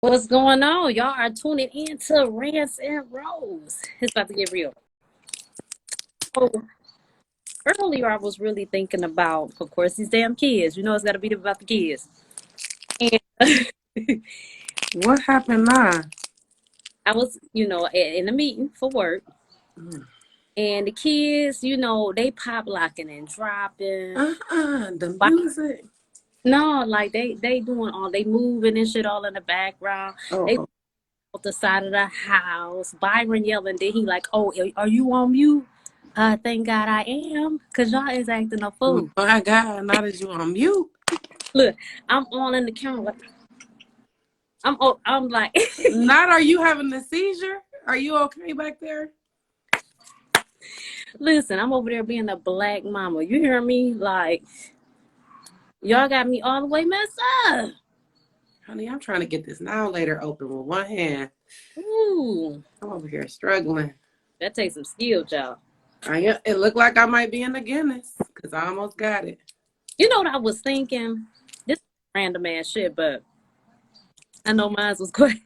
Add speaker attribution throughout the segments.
Speaker 1: What's going on? Y'all are tuning in to Rants and Rose. It's about to get real. So, earlier, I was really thinking about, of course, these damn kids. You know, it's got to be about the kids. And
Speaker 2: What happened now?
Speaker 1: I was, in a meeting for work, and the kids, they pop locking and dropping.
Speaker 2: The music.
Speaker 1: No, like they doing all, they moving and shit all in the background. They
Speaker 2: Oh,
Speaker 1: off the side of the house. Byron yelling. Then he like, "Oh, are you on mute?" Thank God I am, cause y'all is acting a fool.
Speaker 2: my God! Now that you on mute.
Speaker 1: Look, I'm on in the camera. Like, I'm like,
Speaker 2: Not are you having a seizure? Are you okay back there?
Speaker 1: listen, I'm over there being a black mama. You hear me? Like, y'all got me all the way messed up.
Speaker 2: Honey, I'm trying to get this now later open with one hand.
Speaker 1: Ooh,
Speaker 2: I'm over here struggling.
Speaker 1: that takes some skill, y'all.
Speaker 2: It looked like I might be in the Guinness because I almost got it.
Speaker 1: You know what I was thinking? This is random ass shit, but I know mine was quick.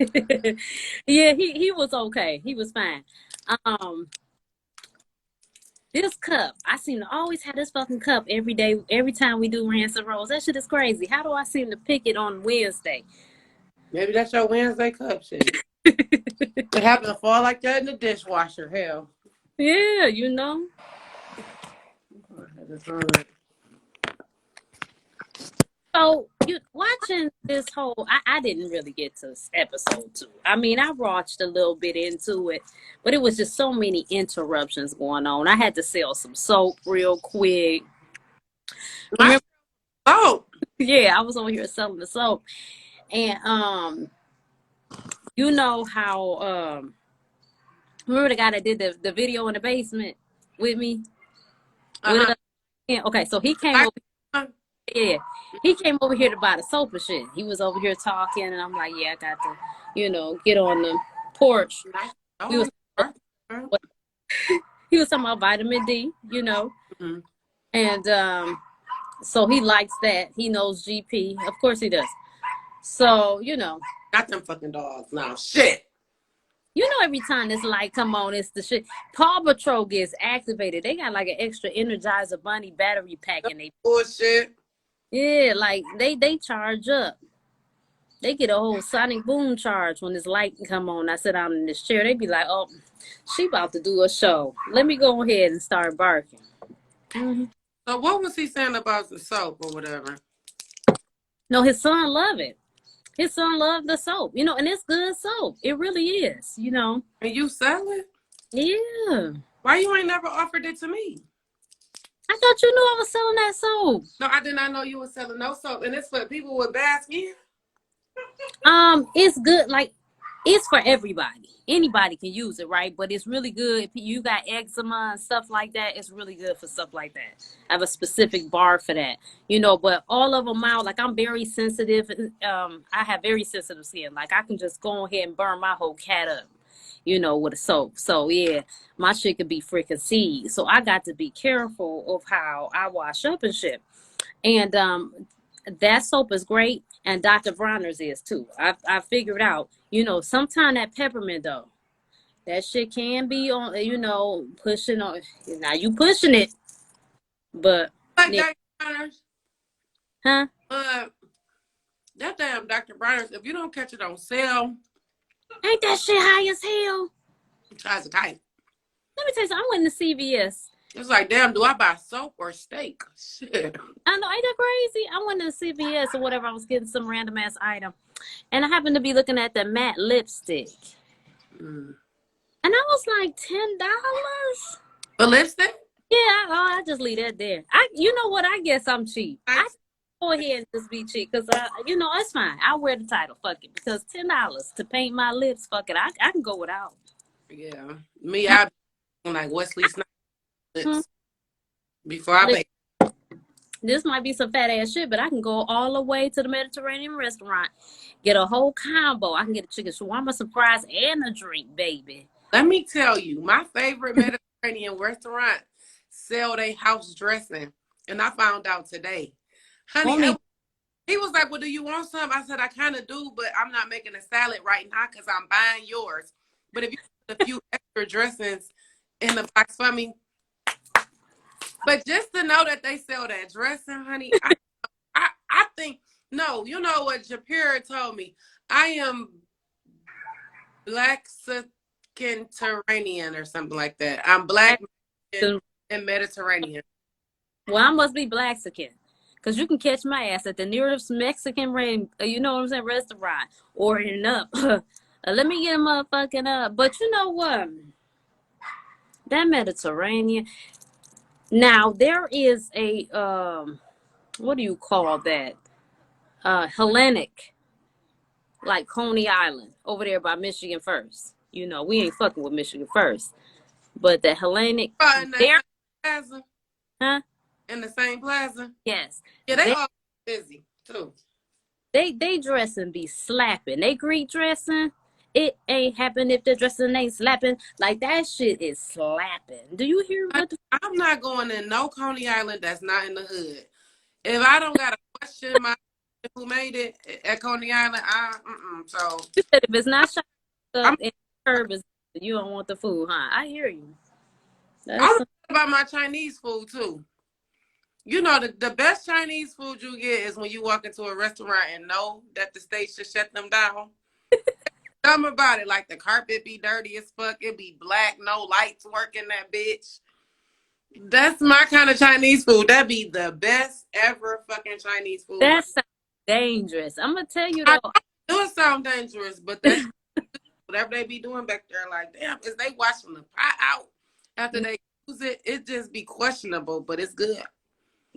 Speaker 1: Yeah, he was okay. He was fine. Um, This cup, I seem to always have this fucking cup every day, every time we do Rants and Rolls. That shit is crazy. How do I seem to pick it on Wednesday?
Speaker 2: Maybe that's your Wednesday cup shit. It happened to fall like that in the dishwasher. Hell.
Speaker 1: Yeah, you know. So you watching this whole, I didn't really get to episode 2. I mean, I watched a little bit into it, but it was just so many interruptions going on. I had to sell some soap real quick. Remember?
Speaker 2: Oh,
Speaker 1: Yeah, I was over here selling the soap. And you know how remember the guy that did the video in the basement with me? Okay, so he came over. Yeah, he came over here to buy the soap and shit. He was over here talking, and I'm like, yeah, I got to, get on the porch. He was, he was talking about vitamin D,
Speaker 2: Mm-hmm.
Speaker 1: and so he likes that. He knows GP, of course he does. So
Speaker 2: Got them fucking dogs now. Shit.
Speaker 1: Every time this light come on, it's the shit. Paw Patrol gets activated. They got like an extra Energizer Bunny battery pack in they
Speaker 2: bullshit.
Speaker 1: Yeah, like they charge up. They get a whole sonic boom charge when this light come on. I sit down in this chair. They be like, "Oh, she about to do a show. Let me go ahead and start barking."
Speaker 2: Mm-hmm. So what was he saying about the soap or whatever?
Speaker 1: No, his son love it. His son loved the soap, and it's good soap. It really is,
Speaker 2: And you sell it?
Speaker 1: Yeah.
Speaker 2: Why you ain't never offered it to me?
Speaker 1: I thought you knew I was selling that soap.
Speaker 2: No, I did not know you were selling no soap. And it's for people with bad skin?
Speaker 1: It's good. Like, it's for everybody. Anybody can use it, right? But it's really good if you got eczema and stuff like that. It's really good for stuff like that. I have a specific bar for that, but all of them out. Like, I'm very sensitive. I have very sensitive skin. Like, I can just go ahead and burn my whole cat up, with a soap. So yeah, my shit could be freaking seed. So I got to be careful of how I wash up and shit. And that soap is great, and Dr. Bronner's is too. I figured out, sometime that peppermint though, that shit can be on, pushing on. Now you pushing it, but
Speaker 2: like Dr. Bronner's?
Speaker 1: Huh?
Speaker 2: That damn Dr. Bronner's, if you don't catch it on sale,
Speaker 1: ain't that shit high as hell?
Speaker 2: Tries a kite.
Speaker 1: Let me tell you something. I went to CVS.
Speaker 2: It's like, damn, do I buy soap or steak? Shit.
Speaker 1: I know, ain't that crazy? I went to CVS or whatever. I was getting some random ass item, and I happened to be looking at the matte lipstick, and I was like $10.
Speaker 2: A lipstick?
Speaker 1: Yeah, I just leave that there. You know what? I guess I'm cheap. I go ahead and just be cheap because it's fine. I wear the title, fuck it, because $10 to paint my lips, fuck it. I can go without.
Speaker 2: Yeah, me, I like Wesley Snipes before I pay.
Speaker 1: This might be some fat ass shit, but I can go all the way to the Mediterranean restaurant, get a whole combo. I can get a chicken shawarma surprise and a drink, baby.
Speaker 2: Let me tell you, my favorite Mediterranean restaurant sell their house dressing, and I found out today, honey. He was like, well, do you want some? I said, I kind of do, but I'm not making a salad right now because I'm buying yours. But if you put a few extra dressings in the box for me. But just to know that they sell that dressing, honey, I think, no, you know what Japira told me? I am Black Mediterranean or something like that. I'm Black and Mediterranean.
Speaker 1: Well, I must be Blaxican. Because you can catch my ass at the nearest Mexican you know what I'm saying, restaurant. Ordering up. Let me get a motherfucking up. But you know what? That Mediterranean. Now, there is a, what do you call that? Hellenic, like Coney Island, over there by Michigan First. You know, we ain't fucking with Michigan First. But the Hellenic,
Speaker 2: In that
Speaker 1: there,
Speaker 2: same plaza?
Speaker 1: huh?
Speaker 2: In the same plaza?
Speaker 1: Yes.
Speaker 2: Yeah, they all busy, too.
Speaker 1: They dressing be slapping. They Greek dressing. It ain't happen if the dressing ain't slapping. Like that shit is slapping. Do you hear what the
Speaker 2: I'm not going in no Coney Island that's not in the hood. If I don't got to question my who made it at Coney Island, so
Speaker 1: you said if it's not shot up
Speaker 2: I'm
Speaker 1: and curb is you don't want the food, huh? I hear you.
Speaker 2: I'm
Speaker 1: That's
Speaker 2: about my Chinese food too. You know, the best Chinese food you get is when you walk into a restaurant and know that the state should shut them down. Something about it, like the carpet be dirty as fuck, it be black, no lights working that bitch. That's my kind of Chinese food. That be the best ever fucking Chinese food.
Speaker 1: that sounds dangerous. I'm gonna tell you
Speaker 2: I
Speaker 1: though.
Speaker 2: do it sound dangerous, but that's whatever they be doing back there. Like, damn, is they washing the pot out after they use it? It just be questionable, but it's good.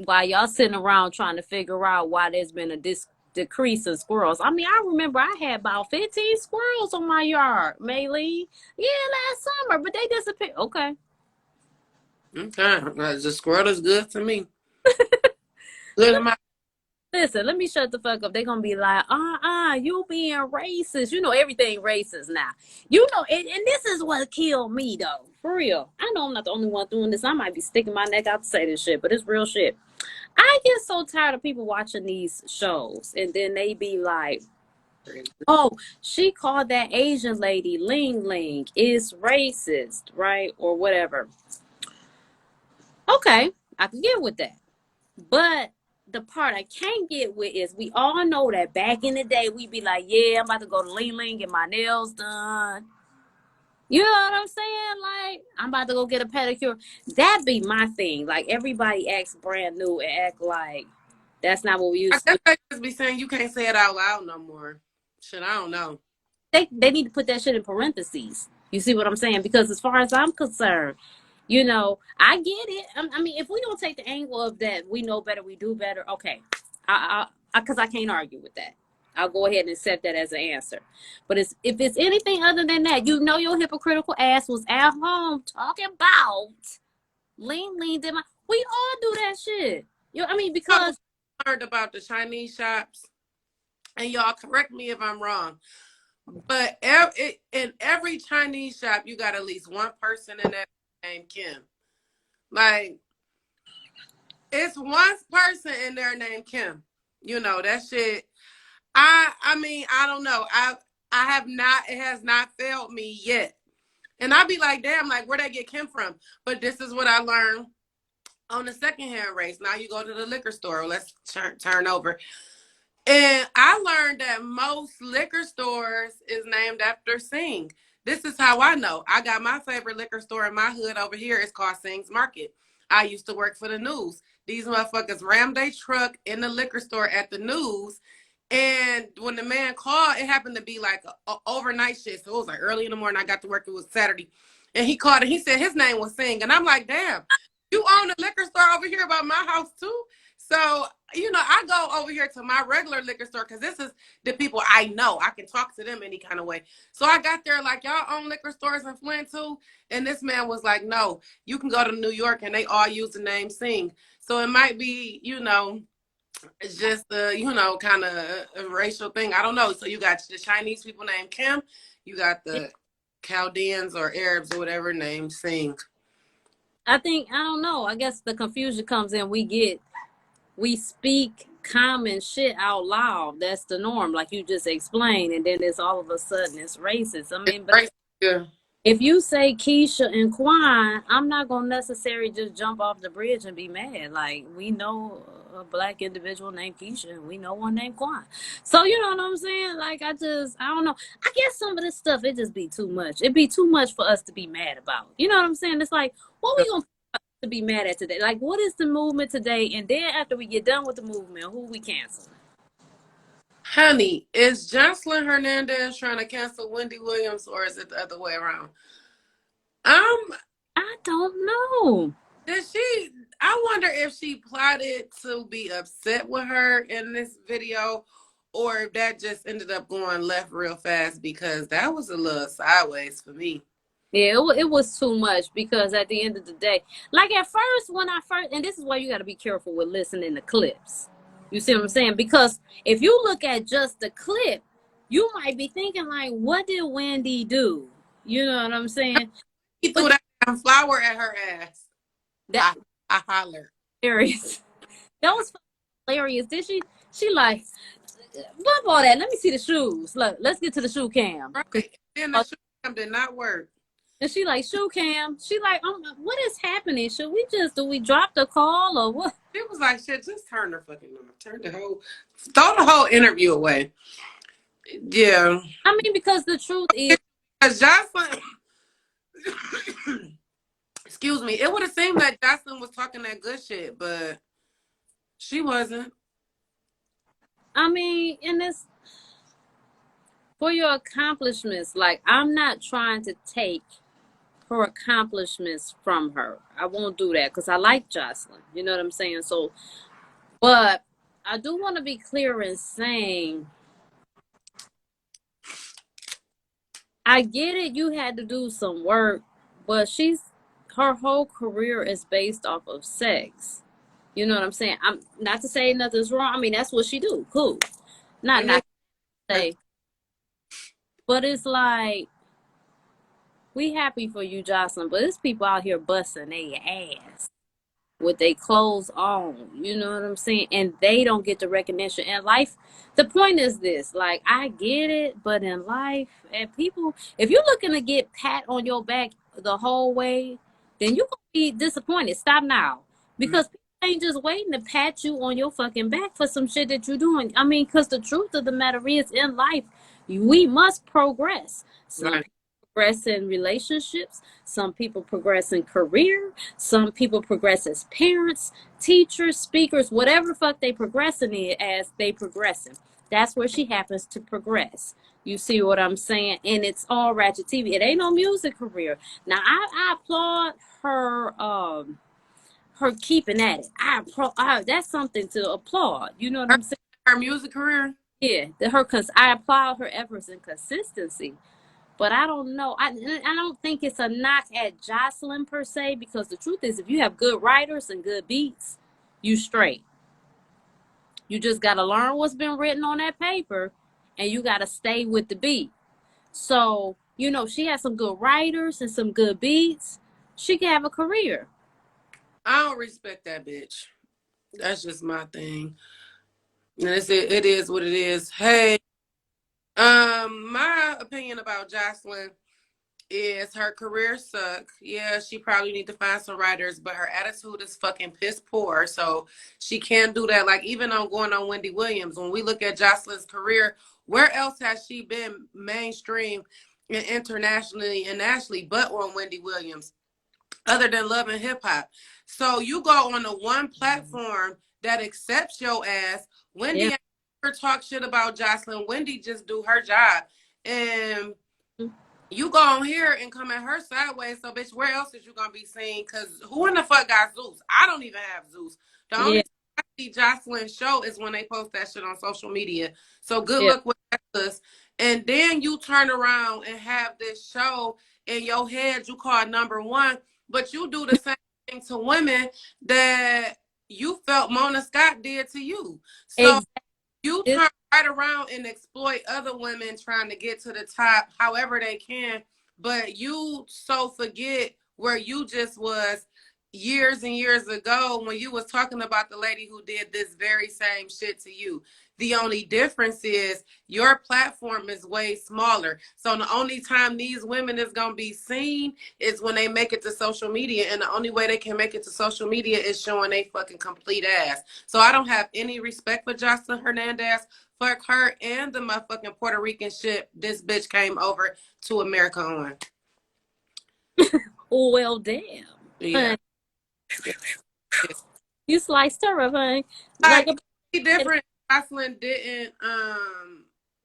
Speaker 1: While y'all sitting around trying to figure out why there's been a decrease in squirrels. I mean, I remember I had about 15 squirrels on my yard, Maylene. Yeah, last summer, but they disappeared. Okay.
Speaker 2: Okay, the squirrel is good to me. Good to my.
Speaker 1: Listen, let me shut the fuck up. They're gonna be like, you being racist. You know everything racist now. You know, and this is what killed me though. For real. I know I'm not the only one doing this. I might be sticking my neck out to say this shit, but it's real shit. I get so tired of people watching these shows and then they be like, oh, she called that Asian lady Ling Ling is racist, right? Or whatever. Okay, I can get with that. But the part I can't get with is we all know that back in the day we be like, yeah, I'm about to go to Ling Ling, get my nails done. You know what I'm saying? Like, I'm about to go get a pedicure. That be my thing. Like, everybody acts brand new and act like that's not what we
Speaker 2: I
Speaker 1: used to
Speaker 2: guess
Speaker 1: do.
Speaker 2: they just be saying you can't say it out loud no more. Shit, I don't know.
Speaker 1: They need to put that shit in parentheses. You see what I'm saying? Because as far as I'm concerned, you know, I get it. I mean, if we don't take the angle of that, we know better, we do better. Okay, because I can't argue with that. I'll go ahead and accept that as an answer. But if it's anything other than that, you know, your hypocritical ass was at home talking about lean did my. We all do that shit. You know, I mean, because
Speaker 2: I heard about the Chinese shops, and y'all correct me if I'm wrong, but in every Chinese shop, you got at least one person in that named Kim. Like, it's one person in there named Kim. You know, that shit. I mean, I don't know. I have not, it has not failed me yet. And I'd be like, damn, like where'd I get Kim from? But this is what I learned on the secondhand race. Now you go to the liquor store. Let's turn over. And I learned that most liquor stores is named after Sing. This is how I know. I got my favorite liquor store in my hood over here. It's called Sing's Market. I used to work for the news. These motherfuckers rammed their truck in the liquor store at the news. And when the man called, it happened to be like a overnight shit. So it was like early in the morning. I got to work. It was Saturday. And he called and he said his name was Sing. And I'm like, damn, you own a liquor store over here by my house too? So, you know, I go over here to my regular liquor store because this is the people I know. I can talk to them any kind of way. So I got there like, y'all own liquor stores in Flint too? And this man was like, no, you can go to New York and they all use the name Sing. So it might be, you know, it's just you know, kind of a racial thing. I don't know. So you got the Chinese people named Kim. You got the Chaldeans or Arabs or whatever named Sing.
Speaker 1: I think, I don't know. I guess the confusion comes in. We speak common shit out loud. That's the norm, like you just explained, and then it's all of a sudden it's racist. I mean, but
Speaker 2: Right. Yeah.
Speaker 1: if you say Keisha and Quan, I'm not gonna necessarily just jump off the bridge and be mad. Like, we know a black individual named Keisha and we know one named Quan. So you know what I'm saying? Like, I don't know. I guess some of this stuff, it just be too much. It'd be too much for us to be mad about. You know what I'm saying? It's like, what we gonna to be mad at today? Like, what is the movement today? And then after we get done with the movement, who we canceling?
Speaker 2: Honey, is Joseline Hernandez trying to cancel Wendy Williams, or is it the other way around?
Speaker 1: I don't know.
Speaker 2: I wonder if she plotted to be upset with her in this video, or if that just ended up going left real fast, because that was a little sideways for me.
Speaker 1: Yeah, it was too much, because at the end of the day, like at first, and this is why you got to be careful with listening to clips. You see what I'm saying? Because if you look at just the clip, you might be thinking like, what did Wendy do? You know what I'm saying?
Speaker 2: He threw that flower at her ass.
Speaker 1: That
Speaker 2: I hollered.
Speaker 1: hilarious. That was hilarious. Did she like, what all that? Let me see the shoes. Look, let's get to the shoe cam.
Speaker 2: Right. Then the shoe cam did not work.
Speaker 1: And she like, shoe cam. She like, what is happening? Do we drop the call or what?
Speaker 2: She was like, shit, just turn the fucking off. Throw the whole interview away. Yeah.
Speaker 1: I mean, because the truth is,
Speaker 2: because Joseline, excuse me, it would have seemed like Joseline was talking that good shit, but she wasn't.
Speaker 1: I mean, and it's for your accomplishments. Like, I'm not trying to take her accomplishments from her. I won't do that because I like Joseline. You know what I'm saying? So, but I do want to be clear in saying, I get it. You had to do some work, but her whole career is based off of sex. You know what I'm saying? I'm not to say nothing's wrong. I mean, that's what she do. Cool. Not to say, but it's like, we happy for you, Joseline, but there's people out here busting their ass with their clothes on. You know what I'm saying? And they don't get the recognition. In life, the point is this, like, I get it, but in life, and people, if you're looking to get pat on your back the whole way, then you're going to be disappointed. Stop now. Because people ain't just waiting to pat you on your fucking back for some shit that you're doing. I mean, because the truth of the matter is, in life, we must progress. Some people progress in relationships, some people progress in career, some people progress as parents, teachers, speakers, whatever the fuck they progressing in as they progressing. That's where she happens to progress. You see what I'm saying? And it's all ratchet TV. It ain't no music career. Now I applaud her keeping at it. That's something to applaud. You know what I'm saying?
Speaker 2: Her music career?
Speaker 1: Yeah, I applaud her efforts and consistency. But I don't know. I don't think it's a knock at Joseline per se, because the truth is, if you have good writers and good beats, you straight. You just got to learn what's been written on that paper, and you got to stay with the beat. So, you know, she has some good writers and some good beats. She can have a career.
Speaker 2: I don't respect that bitch. That's just my thing. And it is what it is. Hey, my opinion about Joseline is her career sucks. Yeah, she probably need to find some writers, but her attitude is fucking piss poor. So she can't do that. Like, even on going on Wendy Williams, when we look at Joseline's career, where else has she been mainstream and internationally and nationally but on Wendy Williams, other than Love and Hip Hop? So you go on the one platform that accepts your ass. Wendy never talk shit about Joseline. Wendy just do her job. And you go on here and come at her sideways. So, bitch, where else is you going to be seen? Because who in the fuck got Zeus? I don't even have Zeus. The only time I see Joseline's show is when they post that shit on social media. So good luck with that. And then you turn around and have this show in your head you call number one, but you do the same thing to women that you felt Mona Scott did to you. So you turn right around and exploit other women trying to get to the top however they can, but you so forget where you just was. years and years ago when you was talking about the lady who did this very same shit to you. The only difference is your platform is way smaller. So the only time these women is going to be seen is when they make it to social media. And the only way they can make it to social media is showing they fucking complete ass. So I don't have any respect for Joseline Hernandez. Fuck her and the motherfucking Puerto Rican shit this bitch came over to America on.
Speaker 1: Oh, well, damn.
Speaker 2: Yeah.
Speaker 1: You sliced her up, honey.
Speaker 2: Like,
Speaker 1: Like a
Speaker 2: different. Joseline didn't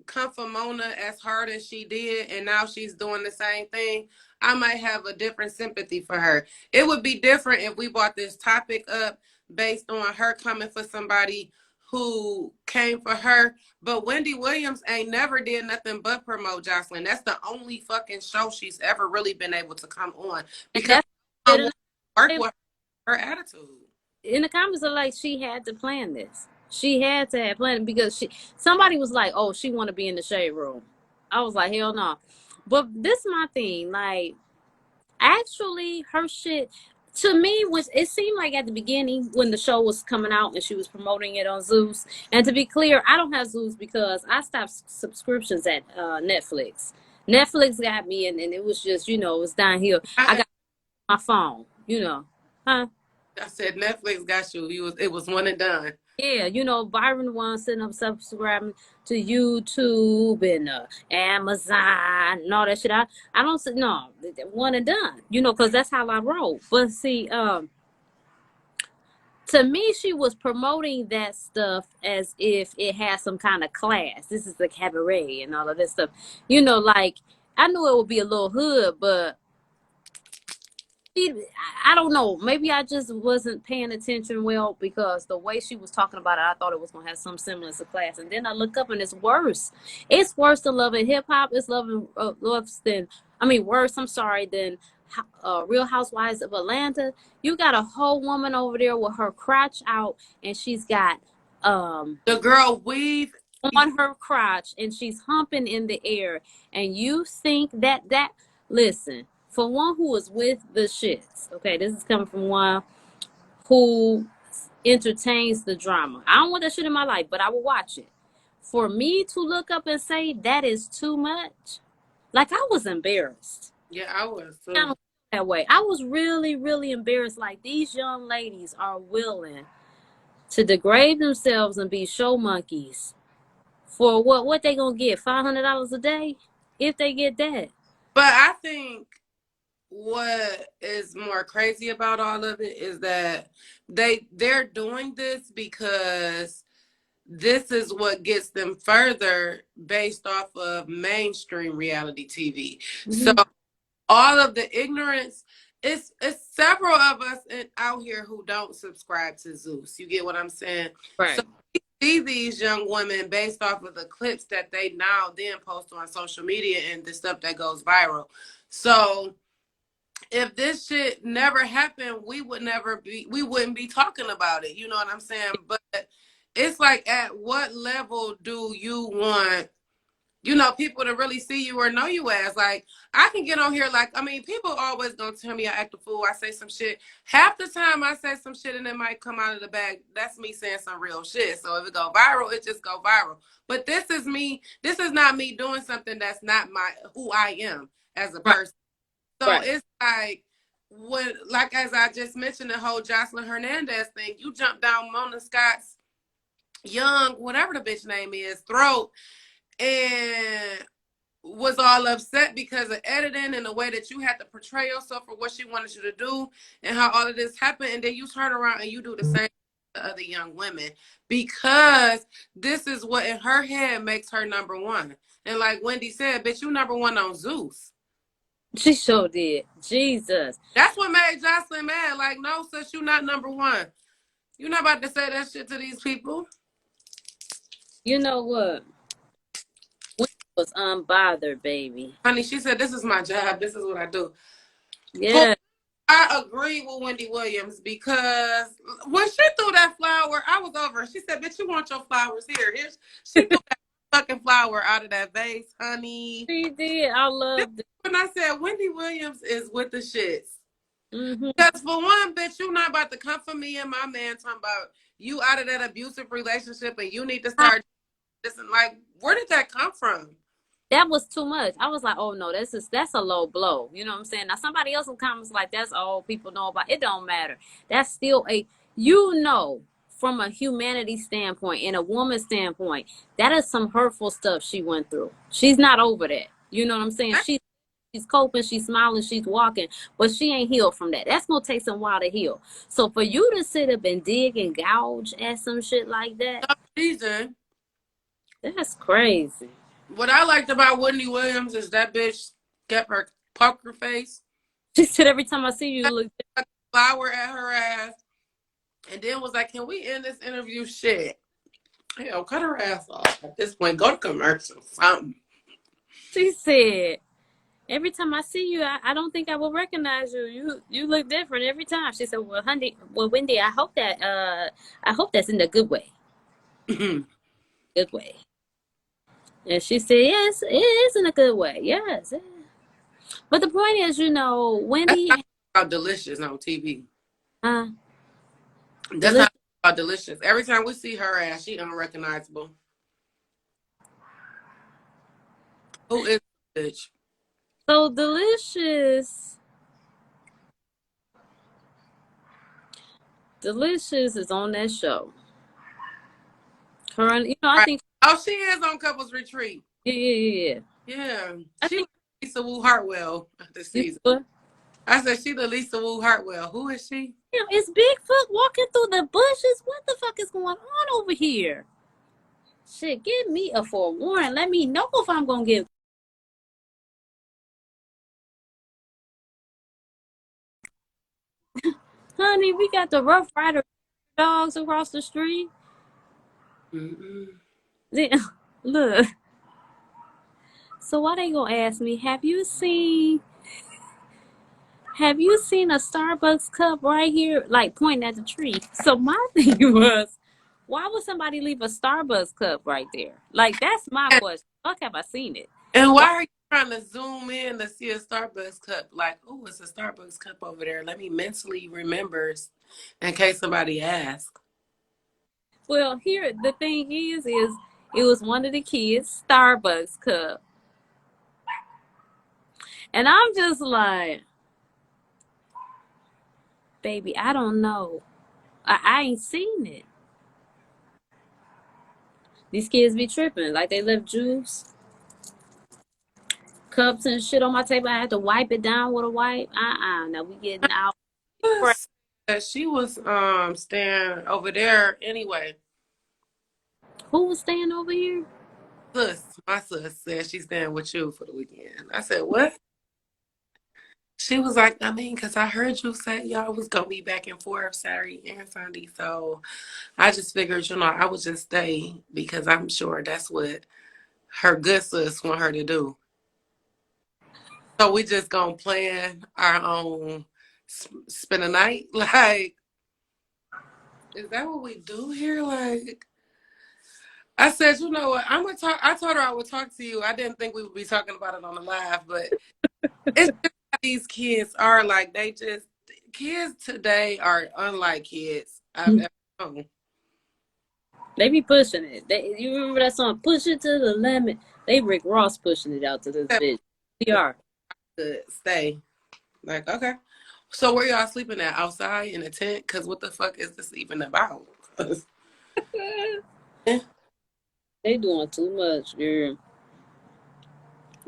Speaker 2: come for Mona as hard as she did, and now she's doing the same thing. I might have a different sympathy for her. It would be different if we brought this topic up based on her coming for somebody who came for her. But Wendy Williams ain't never did nothing but promote Joseline. That's the only fucking show she's ever really been able to come on because work with her attitude.
Speaker 1: In the comments are like, she had to plan this. She had to have planned it because somebody was like, oh, she want to be in the shade room. I was like, hell no. But this is my thing. Like, actually, her shit, to me, was, it seemed like at the beginning when the show was coming out and she was promoting it on Zeus. And to be clear, I don't have Zeus because I stopped subscriptions at Netflix. Netflix got me, and it was just, it was downhill. I got my phone, Huh?
Speaker 2: I said Netflix got you. It was one and done.
Speaker 1: Yeah, Byron was sitting up subscribing to YouTube and Amazon and all that shit. I don't say no, one and done. Because that's how I roll. But see, to me, she was promoting that stuff as if it had some kind of class. This is the cabaret and all of this stuff. Like, I knew it would be a little hood, but I don't know. Maybe I just wasn't paying attention well because the way she was talking about it, I thought it was going to have some semblance of class. And then I look up and it's worse. It's worse than Love and Hip Hop. It's worse, I'm sorry, than Real Housewives of Atlanta. You got a whole woman over there with her crotch out and she's got
Speaker 2: the girl weave
Speaker 1: on her crotch and she's humping in the air. And you think that listen, for one who is with the shits, okay, this is coming from one who entertains the drama. I don't want that shit in my life, but I will watch it. For me to look up and say that is too much, like, I was embarrassed.
Speaker 2: Yeah, I was too.
Speaker 1: I don't feel that way. I was really, really embarrassed. Like, these young ladies are willing to degrade themselves and be show monkeys for what they gonna get? $500 a day if they get that.
Speaker 2: But I think what is more crazy about all of it is that they're doing this because this is what gets them further based off of mainstream reality TV. Mm-hmm. So all of the ignorance, it's several of us out here who don't subscribe to Zeus. You get what I'm saying?
Speaker 1: Right.
Speaker 2: So we see these young women based off of the clips that they now then post on social media and the stuff that goes viral. So if this shit never happened, we wouldn't be talking about it. You know what I'm saying? But it's like, at what level do you want, people to really see you or know you as? Like, I can get on here, people always gonna tell me I act a fool. I say some shit. Half the time I say some shit and it might come out of the bag. That's me saying some real shit. So if it go viral, it just go viral. But this is me. This is not me doing something that's not who I am as a person. So it's like, as I just mentioned, the whole Joseline Hernandez thing, you jump down Mona Scott's whatever the bitch name is, throat, and was all upset because of editing and the way that you had to portray yourself for what she wanted you to do and how all of this happened. And then you turn around and you do the same to other young women because this is what in her head makes her number one. And like Wendy said, bitch, you number one on Zeus.
Speaker 1: She sure did. Jesus.
Speaker 2: That's what made Joseline mad. Like, no, sis, you not number one. You're not about to say that shit to these people.
Speaker 1: You know what? We was unbothered, baby.
Speaker 2: Honey, she said, this is my job. This is what I do.
Speaker 1: Yeah.
Speaker 2: But I agree with Wendy Williams because when she threw that flower, I was over. She said, bitch, you want your flowers here. She threw that fucking flower out of that vase, honey.
Speaker 1: She did. I loved it.
Speaker 2: When I said Wendy Williams is with the shits. Because for one, bitch, you not about to come for me and my man talking about you out of that abusive relationship and you need to start this. And like, where did that come from?
Speaker 1: That was too much. I was like, oh no, that's a low blow. You know what I'm saying? Now somebody else in comments like that's all people know about. It don't matter. That's still from a humanity standpoint and a woman standpoint, that is some hurtful stuff she went through. She's not over that. You know what I'm saying? She's coping, she's smiling, she's walking, but she ain't healed from that. That's gonna take some while to heal. So for you to sit up and dig and gouge at some shit like that,
Speaker 2: No reason.
Speaker 1: that's crazy.
Speaker 2: What I liked about Wendy Williams is that bitch kept her poker face.
Speaker 1: She said every time I see you, look.
Speaker 2: A flower at her ass. And then was like, can we end this interview? Shit. Hell, cut her ass off at this point. Go to commercial. Something.
Speaker 1: She said, every time I see you, I don't think I will recognize you. You look different every time. She said, well, honey, Wendy, I hope that's in a good way. Good way. And she said, yes, it is in a good way. Yes. But the point is, Wendy.
Speaker 2: That's about Delicious on TV. That's
Speaker 1: Delicious.
Speaker 2: not about Delicious. Every time we see her ass, she unrecognizable. Who is this bitch?
Speaker 1: So Delicious is on that show. Currently, I think.
Speaker 2: Oh, she is on Couples Retreat.
Speaker 1: Yeah.
Speaker 2: Yeah. She Lisa Wu Hartwell this season.
Speaker 1: What?
Speaker 2: I said she the Lisa Wu Hartwell. Who is she?
Speaker 1: Damn, it's Bigfoot walking through the bushes. What the fuck is going on over here? Shit, give me a forewarning. Let me know if I'm gonna get. Honey, we got the Rough Rider dogs across the street. Look. So why they gonna ask me? Have you seen a Starbucks cup right here, like pointing at the tree? So my thing was, why would somebody leave a Starbucks cup right there? Like, that's my question. Fuck, have I seen it?
Speaker 2: And why are you trying to zoom in to see a Starbucks cup? Like, oh, it's a Starbucks cup over there. Let me mentally remember in case somebody asks.
Speaker 1: Well, here, the thing is it was one of the kids' Starbucks cup. And I'm just like, baby, I don't know. I ain't seen it. These kids be tripping. Like, they left juice, cups and shit on my table. I had to wipe it down with a wipe. Now we getting out.
Speaker 2: She was staying over there anyway.
Speaker 1: Who was staying over here?
Speaker 2: My sis said she's staying with you for the weekend. I said, what? She was like, I mean, because I heard you say y'all was going to be back and forth Saturday and Sunday. So I just figured, I would just stay because I'm sure that's what her good sis want her to do. So we just going to plan our own spend a night? Like, is that what we do here? Like, I said, you know what? I'm gonna talk. I told her I would talk to you. I didn't think we would be talking about it on the live, but it's just how these kids are. Like, kids today are unlike kids I've ever known.
Speaker 1: They be pushing it. You remember that song, Push It to the Limit? They Rick Ross pushing it out to this bitch. We are.
Speaker 2: To stay. Like, okay. So where y'all sleeping at? Outside in a tent? Because what the fuck is this even about?
Speaker 1: They doing too much, girl.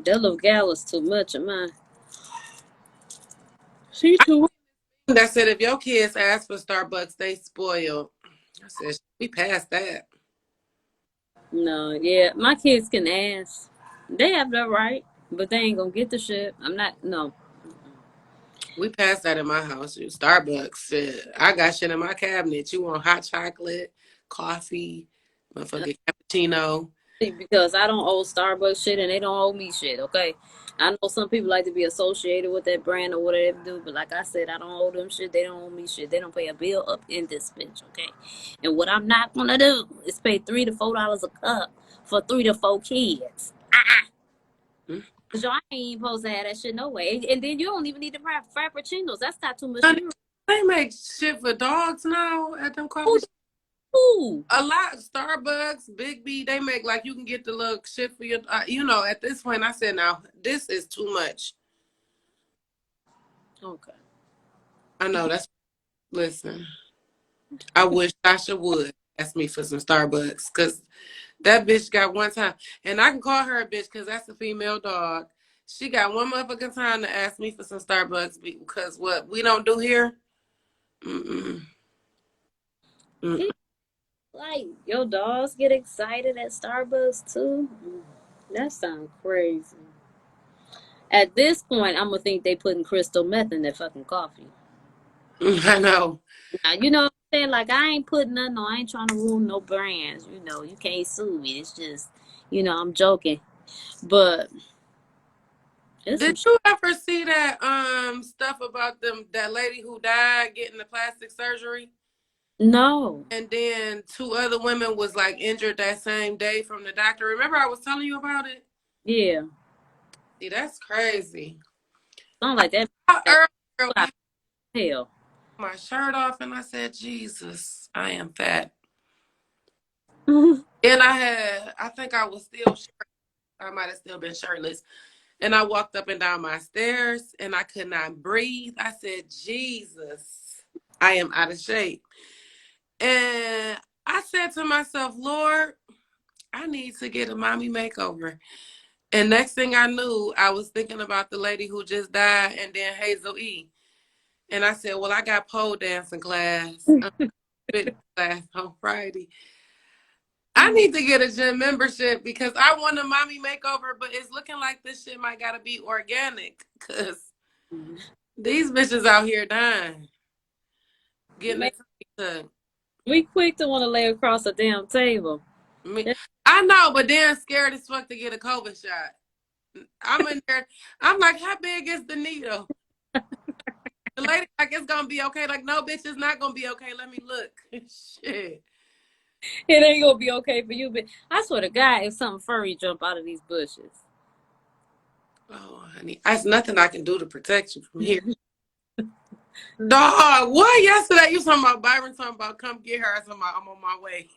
Speaker 1: That little gal is too much of mine. She too.
Speaker 2: That said, if your kids ask for Starbucks, they spoiled. I said, we passed that.
Speaker 1: No, yeah, my kids can ask. They have that right, but they ain't gonna get the shit. No.
Speaker 2: We passed that in my house. Starbucks. Shit. I got shit in my cabinet. You want hot chocolate, coffee, motherfucking cappuccino.
Speaker 1: Because I don't owe Starbucks shit and they don't owe me shit, okay? I know some people like to be associated with that brand or whatever they do, but like I said, I don't owe them shit. They don't owe me shit. They don't pay a bill up in this bitch, okay? And what I'm not gonna do is pay $3 to $4 a cup for 3 to 4 kids. Cause y'all ain't even supposed to have that shit no way. And then you don't even need the frappuccinos. That's not too much
Speaker 2: Honey,
Speaker 1: sugar.
Speaker 2: they make shit for dogs now at them coffee
Speaker 1: Ooh,
Speaker 2: shops.
Speaker 1: ooh.
Speaker 2: A lot. Starbucks, Big B, they make like you can get the little shit for your, you know, at this point, I said, now, this is too much.
Speaker 1: Okay.
Speaker 2: I know, that's, listen, I wish Sasha would ask me for some Starbucks because that bitch got one time, and I can call her a bitch because that's a female dog. She got one motherfucking time to ask me for some Starbucks because what we don't do here, mm-mm, mm-mm.
Speaker 1: Like your dogs get excited at Starbucks too. That sounds crazy. At this point, I'm gonna think they putting crystal meth in their fucking coffee.
Speaker 2: I know.
Speaker 1: Now, you know what I'm saying? Like I ain't putting nothing on. I ain't trying to ruin no brands. You know, you can't sue me. It's just, I'm joking. But it's some
Speaker 2: Did
Speaker 1: shit.
Speaker 2: you ever see that stuff about that lady who died getting the plastic surgery?
Speaker 1: No.
Speaker 2: And then two other women was like injured that same day from the doctor. Remember I was telling you about it?
Speaker 1: Yeah.
Speaker 2: See, that's crazy.
Speaker 1: Something like that.
Speaker 2: I
Speaker 1: That
Speaker 2: earlier
Speaker 1: hell.
Speaker 2: my shirt off and I said, Jesus, I am fat. And I think I was still shirtless. I might have still been shirtless. And I walked up and down my stairs and I could not breathe. I said, Jesus, I am out of shape. And I said to myself, Lord, I need to get a mommy makeover. And next thing I knew, I was thinking about the lady who just died and then Hazel E. And I said, well, I got pole dancing class, fitness class on Friday. I need to get a gym membership because I want a mommy makeover, but it's looking like this shit might gotta be organic because these bitches out here dying, getting
Speaker 1: Man,
Speaker 2: a tummy tuck.
Speaker 1: we quick to want to lay across a damn table.
Speaker 2: Me, I know, but then scared as fuck to get a COVID shot. I'm in there. I'm like, how big is the needle? The lady like it's gonna be okay. Like, no, bitch, it's not gonna be okay. Let me look. Shit.
Speaker 1: It ain't gonna be okay for you, but I swear to God, if something furry jump out of these bushes.
Speaker 2: Oh, honey, there's nothing I can do to protect you from here. Dog, what? Yesterday you talking about Byron talking about come get her. I talking about I'm on my way.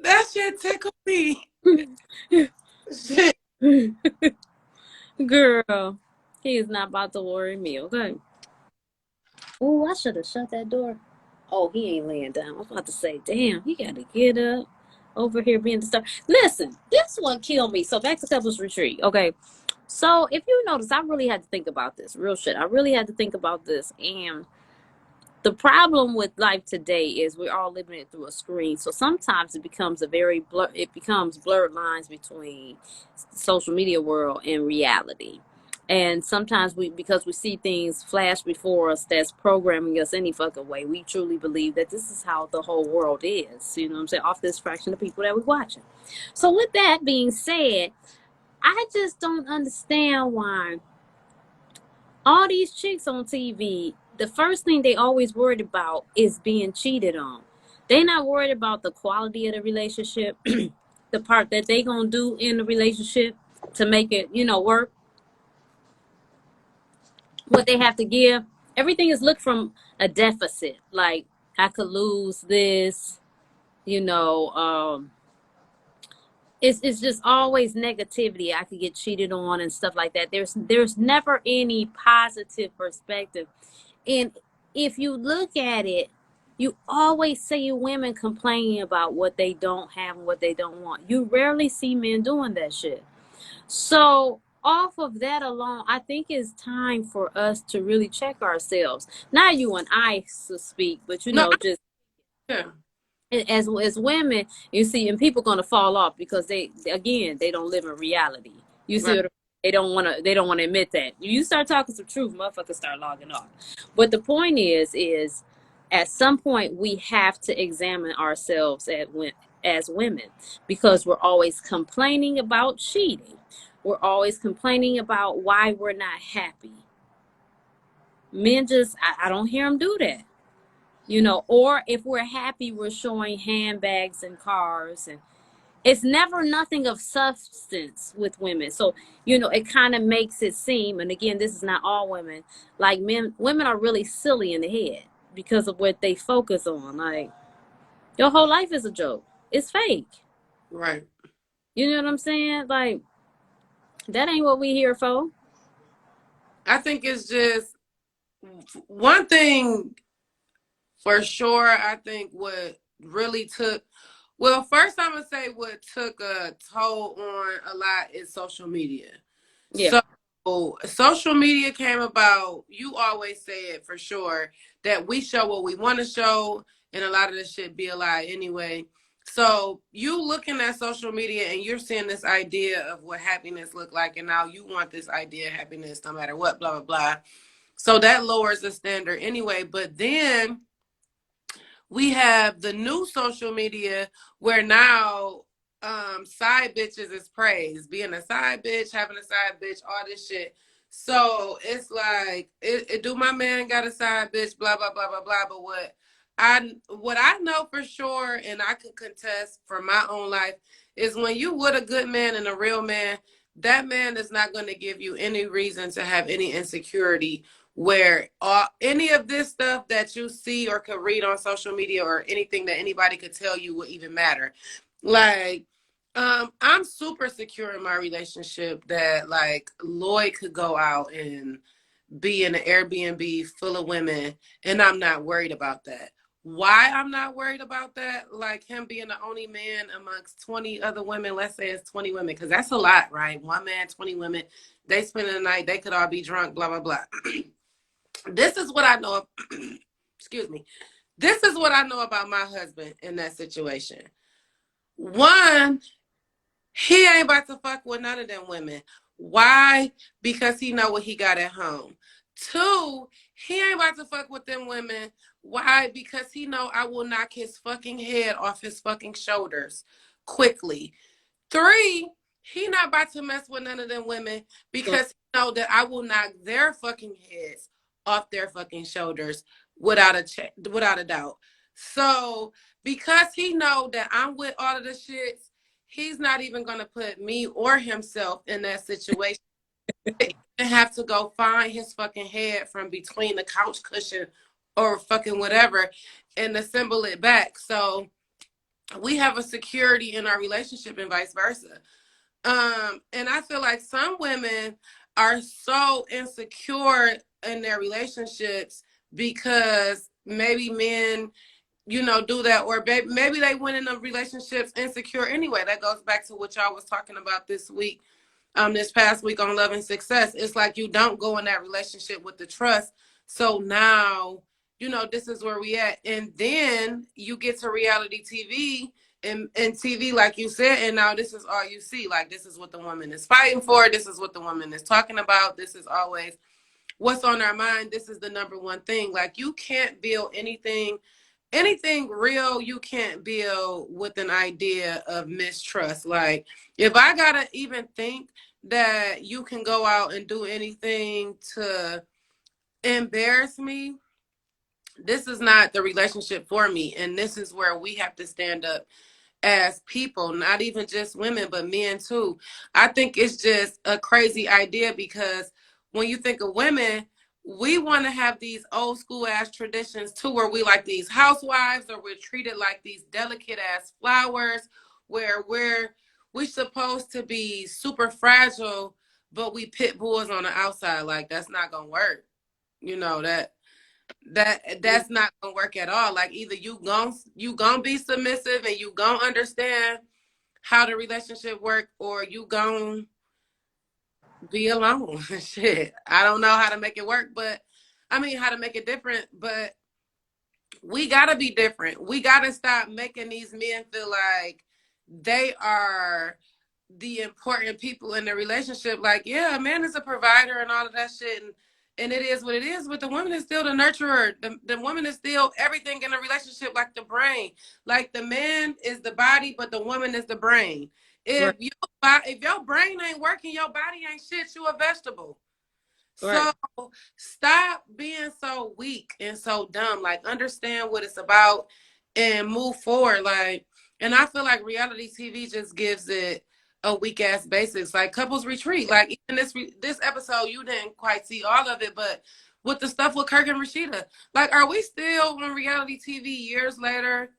Speaker 2: That shit tickled me. Shit.
Speaker 1: Girl, he is not about to worry me, okay? Oh, I should have shut that door. Oh, he ain't laying down. I was about to say, damn, he got to get up over here being disturbed. Listen, this one killed me. So back to couples retreat, okay? So if you notice, I really had to think about this. Real shit. I really had to think about this. And the problem with life today is we're all living it through a screen. So sometimes it becomes it becomes blurred lines between social media world and reality. And sometimes because we see things flash before us that's programming us any fucking way, we truly believe that this is how the whole world is. You know what I'm saying? Off this fraction of people that we're watching. So with that being said, I just don't understand why all these chicks on TV, the first thing they always worried about is being cheated on. They not worried about the quality of the relationship, the part that they gonna do in the relationship to make it, work, what they have to give. Everything is looked from a deficit. Like I could lose this, you know, it's just always negativity. I could get cheated on and stuff like that. There's never any positive perspective. And if you look at it, you always see women complaining about what they don't have and what they don't want. You rarely see men doing that shit. So off of that alone, I think it's time for us to really check ourselves. Not you and I to speak, but
Speaker 2: No,
Speaker 1: just
Speaker 2: yeah.
Speaker 1: as women, you see, and people gonna fall off because they don't live in reality. You see
Speaker 2: Right.
Speaker 1: what they don't wanna admit that. You start talking some truth, motherfuckers start logging off. But the point is at some point we have to examine ourselves as women because we're always complaining about cheating. We're always complaining about why we're not happy. Men I don't hear them do that. Or if we're happy, we're showing handbags and cars, and it's never nothing of substance with women. So, it kind of makes it seem, and again, this is not all women, like women are really silly in the head because of what they focus on. Like, your whole life is a joke. It's fake.
Speaker 2: Right.
Speaker 1: You know what I'm saying? Like, that ain't what we here for.
Speaker 2: I think it's just one thing for sure. I think what really took, well, first I'm going to say what took a toll on a lot is social media.
Speaker 1: Yeah.
Speaker 2: So social media came about, you always say it for sure, that we show what we want to show, and a lot of this shit be a lie anyway. So you looking at social media and you're seeing this idea of what happiness look like, and now you want this idea of happiness no matter what, blah, blah, blah. So that lowers the standard anyway. But then we have the new social media where now side bitches is praised. Being a side bitch, having a side bitch, all this shit. So it's like, do my man got a side bitch, blah, blah, blah, blah, blah. But what I know for sure, and I can contest from my own life, is when you with a good man and a real man, that man is not going to give you any reason to have any insecurity where any of this stuff that you see or could read on social media or anything that anybody could tell you would even matter. Like, I'm super secure in my relationship that like Lloyd could go out and be in an Airbnb full of women and I'm not worried about that. Why I'm not worried about that, like him being the only man amongst 20 other women, let's say it's 20 women, because that's a lot, right? One man, 20 women, they spend the night, they could all be drunk, blah, blah, blah. This is what I know. Excuse me. This is what I know about my husband in that situation. One, he ain't about to fuck with none of them women. Why? Because he know what he got at home. Two, he ain't about to fuck with them women. Why? Because he know I will knock his fucking head off his fucking shoulders quickly. Three, he not about to mess with none of them women because he know that I will knock their fucking heads off their fucking shoulders without a doubt. So because he know that I'm with all of the shits, he's not even gonna put me or himself in that situation. And have to go find his fucking head from between the couch cushion or fucking whatever and assemble it back. So we have a security in our relationship and vice versa. And I feel like some women are so insecure in their relationships because maybe men, do that, or maybe they went in the relationships insecure anyway. That goes back to what y'all was talking about this week, this past week on Love and Success. It's like you don't go in that relationship with the trust. So now, this is where we at. And then you get to reality TV and TV, like you said, and now this is all you see. Like, this is what the woman is fighting for. This is what the woman is talking about. This is always what's on our mind. This is the number one thing. Like, you can't build anything real, you can't build with an idea of mistrust. Like, if I gotta even think that you can go out and do anything to embarrass me, this is not the relationship for me. And this is where we have to stand up as people, not even just women, but men too. I think it's just a crazy idea because when you think of women, we want to have these old school ass traditions too, where we like these housewives or we're treated like these delicate ass flowers, where we're supposed to be super fragile, but we pit bulls on the outside. Like, that's not gonna work. That's not gonna work at all. Like, either you gonna be submissive and you gonna understand how the relationship work, or you gonna be alone. Shit, I don't know how to make it work, but I mean how to make it different. But we gotta be different. We gotta stop making these men feel like they are the important people in the relationship. Like, yeah, a man is a provider and all of that shit, and it is what it is, but the woman is still the nurturer. The woman is still everything in a relationship, like the brain. Like, the man is the body, but the woman is the brain.
Speaker 1: Right.
Speaker 2: If your brain ain't working, your body ain't shit. You a vegetable.
Speaker 1: Right.
Speaker 2: So stop being so weak and so dumb. Like, understand what it's about and move forward. Like, And I feel like reality TV just gives it a weak ass basics, like Couples Retreat. Like even this episode, you didn't quite see all of it, but with the stuff with Kirk and Rashida, like, are we still on reality TV years later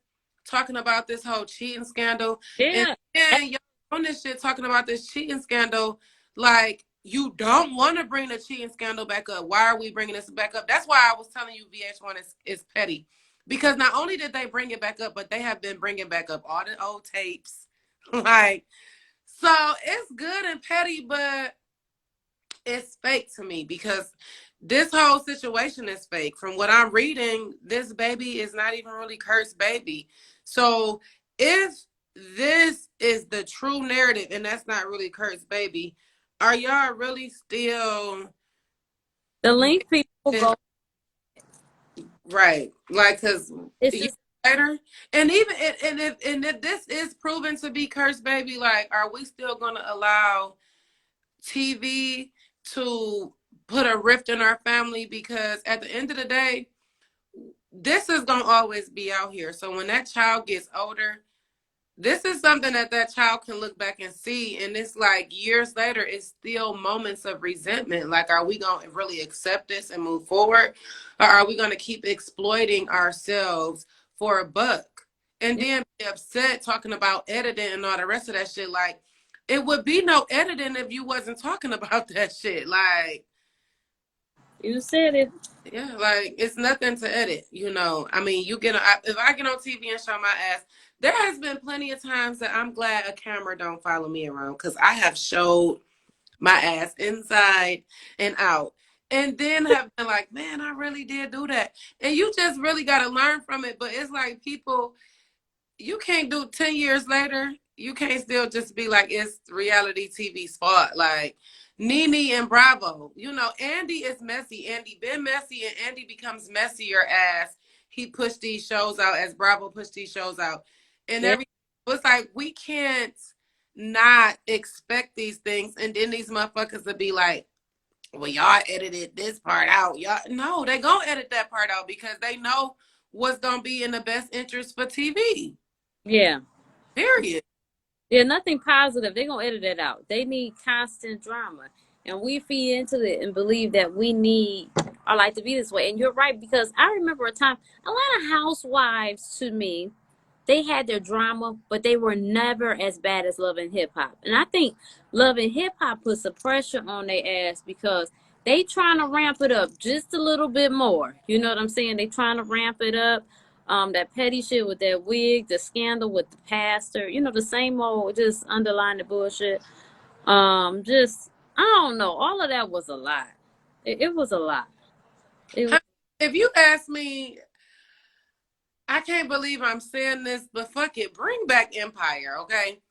Speaker 2: talking about this whole cheating scandal? And
Speaker 1: Yeah.
Speaker 2: then y'all on this shit talking about this cheating scandal, like you don't want to bring the cheating scandal back up. Why are we bringing this back up? That's why I was telling you VH1 is petty. Because not only did they bring it back up, but they have been bringing back up all the old tapes. Like, so it's good and petty, but it's fake to me because this whole situation is fake. From what I'm reading, this baby is not even really Kurt's baby. So if this is the true narrative and that's not really Kurt's baby, are y'all really still
Speaker 1: The link people go.
Speaker 2: right? Like, because
Speaker 1: It's just
Speaker 2: later, and even if this is proven to be Kurt's baby, like, are we still gonna allow TV to put a rift in our family? Because at the end of the day, this is gonna always be out here. So when that child gets older, this is something that child can look back and see, and it's like years later, it's still moments of resentment. Like, are we gonna really accept this and move forward, or are we gonna keep exploiting ourselves for a buck and then be upset talking about editing and all the rest of that shit? Like, it would be no editing if you wasn't talking about that shit. Like,
Speaker 1: you said it.
Speaker 2: yeah, like, it's nothing to edit, you know. I mean, if I get on TV and show my ass, there has been plenty of times that I'm glad a camera don't follow me around because I have showed my ass inside and out, and then have been like, man, I really did do that. And you just really got to learn from it. But it's like, people, you can't do 10 years later. You can't still just be like, it's reality TV's fault. Like, Nene and Bravo, you know, Andy is messy. Andy been messy, and Andy becomes messier as he pushed these shows out, as Bravo pushed these shows out. And
Speaker 1: Yeah.
Speaker 2: everything. It's like, we can't not expect these things. And then these motherfuckers will be like, well, y'all edited this part out. Y'all, no, they gonna edit that part out because they know what's gonna be in the best interest for TV.
Speaker 1: Yeah.
Speaker 2: Period.
Speaker 1: Yeah, nothing positive. They're gonna edit it out. They need constant drama. And we feed into it and believe that we need our life to be this way. And you're right, because I remember a time a lot of housewives to me, they had their drama, but they were never as bad as Love and Hip Hop. And I think Love and Hip Hop puts some pressure on their ass because they trying to ramp it up just a little bit more. You know what I'm saying? They trying to ramp it up. That petty shit with that wig, the scandal with the pastor, you know, the same old, just underline the bullshit. Just I don't know. All of that was a lot. It was a lot.
Speaker 2: If you ask me, I can't believe I'm saying this, but fuck it, bring back Empire, okay?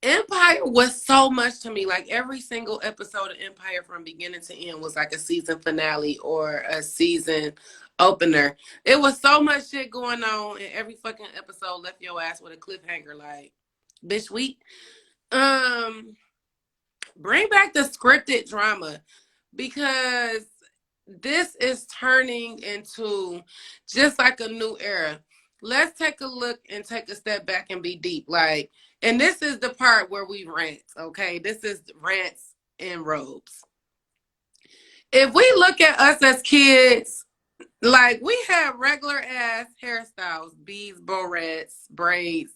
Speaker 2: Empire was so much to me. Like, every single episode of Empire from beginning to end was like a season finale or a season opener. It was so much shit going on, and every fucking episode left your ass with a cliffhanger. Like, bitch, bring back the scripted drama, because this is turning into just like a new era. Let's take a look and take a step back and be deep. Like, and this is the part where we rant, okay? This is Rants and Robes. If we look at us as kids, like, we had regular ass hairstyles, beads, barrettes, braids,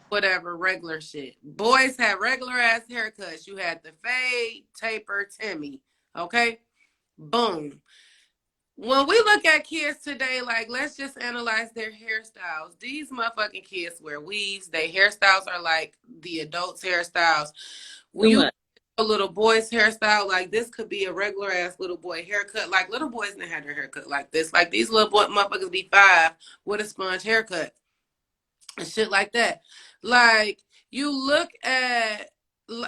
Speaker 2: whatever, regular shit. Boys had regular ass haircuts. You had the fade, taper, Timmy, okay? Boom. When we look at kids today, like, let's just analyze their hairstyles. These motherfucking kids wear weaves. Their hairstyles are like the adults' hairstyles. When you a little boy's hairstyle, like, this could be a regular ass little boy haircut. Like, little boys didn't have their haircut like this. Like, these little boy motherfuckers be 5 with a sponge haircut and shit like that. Like, you look at,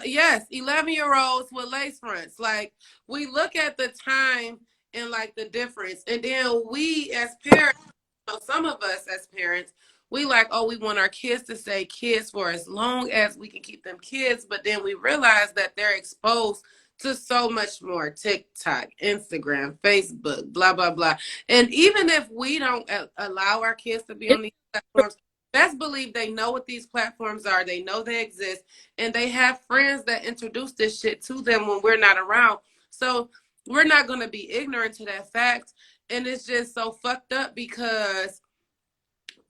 Speaker 2: yes, 11-year-olds with lace fronts. Like, we look at the time and like the difference, and then we as parents, you know, some of us as parents, we like, oh, we want our kids to stay kids for as long as we can keep them kids, but then we realize that they're exposed to so much more: TikTok, Instagram, Facebook, blah blah blah. And even if we don't allow our kids to be on these platforms, best believe they know what these platforms are. They know they exist, and they have friends that introduce this shit to them when we're not around. So we're not going to be ignorant to that fact. And it's just so fucked up because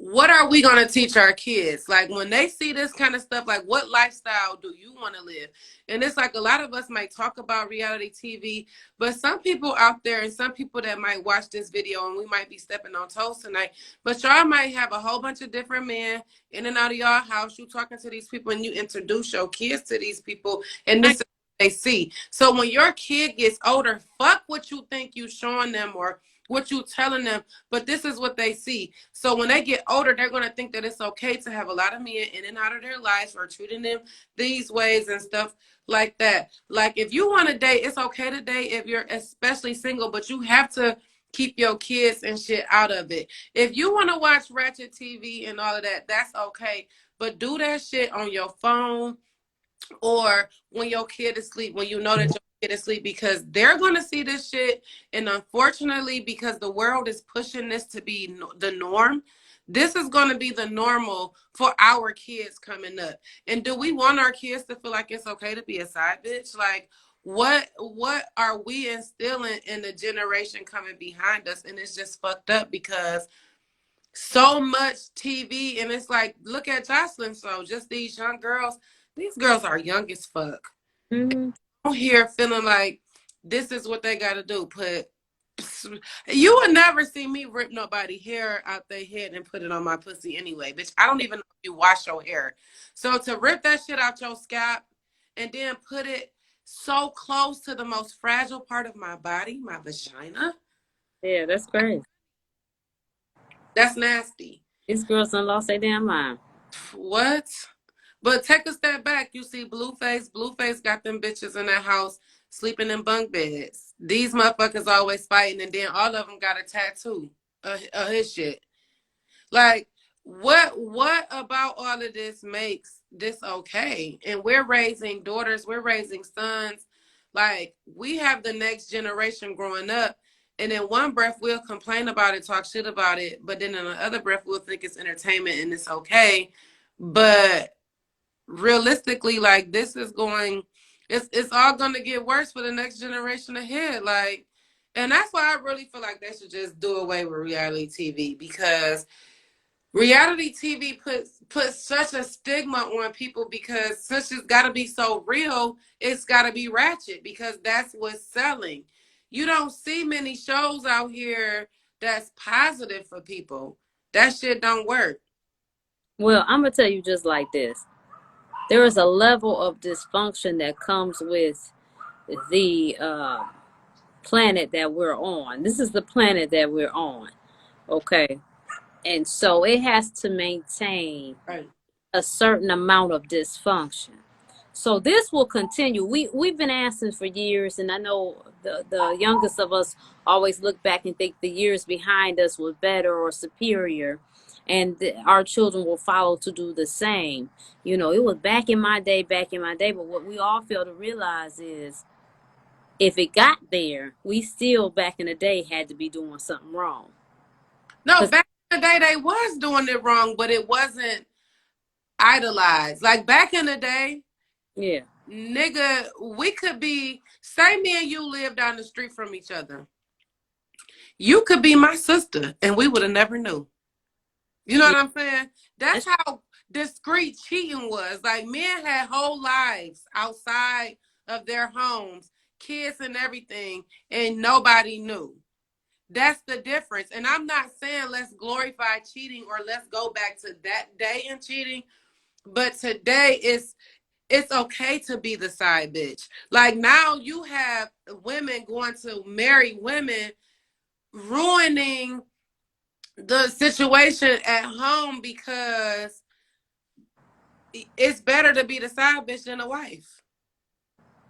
Speaker 2: what are we going to teach our kids? Like when they see this kind of stuff, like what lifestyle do you want to live? And it's like a lot of us might talk about reality TV, but some people out there and some people that might watch this video, and we might be stepping on toes tonight, but y'all might have a whole bunch of different men in and out of y'all house. You talking to these people and you introduce your kids to these people, and this is what they see. So when your kid gets older, fuck what you think you showing them or what you telling them, but this is what they see. So when they get older, they're going to think that it's okay to have a lot of men in and out of their lives or treating them these ways and stuff like that. Like if you want to date, it's okay to date if you're especially single, but you have to keep your kids and shit out of it. If you want to watch ratchet TV and all of that, that's okay, but do that shit on your phone or when your kid is asleep, when you know that your kid is asleep, because they're going to see this shit. And unfortunately, because the world is pushing this to be the norm, this is going to be the normal for our kids coming up. And do we want our kids to feel like it's okay to be a side bitch? Like, what are we instilling in the generation coming behind us? And it's just fucked up because so much TV, and it's like, look at Joseline. So just these young girls, these girls are young as fuck.
Speaker 1: Mm-hmm.
Speaker 2: I'm here feeling like this is what they got to do. You would never see me rip nobody hair out their head and put it on my pussy anyway, bitch. I don't even know if you wash your hair. So to rip that shit out your scalp and then put it so close to the most fragile part of my body, my vagina,
Speaker 1: Yeah, that's crazy.
Speaker 2: that's nasty.
Speaker 1: These girls done lost their damn mind.
Speaker 2: What? But take a step back. You see Blueface. Blueface got them bitches in that house sleeping in bunk beds. These motherfuckers always fighting, and then all of them got a tattoo of his shit. Like, what about all of this makes this okay? And we're raising daughters, we're raising sons. Like, we have the next generation growing up. And in one breath, we'll complain about it, talk shit about it. But then in the other breath, we'll think it's entertainment and it's okay. But realistically, like this is going, it's all going to get worse for the next generation ahead. Like, and that's why I really feel like they should just do away with reality TV, because reality TV puts such a stigma on people, because since it's got to be so real, it's got to be ratchet because that's what's selling. You don't see many shows out here that's positive for people. That shit don't work.
Speaker 1: Well, I'm gonna tell you just like this. There is a level of dysfunction that comes with the planet that we're on. This is the planet that we're on. Okay. And so it has to maintain
Speaker 2: Right.
Speaker 1: a certain amount of dysfunction. So this will continue. We've been asking for years, and I know the youngest of us always look back and think the years behind us were better or superior, and our children will follow to do the same. You know, it was back in my day, but what we all fail to realize is if it got there, we still back in the day had to be doing something wrong.
Speaker 2: No, back in the day they was doing it wrong, but it wasn't idolized. Like back in the day,
Speaker 1: Yeah.
Speaker 2: nigga, we could be, say me and you live down the street from each other. You could be my sister and we would have never knew. You know what I'm saying? That's how discreet cheating was. Like men had whole lives outside of their homes, kids and everything, and nobody knew. That's the difference. And I'm not saying let's glorify cheating or let's go back to that day in cheating, but today it's okay to be the side bitch. Like now you have women going to marry women, ruining the situation at home because it's better to be the side bitch than a wife.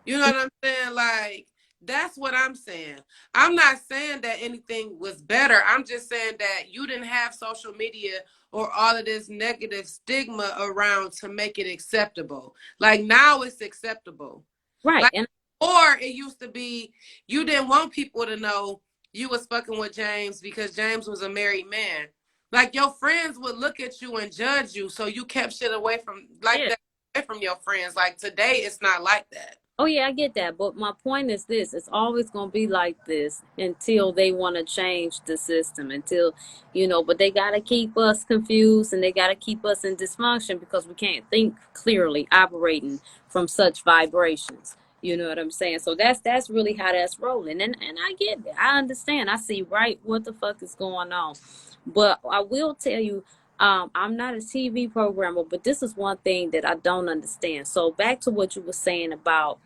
Speaker 2: You know what I'm saying? Like, that's what I'm saying. I'm not saying that anything was better. I'm just saying that you didn't have social media or all of this negative stigma around to make it acceptable. Like now it's acceptable.
Speaker 1: Right.
Speaker 2: Like,
Speaker 1: And
Speaker 2: or it used to be you didn't want people to know you was fucking with James because James was a married man. Like your friends would look at you and judge you, so you kept shit away from like
Speaker 1: Yeah.
Speaker 2: that away from your friends. Like today, it's not like that.
Speaker 1: Oh yeah, I get that, but my point is this: it's always gonna be like this until they want to change the system. Until but they gotta keep us confused and they gotta keep us in dysfunction because we can't think clearly, operating from such vibrations. You know what I'm saying? So that's really how that's rolling, and I get it. I understand. I see right what the fuck is going on, but I will tell you. I'm not a TV programmer, but this is one thing that I don't understand. So back to what you were saying about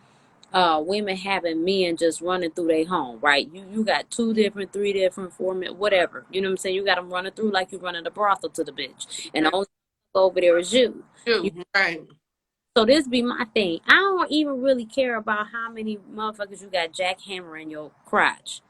Speaker 1: women having men just running through their home, right? You got 2 different, 3 different, 4 men, whatever. You know what I'm saying? You got them running through like you running a brothel to the bitch, and the only over there is you.
Speaker 2: Right.
Speaker 1: So this be my thing. I don't even really care about how many motherfuckers you got jackhammering your crotch.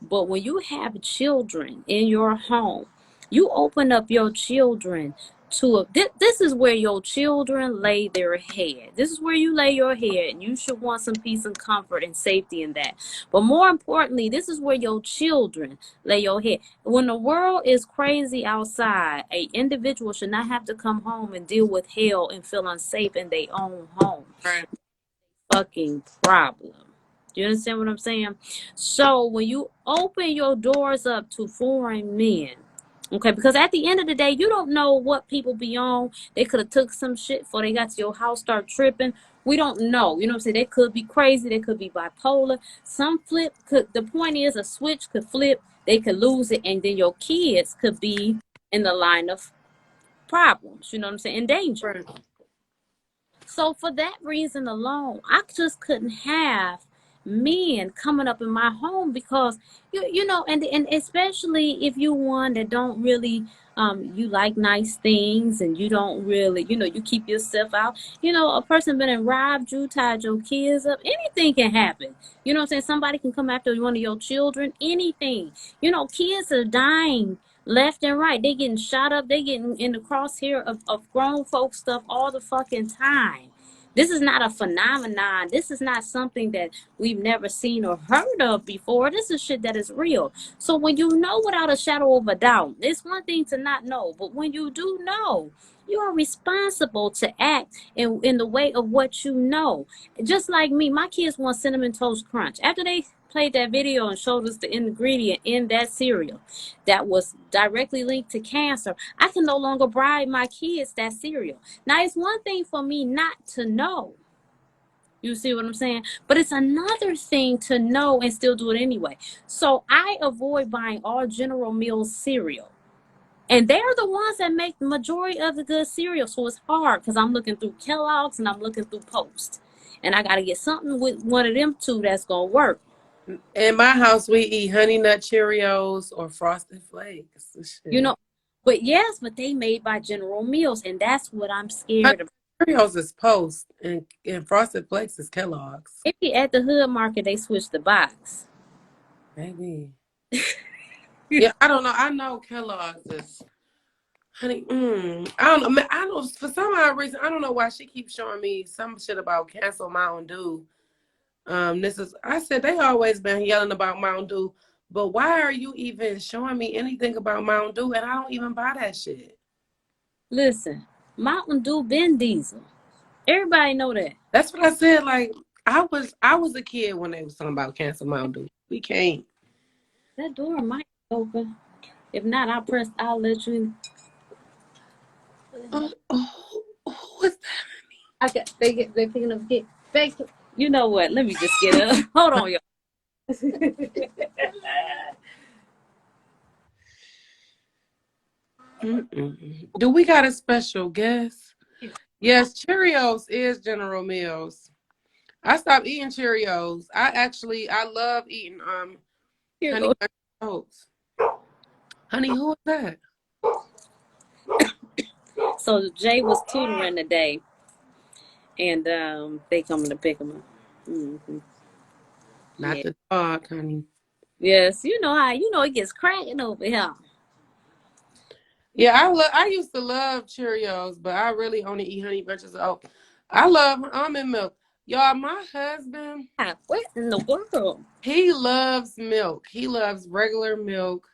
Speaker 1: But when you have children in your home, you open up your children to this is where your children lay their head. This is where you lay your head, and you should want some peace and comfort and safety in that. But more importantly, this is where your children lay your head. When the world is crazy outside, a individual should not have to come home and deal with hell and feel unsafe in their own home.
Speaker 2: Right.
Speaker 1: Fucking problem. Do you understand what I'm saying? So when you open your doors up to foreign men, okay, because at the end of the day, you don't know what people be on. They could have took some shit before they got to your house, start tripping. We don't know. You know what I'm saying? They could be crazy. They could be bipolar. Some flip could. The point is, a switch could flip. They could lose it, and then your kids could be in the line of problems. You know what I'm saying? In danger.
Speaker 2: Right.
Speaker 1: So for that reason alone, I just couldn't have men coming up in my home because and especially if you one that don't really you like nice things and you don't really you keep yourself out. A person been and robbed you, tied your kids up, anything can happen. You know what I'm saying? Somebody can come after one of your children, anything. Kids are dying left and right. They getting shot up. They getting in the crosshair of grown folk stuff all the fucking time. This is not a phenomenon. This is not something that we've never seen or heard of before. This is shit that is real. So when you know without a shadow of a doubt, it's one thing to not know, but when you do know, you are responsible to act in the way of what you know. Just like me, my kids want Cinnamon Toast Crunch. After they played that video and showed us the ingredient in that cereal that was directly linked to cancer, I can no longer bribe my kids that cereal. Now, it's one thing for me not to know. You see what I'm saying? But it's another thing to know and still do it anyway. So I avoid buying all General Mills cereal. And they're the ones that make the majority of the good cereal. So it's hard because I'm looking through Kellogg's and I'm looking through Post. And I got to get something with one of them two that's going to work.
Speaker 2: In my house, we eat Honey Nut Cheerios or Frosted Flakes.
Speaker 1: But they made by General Mills, and that's what I'm scared of.
Speaker 2: Cheerios is Post, and Frosted Flakes is Kellogg's.
Speaker 1: Maybe at the hood market, they switched the box.
Speaker 2: Maybe. Yeah, I don't know. I know Kellogg's is honey. I don't know. I don't. For some odd reason, I don't know why she keeps showing me some shit about cancel Mountain Dew. I said they always been yelling about Mountain Dew, but why are you even showing me anything about Mountain Dew? And I don't even buy that shit.
Speaker 1: Listen, Mountain Dew been diesel. Everybody know that.
Speaker 2: That's what I said. Like I was a kid when they was talking about cancel Mountain Dew. We can't.
Speaker 1: That door might open. If not, I'll let you.
Speaker 2: What's that?
Speaker 1: They're picking up kids. You know what? Let me just get up. Hold on, y'all.
Speaker 2: Do we got a special guest? Yes, Cheerios is General Mills. I stopped eating Cheerios. I love eating Honey Bunches of Oats. Honey, who is that?
Speaker 1: So Jay was tutoring today, and they coming to pick him up. Mm-hmm.
Speaker 2: Not the dog, honey.
Speaker 1: Yes, you know how it gets cracking over here.
Speaker 2: Yeah, I used to love Cheerios, but I really only eat Honey Bunches of Oats. I love almond milk. Y'all, my husband,
Speaker 1: What in the world?
Speaker 2: he loves milk. He loves regular milk.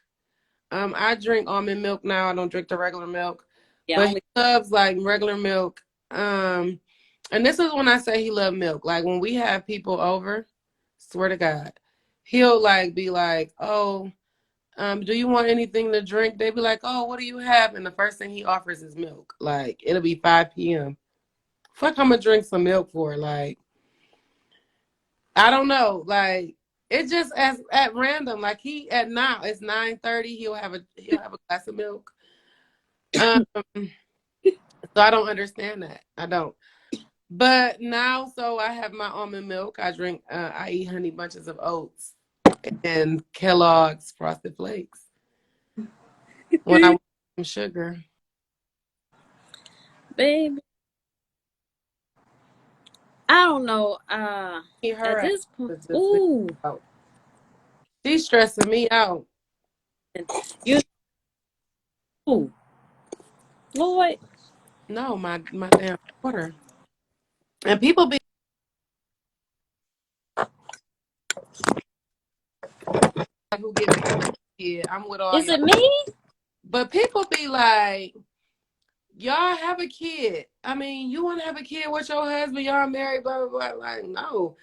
Speaker 2: I drink almond milk now. I don't drink the regular milk.
Speaker 1: Yeah,
Speaker 2: But he loves like regular milk. And this is when I say he loves milk. Like when we have people over, swear to God, he'll like be like, oh, do you want anything to drink? They be like, oh, what do you have? And the first thing he offers is milk. Like it'll be 5 p.m. Fuck, I'm gonna drink some milk for. Like, I don't know. Like it just as at random. Like he at now it's 9:30. He'll have a glass of milk. Um, so I don't understand that. I don't. But now, so I have my almond milk. I drink. I eat Honey Bunches of Oats and Kellogg's Frosted Flakes when I want some sugar.
Speaker 1: baby. I don't know.
Speaker 2: Her
Speaker 1: At
Speaker 2: ass
Speaker 1: this point,
Speaker 2: is just
Speaker 1: ooh,
Speaker 2: out. She's stressing me out.
Speaker 1: you, ooh, Lord,
Speaker 2: No, my damn daughter. And people be like, who get me? Yeah, I'm with all
Speaker 1: is
Speaker 2: y'all.
Speaker 1: it me?
Speaker 2: But people be like, y'all have a kid. I mean, you want to have a kid with your husband? Y'all married? Blah blah blah. Like, no.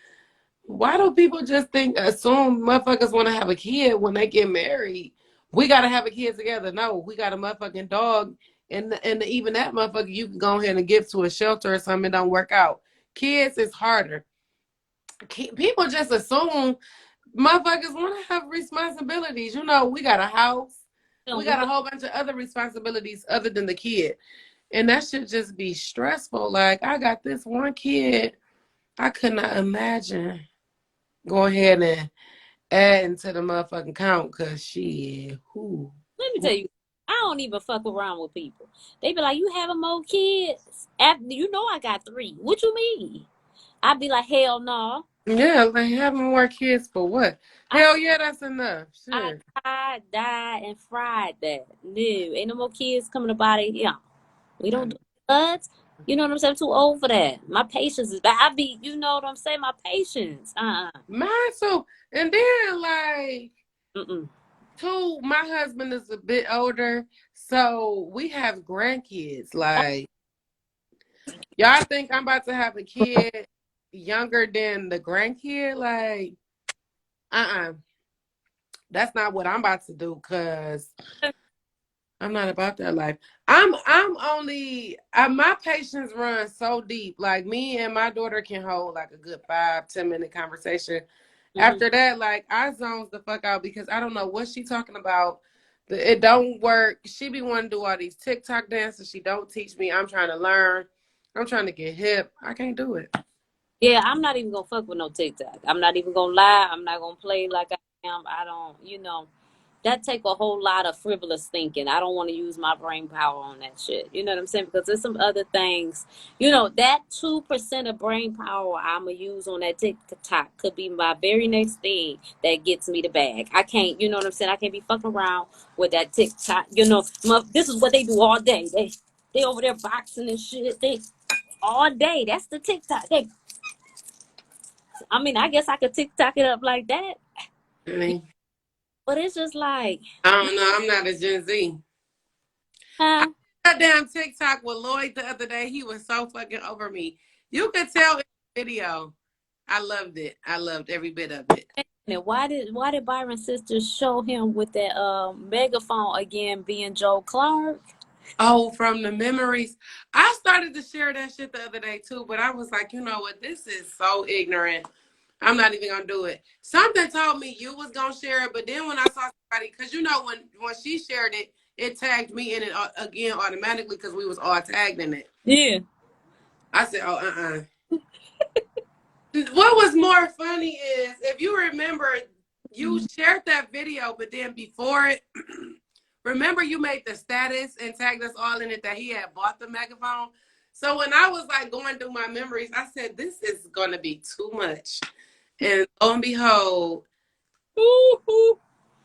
Speaker 2: Why do people just assume motherfuckers want to have a kid when they get married? We gotta have a kid together. No, we got a motherfucking dog, and even that motherfucker you can go ahead and give to a shelter or something. It don't work out. Kids is harder. People just assume motherfuckers want to have responsibilities. You know, we got a house, we got a whole bunch of other responsibilities other than the kid, and that should just be stressful. Like I got this one kid, I could not imagine go ahead and adding to the motherfucking count because she who
Speaker 1: Let me tell you, I don't even fuck around with people. They be like, "You having more kids?" After you know I got 3. What you mean? I be like, "Hell no."
Speaker 2: yeah, like having more kids for what?
Speaker 1: I
Speaker 2: Hell yeah, that's enough.
Speaker 1: I
Speaker 2: Shit.
Speaker 1: tried, died, and fried that. No, ain't no more kids coming to body. Yeah, we don't do bloods. You know what I'm saying? I'm too old for that. My patience is bad. I be, you know what I'm saying? My patience.
Speaker 2: Mine so and then like
Speaker 1: Mm-mm.
Speaker 2: two, my husband is a bit older, so we have grandkids. Like y'all think I'm about to have a kid younger than the grandkid? Like, that's not what I'm about to do because I'm not about that life. I'm only my patience runs so deep. Like me and my daughter can hold like a good 5-10 minute conversation.
Speaker 1: Mm-hmm.
Speaker 2: After that, like I zones the fuck out because I don't know what she talking about. It don't work. She be wanting to do all these TikTok dances. She don't teach me. I'm trying to learn. I'm trying to get hip. I can't do it.
Speaker 1: Yeah, I'm not even gonna fuck with no TikTok. I'm not even gonna lie. I'm not gonna play like I am. I don't, that take a whole lot of frivolous thinking. I don't want to use my brain power on that shit. You know what I'm saying? Because there's some other things. That 2% of brain power I'm gonna use on that TikTok could be my very next thing that gets me the bag. I can't. You know what I'm saying? I can't be fucking around with that TikTok. This is what they do all day. They over there boxing and shit. They all day. That's the TikTok. I guess I could TikTok it up like that,
Speaker 2: Really?
Speaker 1: but it's just like,
Speaker 2: I don't know. I'm not a Gen Z. I
Speaker 1: huh?
Speaker 2: that damn TikTok with Lloyd the other day. He was so fucking over me. You could tell in the video. I loved it. I loved every bit of it.
Speaker 1: And why did Byron's sisters show him with that megaphone again, being Joe Clark?
Speaker 2: Oh, from the memories. I started to share that shit the other day too, but I was like, you know what? This is so ignorant. I'm not even gonna do it. Something told me you was gonna share it, but then when I saw somebody, because when she shared it, it tagged me in it again automatically because we was all tagged in it.
Speaker 1: Yeah.
Speaker 2: I said, oh, What was more funny is if you remember, you shared that video, but then before it, remember you made the status and tagged us all in it that he had bought the megaphone. So when I was like going through my memories, I said, this is gonna be too much. And lo and behold,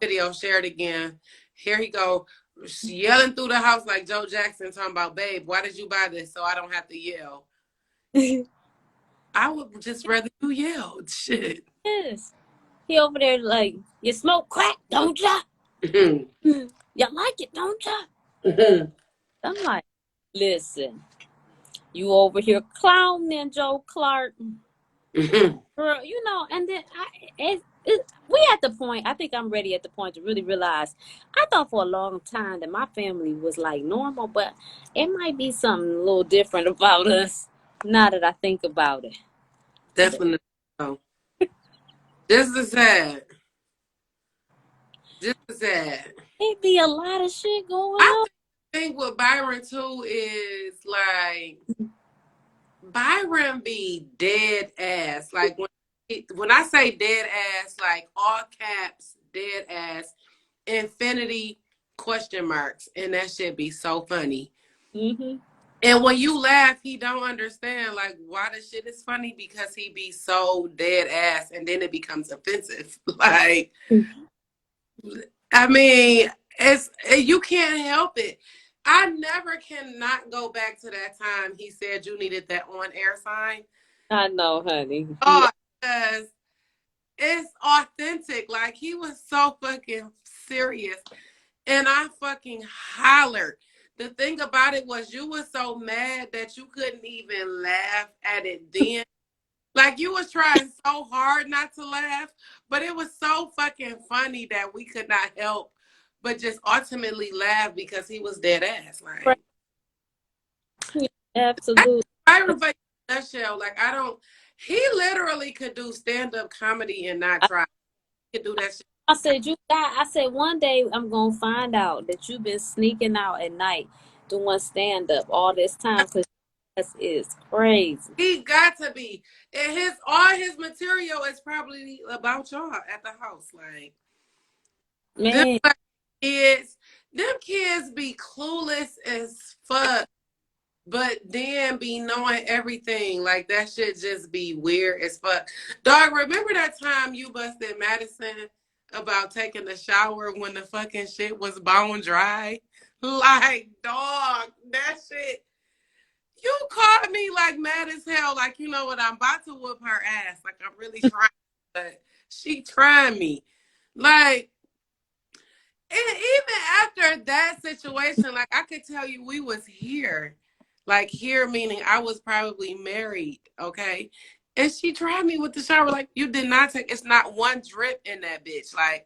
Speaker 2: video shared again. Here he go, yelling through the house like Joe Jackson talking about, babe, why did you buy this so I don't have to yell? I would just rather you yelled. Shit.
Speaker 1: Yes. He over there like, you smoke crack, don't ya?
Speaker 2: Mhm.
Speaker 1: You like it, don't you?
Speaker 2: Mhm.
Speaker 1: I'm like, listen, you over here clowning Joe Clark.
Speaker 2: Mhm.
Speaker 1: Girl, and then we at the point, I think I'm ready at the point to really realize, I thought for a long time that my family was like normal, but it might be something a little different about us now that I think about it.
Speaker 2: Definitely. So. Just as sad. Just as sad.
Speaker 1: It be a lot of shit going
Speaker 2: I
Speaker 1: on.
Speaker 2: think with Byron too is like Byron be dead ass. Like when I say dead ass, like all caps, dead ass, infinity question marks, and that shit be so funny.
Speaker 1: Mm-hmm.
Speaker 2: And when you laugh, he don't understand like why the shit is funny because he be so dead ass, and then it becomes offensive. Like, I mean, it's you can't help it. I never cannot go back to that time he said you needed that on air sign.
Speaker 1: I know, honey.
Speaker 2: Oh, because it's authentic. Like he was so fucking serious. And I fucking hollered. The thing about it was you were so mad that you couldn't even laugh at it then. Like you was trying so hard not to laugh, but it was so fucking funny that we could not help but just ultimately laugh because he was dead ass. Like
Speaker 1: Absolutely.
Speaker 2: I everybody in a nutshell. Like I don't. He literally could do stand up comedy and not try. He could do that shit.
Speaker 1: I said one day I'm gonna find out that you've been sneaking out at night doing stand up all this time, because that is crazy.
Speaker 2: He got to be. And all his material is probably about y'all at the house. Like them
Speaker 1: Man,
Speaker 2: kids, them kids be clueless as fuck, but then be knowing everything. Like that shit just be weird as fuck. Dog, remember that time you busted Madison about taking a shower when the fucking shit was bone dry? Like, dog, that shit. You called me like mad as hell. Like, you know what? I'm about to whoop her ass. Like, I'm really trying, but she trying me. Like, and even after that situation, like I could tell you we was here. Like here meaning I was probably married, okay? And she tried me with the shower. Like, you did not take it's not one drip in that bitch. Like,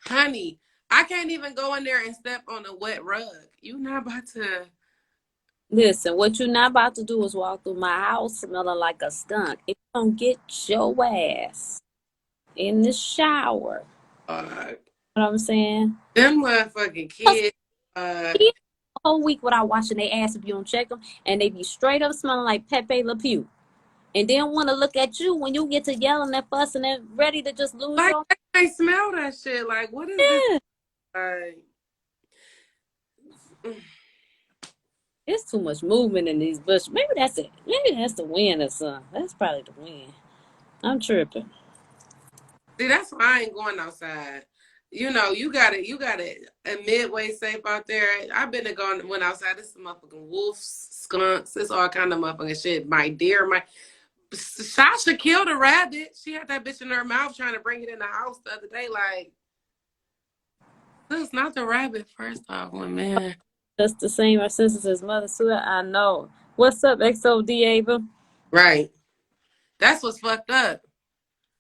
Speaker 2: honey, I can't even go in there and step on a wet rug. You not about to
Speaker 1: listen, what you're not about to do is walk through my house smelling like a skunk. If you don't get your ass in the shower,
Speaker 2: uh,
Speaker 1: you know what I'm saying?
Speaker 2: them motherfucking
Speaker 1: Because
Speaker 2: kids.
Speaker 1: kids a whole week without washing their ass if you don't check them, and they be straight up smelling like Pepe Le Pew. And then want to look at you when you get to yelling and fussing and ready to just lose
Speaker 2: Like
Speaker 1: your.
Speaker 2: they smell that shit. Like, what is this?
Speaker 1: Yeah,
Speaker 2: Like,
Speaker 1: it's too much movement in these bushes. Maybe that's it. Maybe that's the wind or something. That's probably the wind. I'm tripping.
Speaker 2: see, that's why I ain't going outside. You know, you got it a midway safe out there. I've been to going went outside. This is motherfucking wolves, skunks, it's all kind of motherfucking shit. My deer, my Sasha killed a rabbit. She had that bitch in her mouth trying to bring it in the house the other day. Like, that's not the rabbit. First off, one man.
Speaker 1: That's the same our sisters as mother swear. I know. What's up, XOD Ava?
Speaker 2: Right. That's what's fucked up.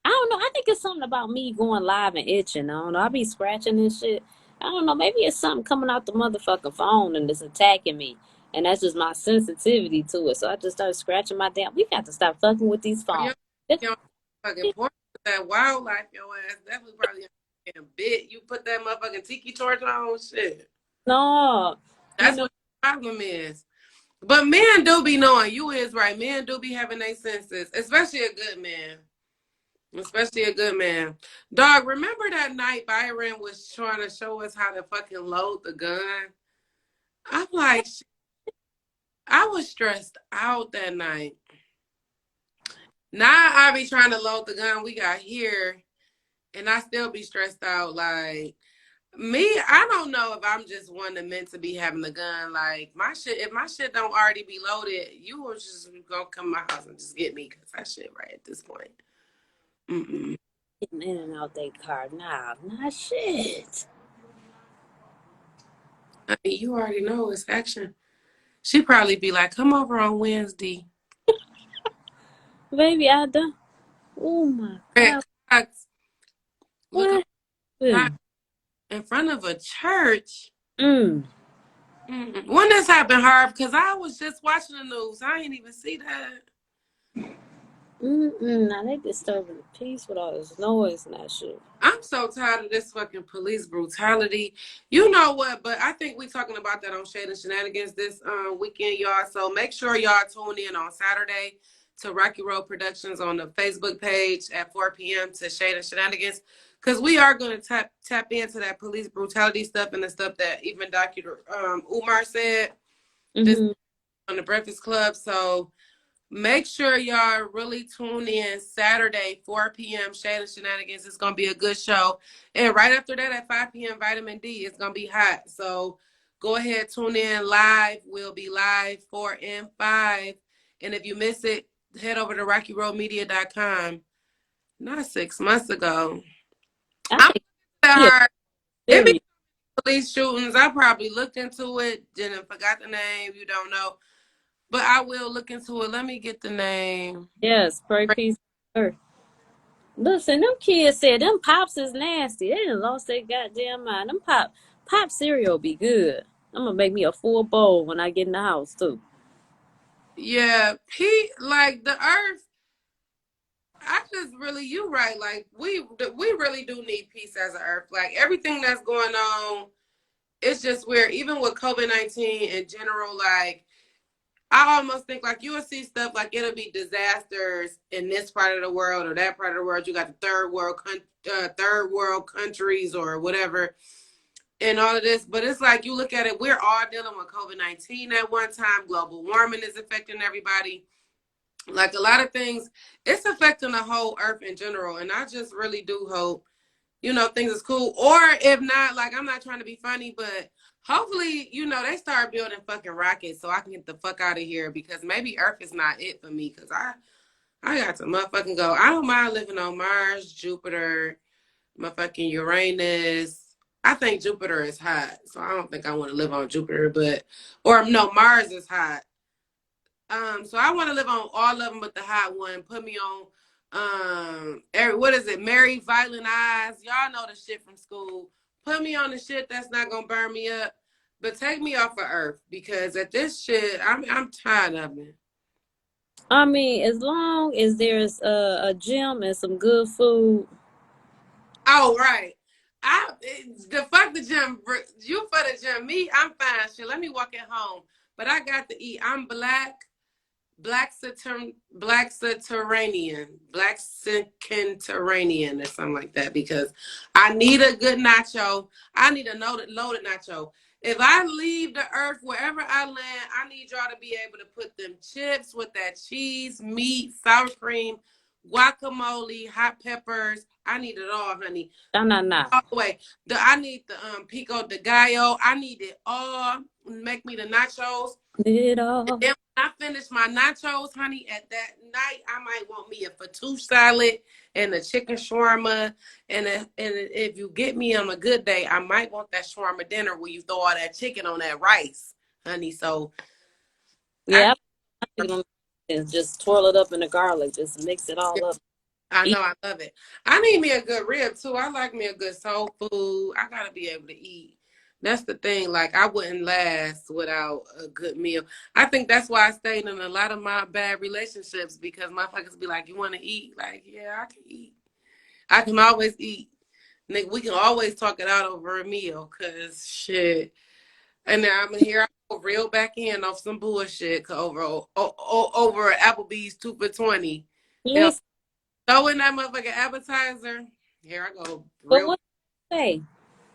Speaker 1: I don't know. I think it's something about me going live and itching. I don't know. I be scratching and shit. I don't know. Maybe it's something coming out the motherfucking phone and it's attacking me. And that's just my sensitivity to it. So I just started scratching my damn. We got to stop fucking with these phones.
Speaker 2: You know, fucking point that wildlife, your ass definitely probably a bit. You put that motherfucking tiki torch on, shit.
Speaker 1: No, you
Speaker 2: That's
Speaker 1: know,
Speaker 2: what the problem is. But men do be knowing. You is right. Men do be having their senses, especially a good man. Especially a good man. Dog, remember that night Byron was trying to show us how to fucking load the gun? I'm like, I was stressed out that night. Now I be trying to load the gun we got here, and I still be stressed out. Like, me, I don't know if I'm just one that meant to be having the gun. Like my shit, if my shit don't already be loaded, you was just gonna come to my house and just get me because that shit right at this point. Mm-mm.
Speaker 1: getting in and out their car. Nah, shit.
Speaker 2: I mean, you already know it's action. She probably be like, come over on Wednesday.
Speaker 1: Baby, I done. Oh my
Speaker 2: Red
Speaker 1: God.
Speaker 2: Cox looking
Speaker 1: What
Speaker 2: hot
Speaker 1: happened?
Speaker 2: in front of a church.
Speaker 1: Mm.
Speaker 2: When this happened, Harv? Because I was just watching the news. I ain't even see that.
Speaker 1: Now they disturbing the peace with all this noise and that shit.
Speaker 2: I'm so tired of this fucking police brutality. You know what? But I think we talking about that on Shade and Shenanigans this weekend, y'all. So make sure y'all tune in on Saturday to Rocky Road Productions on the Facebook page at 4 p.m. to Shade and Shenanigans. Because we are going to tap into that police brutality stuff and the stuff that even Dr. Umar said this
Speaker 1: Mm-hmm.
Speaker 2: on the Breakfast Club. So make sure y'all really tune in Saturday, 4 p.m. Shade and Shenanigans. It's going to be a good show. And right after that at 5 p.m. Vitamin D, it's going to be hot. So go ahead, tune in live. We'll be live 4 and 5. And if you miss it, head over to RockyRoadMedia.com. Not 6 months ago.
Speaker 1: I
Speaker 2: I'm
Speaker 1: think yeah,
Speaker 2: hard. It be
Speaker 1: serious.
Speaker 2: police shootings. I probably looked into it, didn't forgot the name. You don't know. But I will look into it. Let me get the name.
Speaker 1: Yes, pray peace on earth. Listen, them kids said them pops is nasty. They done lost their goddamn mind. Them pop cereal be good. I'm gonna make me a full bowl when I get in the house too.
Speaker 2: Yeah, like the earth. I just really, you right. Like we really do need peace as an earth. Like everything that's going on, it's just weird. Even with COVID-19 in general, like I almost think like you will see stuff like it'll be disasters in this part of the world or that part of the world. You got the third world countries or whatever, and all of this. But it's like you look at it, we're all dealing with COVID-19 at one time. Global warming is affecting everybody. Like a lot of things, it's affecting the whole earth in general. And I just really do hope, things is cool. Or if not, like I'm not trying to be funny, but hopefully, they start building fucking rockets so I can get the fuck out of here because maybe Earth is not it for me because I got to motherfucking go. I don't mind living on Mars, Jupiter, motherfucking Uranus. I think Jupiter is hot, so I don't think I want to live on Jupiter, or no, Mars is hot. So I want to live on all of them, but the hot one. Put me on, what is it? Mary Violent Eyes. Y'all know the shit from school. Put me on the shit that's not gonna burn me up, but take me off of Earth because at this shit, I'm tired of it.
Speaker 1: I mean, as long as there's a gym and some good food.
Speaker 2: Oh right. The fuck the gym. You for the gym. Me, I'm fine. Shit, let me walk at home. But I got to eat. I'm black. Black Centuranian or something like that because I need a good nacho. I need a loaded nacho. If I leave the earth wherever I land, I need y'all to be able to put them chips with that cheese, meat, sour cream, guacamole, hot peppers. I need it all, honey.
Speaker 1: Nah.
Speaker 2: All the way. I need the pico de gallo. I need it all. Make me the nachos.
Speaker 1: It all.
Speaker 2: And then when I finish my nachos, honey, at that night, I might want me a fettuccine salad and a chicken shawarma. And if you get me on a good day, I might want that shawarma dinner where you throw all that chicken on that rice, honey. So
Speaker 1: Yeah, I think it's just twirl it up in the garlic. Just mix it all up.
Speaker 2: I know I love it. I need me a good rib too. I like me a good soul food. I gotta be able to eat. That's the thing. Like I wouldn't last without a good meal. I think that's why I stayed in a lot of my bad relationships because motherfuckers be like, "You want to eat?" Like, yeah, I can eat. I can always eat. Nigga, we can always talk it out over a meal. Cause shit. And now I'm here. I go real back in off some bullshit over Applebee's 2 for $20. Hell,
Speaker 1: Listen,
Speaker 2: throw in that motherfucking appetizer. Here I go.
Speaker 1: but
Speaker 2: Real.
Speaker 1: what they say?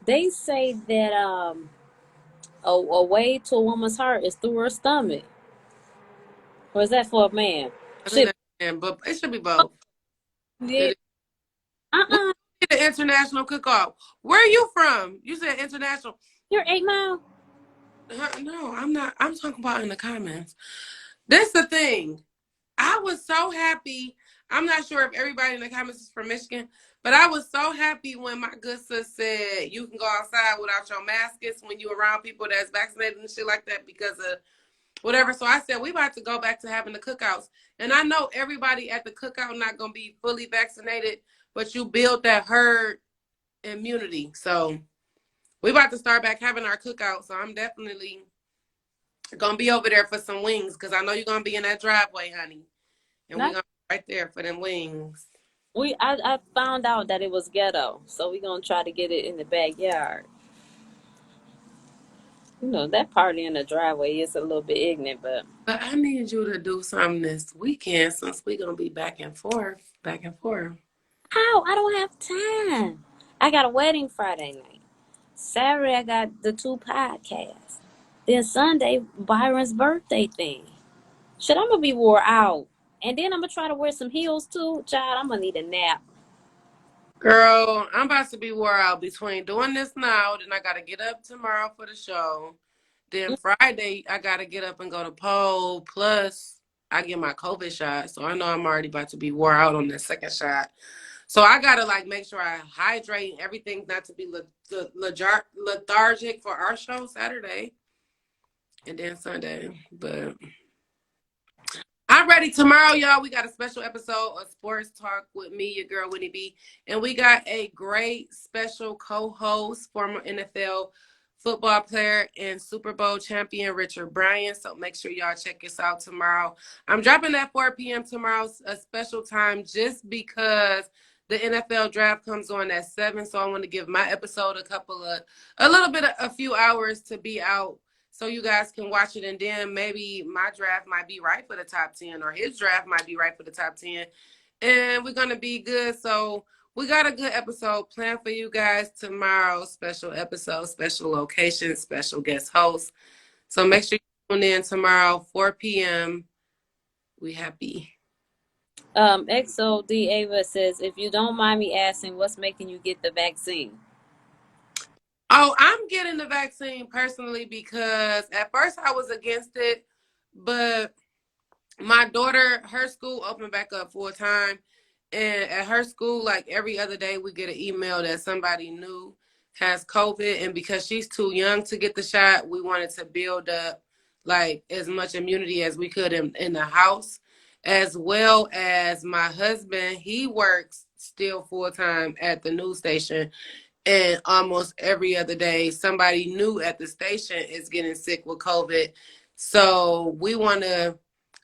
Speaker 1: They say that a way to a woman's heart is through her stomach. Or is that for a man?
Speaker 2: I think
Speaker 1: Shit.
Speaker 2: that's, but it should be both.
Speaker 1: Yeah.
Speaker 2: We
Speaker 1: Uh-uh.
Speaker 2: did the international cook-off. Where are you from? You said international.
Speaker 1: You're 8 Mile.
Speaker 2: No, I'm not. I'm talking about in the comments. This the thing. I was so happy. I'm not sure if everybody in the comments is from Michigan, but I was so happy when my good sis said you can go outside without your maskets when you around people that's vaccinated and shit like that because of whatever. So I said, we about to go back to having the cookouts. And I know everybody at the cookout not going to be fully vaccinated, but you build that herd immunity. So we about to start back having our cookout. So I'm definitely going to be over there for some wings because I know you're going to be in that driveway, honey. And we're going to be right there for them wings.
Speaker 1: I found out that it was ghetto, so we're gonna try to get it in the backyard. You know, that party in the driveway is a little bit ignorant, but
Speaker 2: But I need you to do something this weekend since we're going to be back and forth, back and forth.
Speaker 1: how? I don't have time. I got a wedding Friday night. Saturday I got the 2 podcasts. Then Sunday, Byron's birthday thing. Shit, I'm gonna be wore out. And then I'm gonna try to wear some heels too. Child, I'm gonna need a nap.
Speaker 2: Girl, I'm about to be wore out between doing this now, then I gotta get up tomorrow for the show. Then Friday, I gotta get up and go to pole. Plus, I get my COVID shot, so I know I'm already about to be wore out on the second shot. So I gotta like make sure I hydrate and everything, not to be lethargic for our show Saturday and then Sunday. But I'm ready tomorrow, y'all. We got a special episode of Sports Talk with me, your girl, Winnie B. And we got a great special co-host, former NFL football player and Super Bowl champion, Richard Bryan. So make sure y'all check us out tomorrow. I'm dropping at 4 p.m. tomorrow, a special time, just because the NFL draft comes on at 7. So I want to give my episode a few hours to be out, so you guys can watch it, and then maybe my draft might be right for the top 10 or his draft might be right for the top 10. And we're going to be good. So we got a good episode planned for you guys tomorrow. Special episode, special location, special guest host. So make sure you tune in tomorrow, 4 p.m. We happy.
Speaker 1: XOD Ava says, if you don't mind me asking, what's making you get the vaccine?
Speaker 2: Oh, I'm getting the vaccine personally because at first I was against it, but my daughter, her school opened back up full time. And at her school, like every other day, we get an email that somebody new has COVID. And because she's too young to get the shot, we wanted to build up like as much immunity as we could in the house, as well as my husband. He works still full time at the news station. And almost every other day, somebody new at the station is getting sick with COVID. So we want to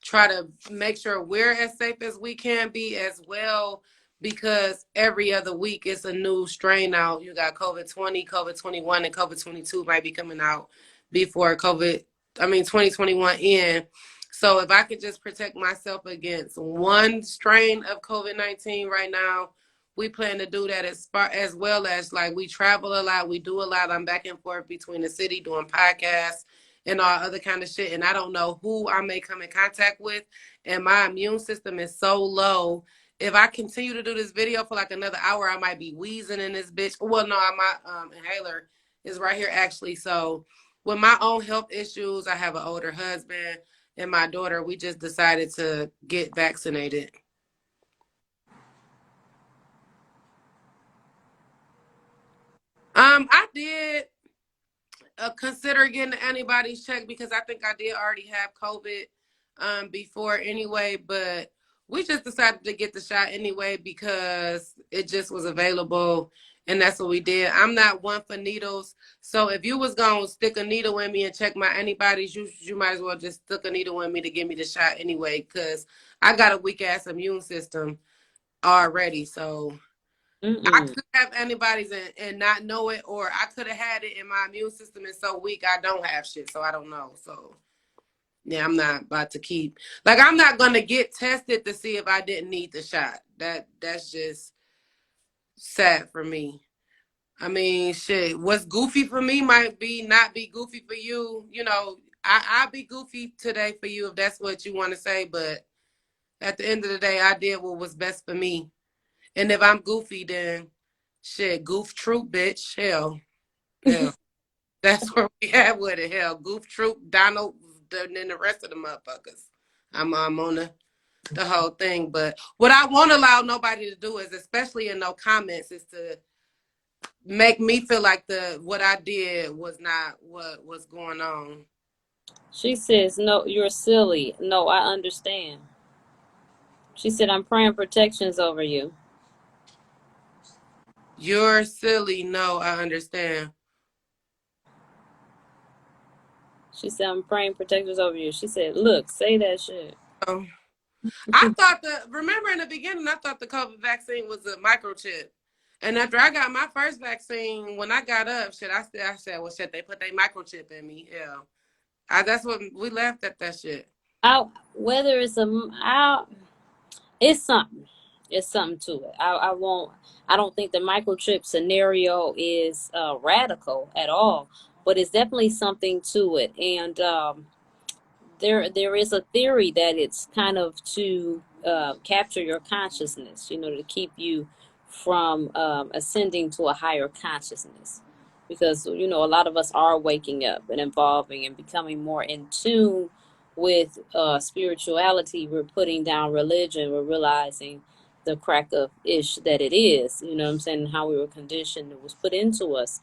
Speaker 2: try to make sure we're as safe as we can be as well, because every other week it's a new strain out. You got COVID-20, COVID-21, and COVID-22 might be coming out before 2021 in. So if I could just protect myself against one strain of COVID-19 right now, we plan to do that as well as like we travel a lot, we do a lot. I'm back and forth between the city doing podcasts and all other kind of shit. And I don't know who I may come in contact with. And my immune system is so low. If I continue to do this video for like another hour, I might be wheezing in this bitch. Well, no, my inhaler is right here actually. So with my own health issues, I have an older husband and my daughter, we just decided to get vaccinated. I did consider getting the antibodies checked because I think I did already have COVID before anyway, but we just decided to get the shot anyway because it just was available, and that's what we did. I'm not one for needles, so if you was gonna stick a needle in me and check my antibodies, you might as well just stick a needle in me to give me the shot anyway, because I got a weak ass immune system already. So I could have antibodies and not know it, or I could have had it and my immune system is so weak I don't have shit, so I don't know. So yeah, I'm not about to keep, like, I'm not gonna get tested to see if I didn't need the shot. That's just sad for me. I mean, shit, what's goofy for me might be not be goofy for you. You know, I'll be goofy today for you if that's what you want to say, but at the end of the day, I did what was best for me. And if I'm goofy, then shit, goof troop, bitch. Hell. That's where we at with it. Hell, goof troop, Donald, and then the rest of the motherfuckers. I'm on the the whole thing. But what I won't allow nobody to do is, especially in no comments, is to make me feel like what I did was not what was going on.
Speaker 1: She says, no, you're silly. No, I understand. She said, I'm praying protections over you.
Speaker 2: You're silly. No, I understand.
Speaker 1: She said, I'm praying protections over you. She said, look, say that shit.
Speaker 2: I thought remember in the beginning, I thought the COVID vaccine was a microchip. And after I got my first vaccine, when I got up, I said, well, shit, they put their microchip in me. Yeah. That's what we laughed at that shit.
Speaker 1: Whether it's it's something. It's something to it. I don't think the microchip scenario is radical at all, but it's definitely something to it. And there is a theory that it's kind of to capture your consciousness, to keep you from ascending to a higher consciousness, because a lot of us are waking up and evolving and becoming more in tune with spirituality. We're putting down religion. We're realizing the crack of ish that it is, what I'm saying, how we were conditioned, it was put into us.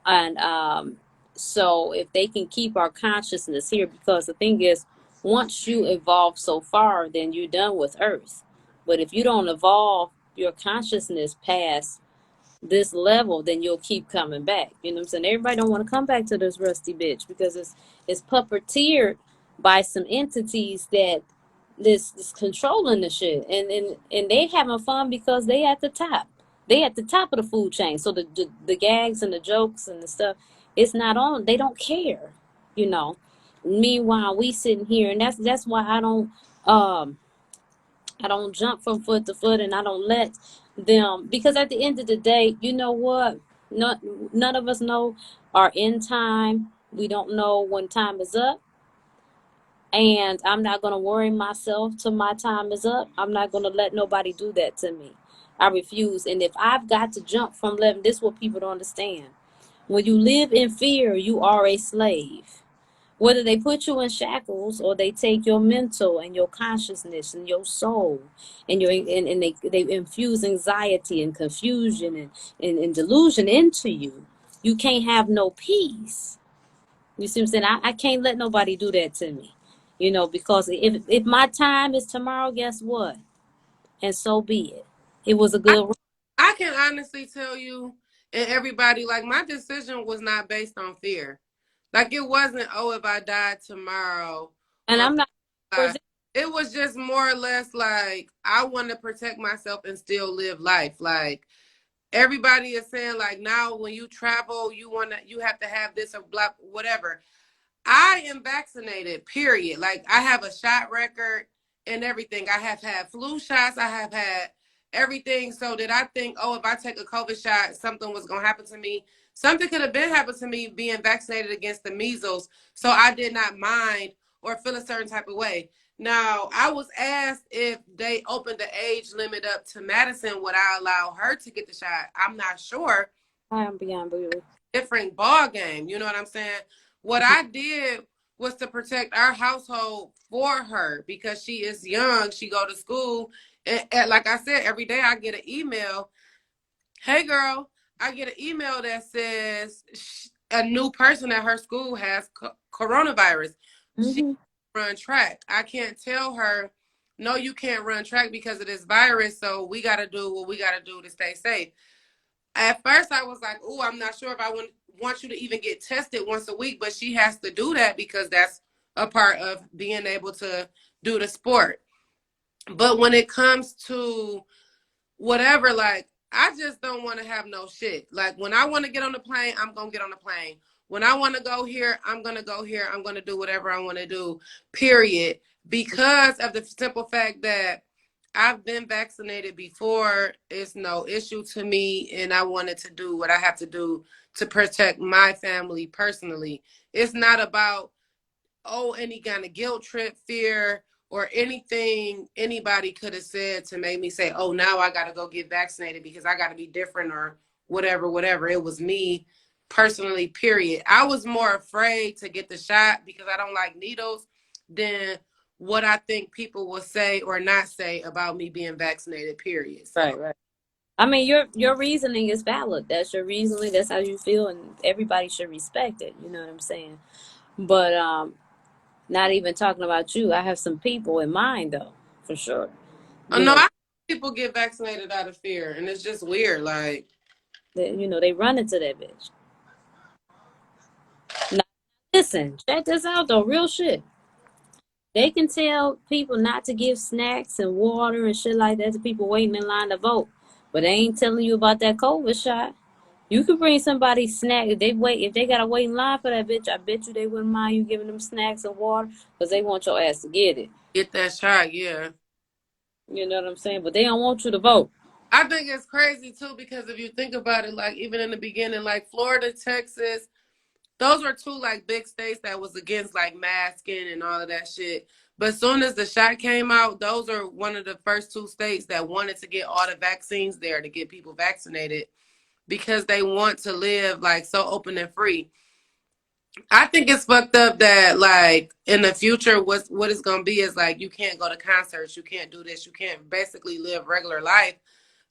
Speaker 1: And so if they can keep our consciousness here, because the thing is, once you evolve so far, then you're done with Earth. But if you don't evolve your consciousness past this level, then you'll keep coming back. You know what I'm saying? Everybody don't want to come back to this rusty bitch, because it's puppeteered by some entities that this controlling the shit, and they having fun because they at the top. They at the top of the food chain. So the gags and the jokes and the stuff, it's not on. They don't care. Meanwhile, we sitting here, and that's why I don't jump from foot to foot, and I don't let them, because at the end of the day, you know what? None of us know our end time. We don't know when time is up. And I'm not going to worry myself till my time is up. I'm not going to let nobody do that to me. I refuse. And if I've got to jump from living, this is what people don't understand. When you live in fear, you are a slave. Whether they put you in shackles or they take your mental and your consciousness and your soul, and they infuse anxiety and confusion and delusion into you, you can't have no peace. You see what I'm saying? I can't let nobody do that to me. Because if my time is tomorrow, guess what? And so be it. It was a good.
Speaker 2: I can honestly tell you, and everybody, like, my decision was not based on fear. Like, it wasn't, oh, if I died tomorrow.
Speaker 1: And I'm not.
Speaker 2: It was just more or less like, I want to protect myself and still live life. Like, everybody is saying, like, now when you travel, you have to have this or blah, whatever. I am vaccinated, period. Like, I have a shot record and everything. I have had flu shots. I have had everything. So did I think, oh, if I take a COVID shot, something was going to happen to me? Something could have been happened to me being vaccinated against the measles. So I did not mind or feel a certain type of way. Now, I was asked if they opened the age limit up to Madison, would I allow her to get the shot? I'm not sure.
Speaker 1: I am beyond belief.
Speaker 2: Different ball game. You know what I'm saying? What I did was to protect our household for her, because she is young. She go to school. And like I said, every day I get an email. Hey, girl, I get an email that says a new person at her school has coronavirus. She run track. I can't tell her, no, you can't run track because of this virus. So we got to do what we got to do to stay safe. At first, I was like, oh, I'm not sure if I want you to even get tested once a week, but she has to do that because that's a part of being able to do the sport. But when it comes to whatever, like, I just don't want to have no shit. Like, when I want to get on the plane, I'm going to get on the plane. When I want to go here, I'm going to go here. I'm going to do whatever I want to do, period. Because of the simple fact that I've been vaccinated before. It's no issue to me, and I wanted to do what I have to do to protect my family personally. It's not about, oh, any kind of guilt trip, fear, or anything anybody could have said to make me say, oh, now I got to go get vaccinated because I got to be different or whatever. It was me personally, period. I was more afraid to get the shot because I don't like needles than what I think people will say or not say about me being vaccinated, period. So.
Speaker 1: Right. I mean, your reasoning is valid. That's your reasoning. That's how you feel, and everybody should respect it. You know what I'm saying? But not even talking about you. I have some people in mind, though, for sure.
Speaker 2: Oh
Speaker 1: You
Speaker 2: no,
Speaker 1: know,
Speaker 2: people get vaccinated out of fear, and it's just weird. Like,
Speaker 1: they run into that bitch. Now, listen, check this out though. Real shit. They can tell people not to give snacks and water and shit like that to people waiting in line to vote, but they ain't telling you about that COVID shot. You could bring somebody snack if they gotta wait in line for that bitch. I bet you they wouldn't mind you giving them snacks and water because they want your ass to get it.
Speaker 2: get that shot, yeah.
Speaker 1: You know what I'm saying? But they don't want you to vote.
Speaker 2: I think it's crazy too because if you think about it, like even in the beginning, like Florida, Texas, those were two like big states that was against like masking and all of that shit. But as soon as the shot came out, those are one of the first two states that wanted to get all the vaccines there to get people vaccinated because they want to live like so open and free. I think it's fucked up that like in the future what it's gonna be is like you can't go to concerts, you can't do this, you can't basically live regular life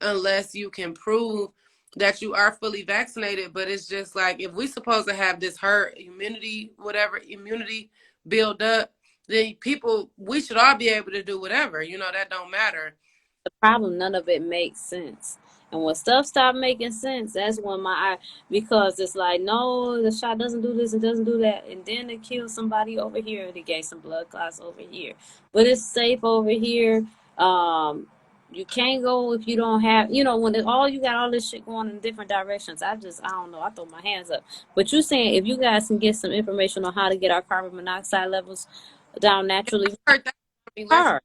Speaker 2: unless you can prove that you are fully vaccinated. But it's just like if we supposed to have this herd immunity, whatever immunity build up, then people we should all be able to do whatever. You know, that don't matter.
Speaker 1: The problem, none of it makes sense. And when stuff stop making sense, that's when because it's like, no, the shot doesn't do this, it doesn't do that. And then they kill somebody over here, they gave some blood clots over here. But it's safe over here. You can't go if you don't have, when you got all this shit going in different directions. I don't know. I throw my hands up. But you saying if you guys can get some information on how to get our carbon monoxide levels down naturally,
Speaker 2: I heard that electric,
Speaker 1: hard.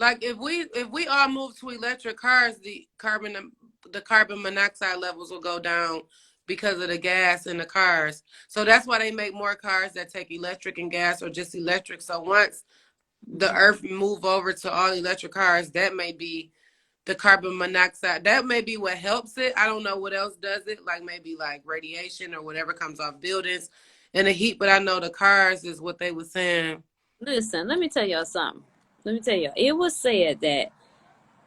Speaker 2: like if we all move to electric cars, the carbon monoxide levels will go down because of the gas in the cars. So that's why they make more cars that take electric and gas or just electric. So once the earth move over to all electric cars, that may be the carbon monoxide. That may be what helps it. I don't know what else does it, like maybe like radiation or whatever comes off buildings and the heat, but I know the cars is what they were saying.
Speaker 1: Listen, let me tell y'all something. Let me tell you, it was said that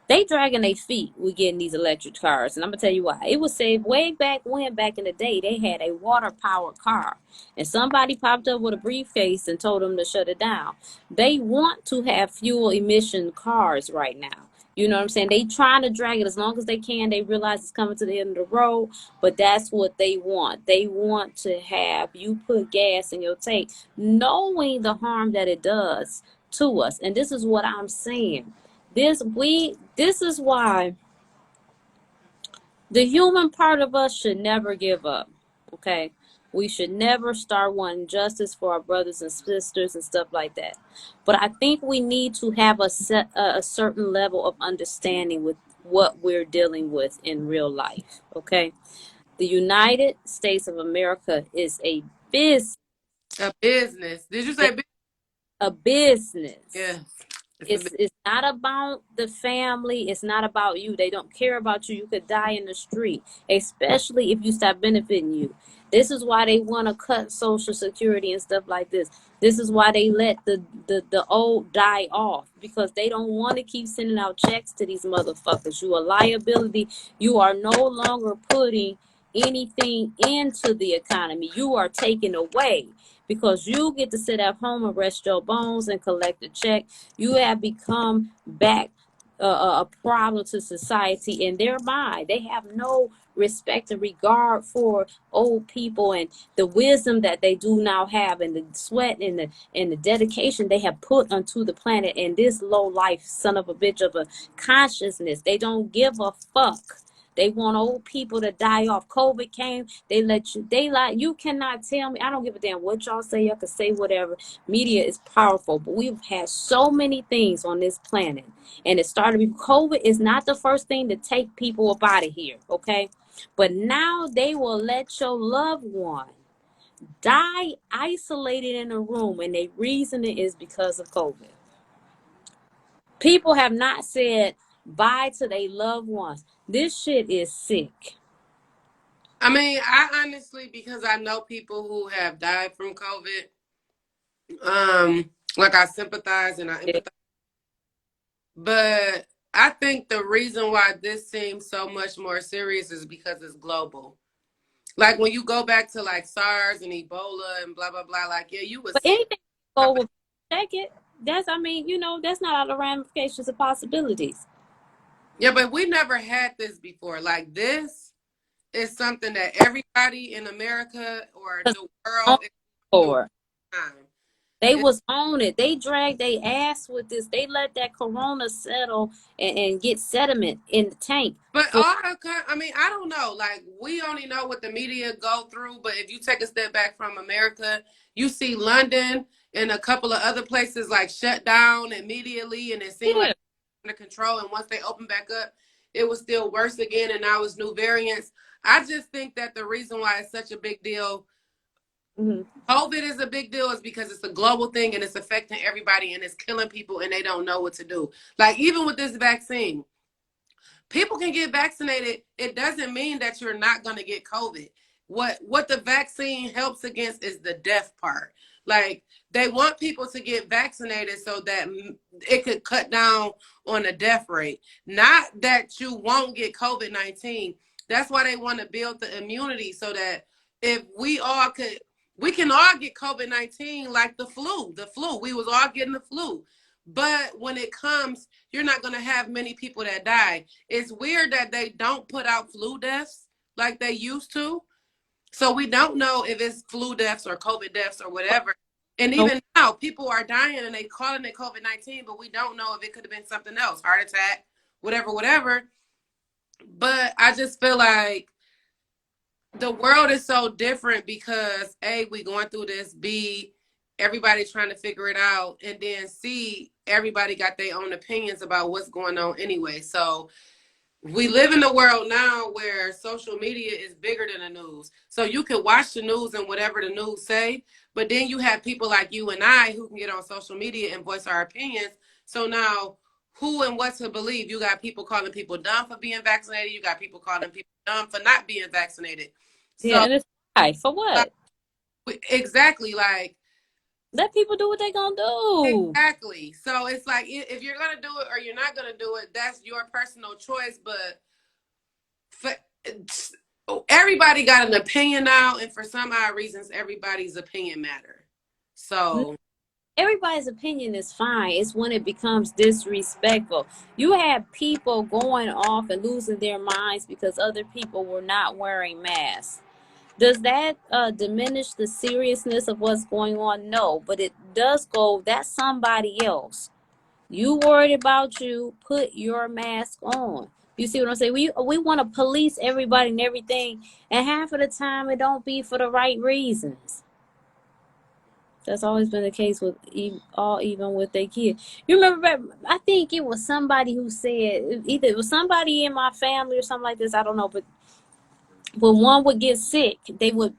Speaker 1: they dragging their feet with getting these electric cars. And I'm going to tell you why. It was said way back in the day, they had a water powered car. And somebody popped up with a briefcase and told them to shut it down. They want to have fuel emission cars right now. You know what I'm saying? They trying to drag it as long as they can. They realize it's coming to the end of the road, but that's what they want. They want to have you put gas in your tank, knowing the harm that it does to us. And this is what I'm saying. This is why the human part of us should never give up. Okay? We should never start wanting justice for our brothers and sisters and stuff like that. But I think we need to have a certain level of understanding with what we're dealing with in real life. Okay? The United States of America is a business.
Speaker 2: A business. Did you say business?
Speaker 1: A business.
Speaker 2: Yeah.
Speaker 1: It's not about the family. It's not about you. They don't care about you. You could die in the street, especially if you stop benefiting you. This is why they want to cut Social Security and stuff like this. This is why they let the old die off, because they don't want to keep sending out checks to these motherfuckers. You a liability. You are no longer putting anything into the economy. You are taking away, because you get to sit at home and rest your bones and collect a check. You have become back a problem to society in their mind. They have no respect and regard for old people and the wisdom that they do now have, and the sweat and the dedication they have put onto the planet and this low life son of a bitch of a consciousness. They don't give a fuck. They want old people to die off. COVID came. You cannot tell me. I don't give a damn what y'all say. Y'all can say whatever. Media is powerful, but we've had so many things on this planet. And it started with COVID is not the first thing to take people up out of here. Okay. But now they will let your loved one die isolated in a room, and the reason is because of COVID. People have not said bye to their loved ones. This shit is sick.
Speaker 2: I mean, I honestly, because I know people who have died from COVID, Like I sympathize and I empathize. But I think the reason why this seems so much more serious is because it's global. Like when you go back to like SARS and Ebola and blah blah blah, like yeah, you would
Speaker 1: But
Speaker 2: see
Speaker 1: anything go with check it. That's I mean, that's not out of ramifications of possibilities.
Speaker 2: yeah, but we never had this before. Like this is something that everybody in America or the world is doing
Speaker 1: Or
Speaker 2: time.
Speaker 1: they
Speaker 2: It's,
Speaker 1: was on it. They dragged their ass with this. They let that corona settle and get sediment in the tank
Speaker 2: but
Speaker 1: for
Speaker 2: I mean, I don't know. Like we only know what the media go through. But if you take a step back from America, you see London and a couple of other places like shut down immediately, and it seemed like
Speaker 1: yeah.
Speaker 2: under control. And once they opened back up, it was still worse again, and now it's new variants. I just think that the reason why it's such a big deal,
Speaker 1: Mm-hmm.
Speaker 2: COVID is a big deal, is because it's a global thing and it's affecting everybody and it's killing people and they don't know what to do. Like even with this vaccine, people can get vaccinated. It doesn't mean that you're not going to get COVID. What the vaccine helps against is the death part. Like they want people to get vaccinated so that it could cut down on the death rate. Not that you won't get COVID-19. That's why they want to build the immunity so that if we can all get COVID-19 like the flu. The flu, we was all getting the flu. But when it comes, you're not going to have many people that die. It's weird that they don't put out flu deaths like they used to. So we don't know if it's flu deaths or COVID deaths or whatever. And even now, people are dying and they calling it COVID-19, but we don't know if it could have been something else, heart attack, whatever, whatever. But I just feel like the world is so different because A, we going through this, B, everybody trying to figure it out, and then C, everybody got their own opinions about what's going on anyway. So we live in a world now where social media is bigger than the news. So you can watch the news and whatever the news say, but then you have people like you and I who can get on social media and voice our opinions. So now who and what to believe? You got people calling people dumb for being vaccinated. You got people calling people dumb for not being vaccinated.
Speaker 1: Yeah,
Speaker 2: So
Speaker 1: and it's why for what?
Speaker 2: exactly, like
Speaker 1: Let people do what they gonna do.
Speaker 2: exactly. So it's like if you're gonna do it or you're not gonna do it, that's your personal choice. But for, everybody got an opinion now, and for some odd reasons, everybody's opinion matter. So
Speaker 1: Everybody's opinion is fine. It's when it becomes disrespectful. You have people going off and losing their minds because other people were not wearing masks. Does that diminish the seriousness of what's going on? No, but it does go, that's somebody else. You worried about you, put your mask on. You see what I'm saying? We want to police everybody and everything, and half of the time it don't be for the right reasons. That's always been the case with even with their kids. You remember? I think it was somebody who said either it was somebody in my family or something like this. I don't know, but when one would get sick, they would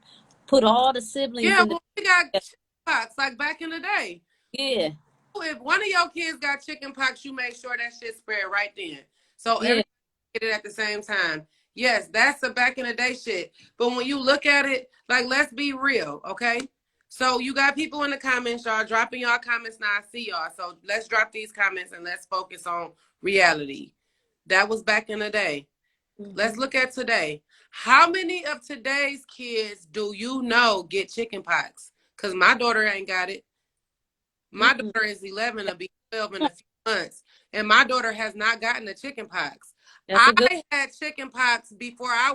Speaker 1: put all the siblings
Speaker 2: yeah,
Speaker 1: in the
Speaker 2: well, we got chickenpox like back in the day.
Speaker 1: yeah,
Speaker 2: If one of your kids got chickenpox, you make sure that shit spread right then, so
Speaker 1: yeah.
Speaker 2: everybody get it at the same time. Yes, that's the back in the day shit. But when you look at it, like let's be real, okay? So you got people in the comments, y'all dropping y'all comments now. I see y'all. So let's drop these comments and let's focus on reality. That was back in the day. Let's look at today. How many of today's kids do you know get chickenpox? Because my daughter ain't got it. My
Speaker 1: Mm-mm.
Speaker 2: daughter is 11 to be 12 in a few months, and my daughter has not gotten the chickenpox.
Speaker 1: That's a good.
Speaker 2: I had chickenpox before I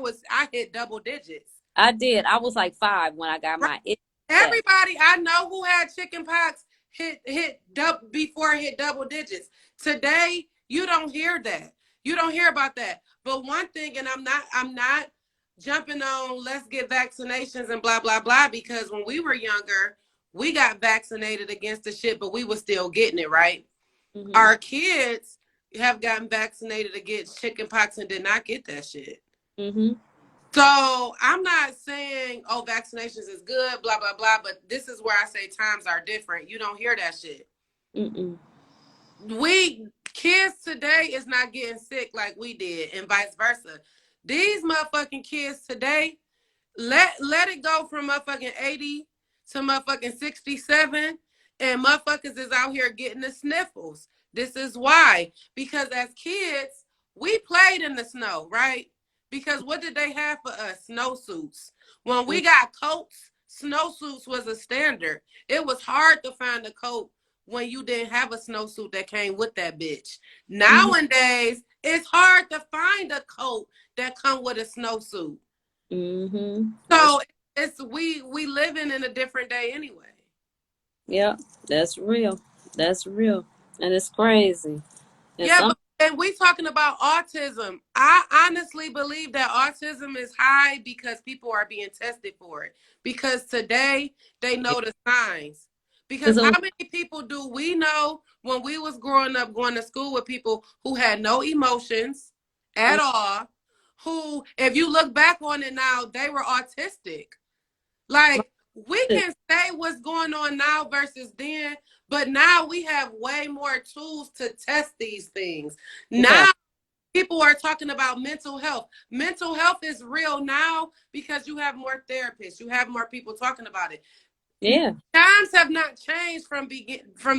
Speaker 2: hit double digits.
Speaker 1: I did. I was like 5 when I got
Speaker 2: Right?
Speaker 1: my.
Speaker 2: Everybody I know who had chickenpox hit double digits. Today, you don't hear that. You don't hear about that. But one thing, and I'm not jumping on let's get vaccinations and blah blah blah, because when we were younger, we got vaccinated against the shit, but we were still getting it, right?
Speaker 1: Mm-hmm.
Speaker 2: Our kids have gotten vaccinated against chickenpox and did not get that shit.
Speaker 1: Mm-hmm.
Speaker 2: So I'm not saying, oh, vaccinations is good, blah, blah, blah. But this is where I say times are different. You don't hear that shit.
Speaker 1: Mm-mm.
Speaker 2: Kids today is not getting sick like we did and vice versa. These motherfucking kids today, let it go from motherfucking 80 to motherfucking 67 And motherfuckers is out here getting the sniffles. This is why. Because as kids, we played in the snow, right? Because what did they have for us? Snowsuits. When we got coats, snowsuits was a standard. It was hard to find a coat when you didn't have a snowsuit that came with that bitch. Nowadays, it's hard to find a coat that come with a snowsuit. So it's we living in a different day anyway.
Speaker 1: Yeah, that's real. That's real. And it's crazy. And
Speaker 2: Yeah, but and we talking about autism. I honestly believe that autism is high because people are being tested for it. Because today they know the signs. Because how many people do we know when we was growing up going to school with people who had no emotions at all, who, if you look back on it now, they were autistic. Like, we can say what's going on now versus then, but now we have way more tools to test these things. Now people are talking about mental health. Mental health is real now because you have more therapists. You have more people talking about it.
Speaker 1: Yeah.
Speaker 2: Times have not changed from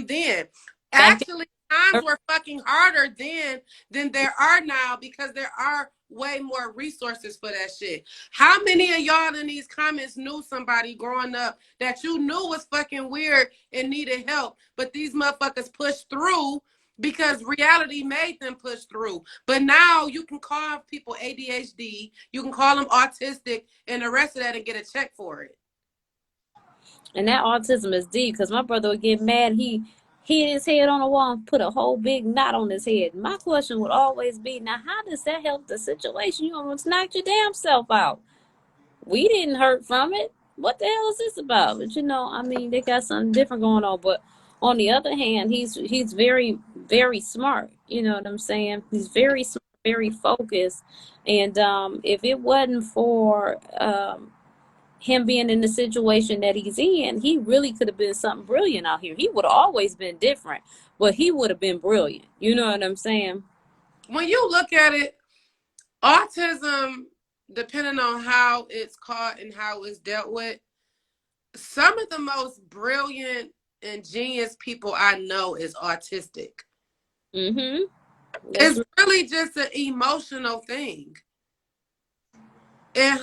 Speaker 2: then. Actually, times were fucking harder then than there are now because there are way more resources for that shit. How many of y'all in these comments knew somebody growing up that you knew was fucking weird and needed help, but these motherfuckers pushed through because reality made them push through? But now you can call people ADHD, you can call them autistic, and the rest of that and get a check for it.
Speaker 1: And that autism is deep because my brother would get mad. He hit his head on a wall and put a whole big knot on his head. My question would always be, now, how does that help the situation? You almost knocked your damn self out. We didn't hurt from it. What the hell is this about? But I mean, they got something different going on. But on the other hand, he's very, very smart. You know what I'm saying? He's very smart, very focused. And if it wasn't for him being in the situation that he's in, he really could have been something brilliant out here. He would have always been different, but he would have been brilliant. You know what I'm saying?
Speaker 2: When you look at it, autism, depending on how it's caught and how it's dealt with, some of the most brilliant and genius people I know is autistic. It's really just an emotional thing. And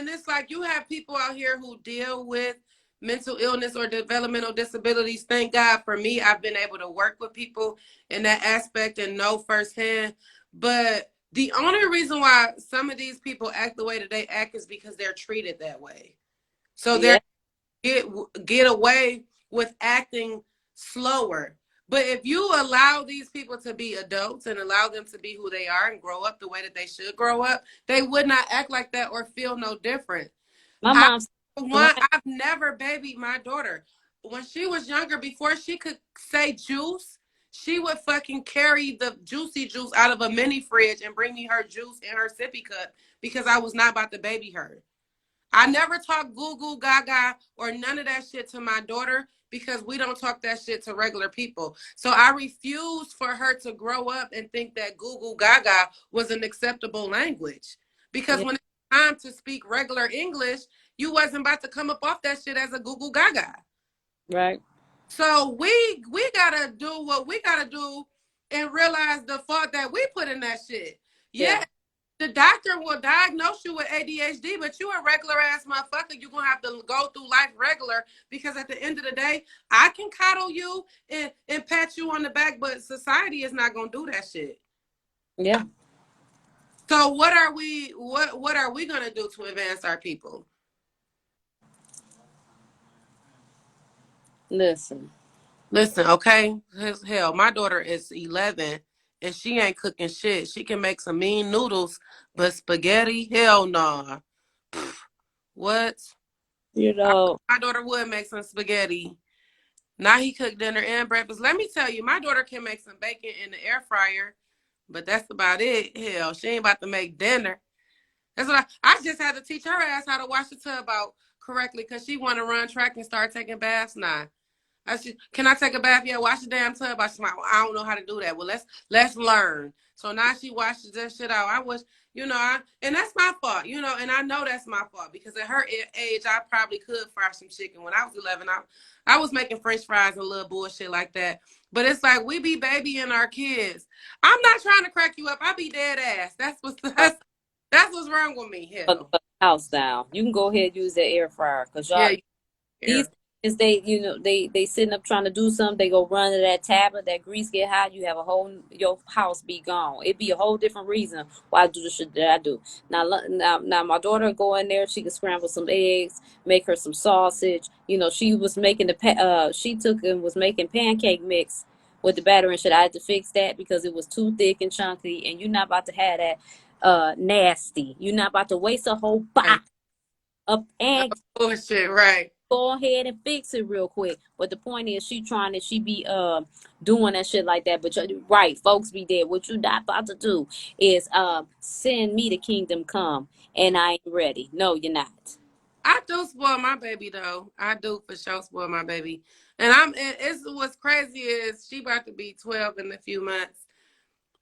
Speaker 2: it's like you have people out here who deal with mental illness or developmental disabilities. Thank God for me, I've been able to work with people in that aspect and know firsthand. But the only reason why some of these people act the way that they act is because they're treated that way. So they get away with acting slower. But if you allow these people to be adults and allow them to be who they are and grow up the way that they should grow up, they would not act like that or feel no different.
Speaker 1: My mom's
Speaker 2: I've never babied my daughter. When she was younger, before she could say juice, she would fucking carry the juicy juice out of a mini fridge and bring me her juice in her sippy cup because I was not about to baby her. I never talk goo goo gaga or none of that shit to my daughter because we don't talk that shit to regular people. So I refuse for her to grow up and think that goo goo gaga was an acceptable language. Because when it's time to speak regular English, you wasn't about to come up off that shit as a goo goo gaga.
Speaker 1: Right.
Speaker 2: So we gotta do what we gotta do and realize the fault that we put in that shit. Yeah. The doctor will diagnose you with ADHD, but you a regular ass motherfucker. You're going to have to go through life regular because at the end of the day, I can coddle you and pat you on the back, but society is not going to do that shit.
Speaker 1: Yeah.
Speaker 2: So what are we going to do to advance our people?
Speaker 1: Listen,
Speaker 2: okay? Hell, my daughter is 11 and she ain't cooking shit. She can make some mean noodles, but spaghetti, hell nah. What? My daughter would make some spaghetti. Now he cooked dinner and breakfast. Let me tell you, my daughter can make some bacon in the air fryer, but that's about it. Hell, she ain't about to make dinner. That's what I just had to teach her ass how to wash the tub out correctly because she want to run track and start taking baths now. Can I take a bath? Yeah, wash the damn tub. I said, well, I don't know how to do that. Well, let's learn. So now she washes that shit out. I was, and that's my fault, and I know that's my fault because at her age, I probably could fry some chicken. When I was 11, I was making French fries and little bullshit like that. But it's like we be babying our kids. I'm not trying to crack you up. I be dead ass. That's what's wrong with me.
Speaker 1: For the
Speaker 2: Hell,
Speaker 1: house down. You can go ahead and use that air fryer because y'all
Speaker 2: yeah,
Speaker 1: these is they sitting up trying to do something. They go run to that tablet. That grease get hot. You have your house be gone. It be a whole different reason why I do the shit that I do. Now my daughter go in there. She can scramble some eggs, make her some sausage. She was making she took and was making pancake mix with the batter and shit. I had to fix that because it was too thick and chunky. And you're not about to have that nasty. You're not about to waste a whole box of eggs.
Speaker 2: bullshit, right?
Speaker 1: Go ahead and fix it real quick. But the point is, she be doing that shit like that. But right, folks be dead. What you not about to do is send me the kingdom come, and I ain't ready. No, you're not.
Speaker 2: I do spoil my baby though. I do for sure spoil my baby. And it's what's crazy is she about to be 12 in a few months.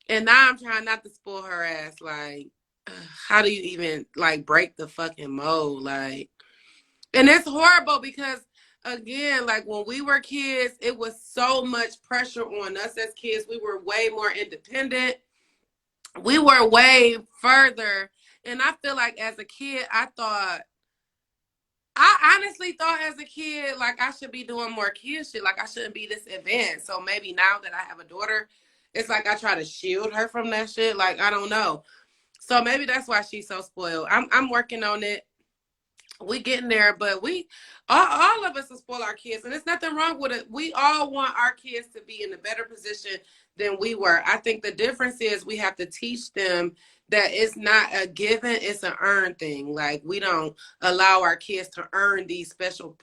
Speaker 2: And now I'm trying not to spoil her ass. Like, how do you even like break the fucking mold? Like, and it's horrible because again, like when we were kids, it was so much pressure on us as kids. We were way more independent. We were way further. And I feel like as a kid, I honestly thought as a kid, like I should be doing more kid shit. Like I shouldn't be this advanced. So maybe now that I have a daughter, it's like I try to shield her from that shit. Like I don't know. So maybe that's why she's so spoiled. I'm working on it. We getting there, but all of us will spoil our kids, and there's nothing wrong with it. We all want our kids to be in a better position than we were. I think the difference is we have to teach them that it's not a given, it's an earned thing. Like we don't allow our kids to earn these special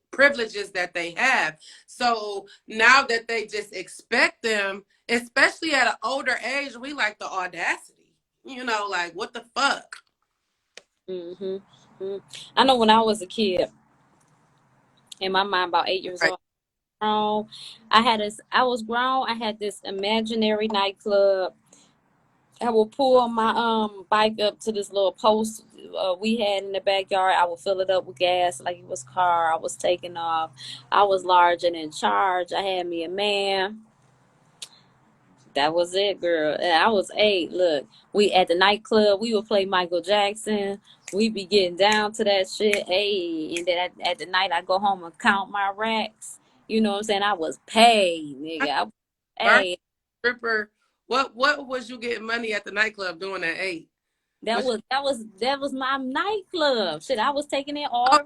Speaker 2: privileges that they have. So now that they just expect them, especially at an older age, we like the audacity. Like what the fuck?
Speaker 1: Mm-hmm. Mm-hmm. I know when I was a kid, in my mind, about 8 years
Speaker 2: Right.
Speaker 1: old, grown. I was grown. I had this imaginary nightclub. I would pull my bike up to this little post we had in the backyard. I would fill it up with gas like it was car. I was taking off. I was large and in charge. I had me a man. That was it, girl. And I was 8. Look, we at the nightclub. We would play Michael Jackson. We be getting down to that shit. Hey, and then at the night I go home and count my racks. You know what I'm saying? I was paid, nigga.
Speaker 2: Bar
Speaker 1: Hey,
Speaker 2: stripper. What was you getting money at the nightclub doing at 8?
Speaker 1: that
Speaker 2: Was
Speaker 1: was my nightclub. Shit, I was taking it
Speaker 2: oh,
Speaker 1: all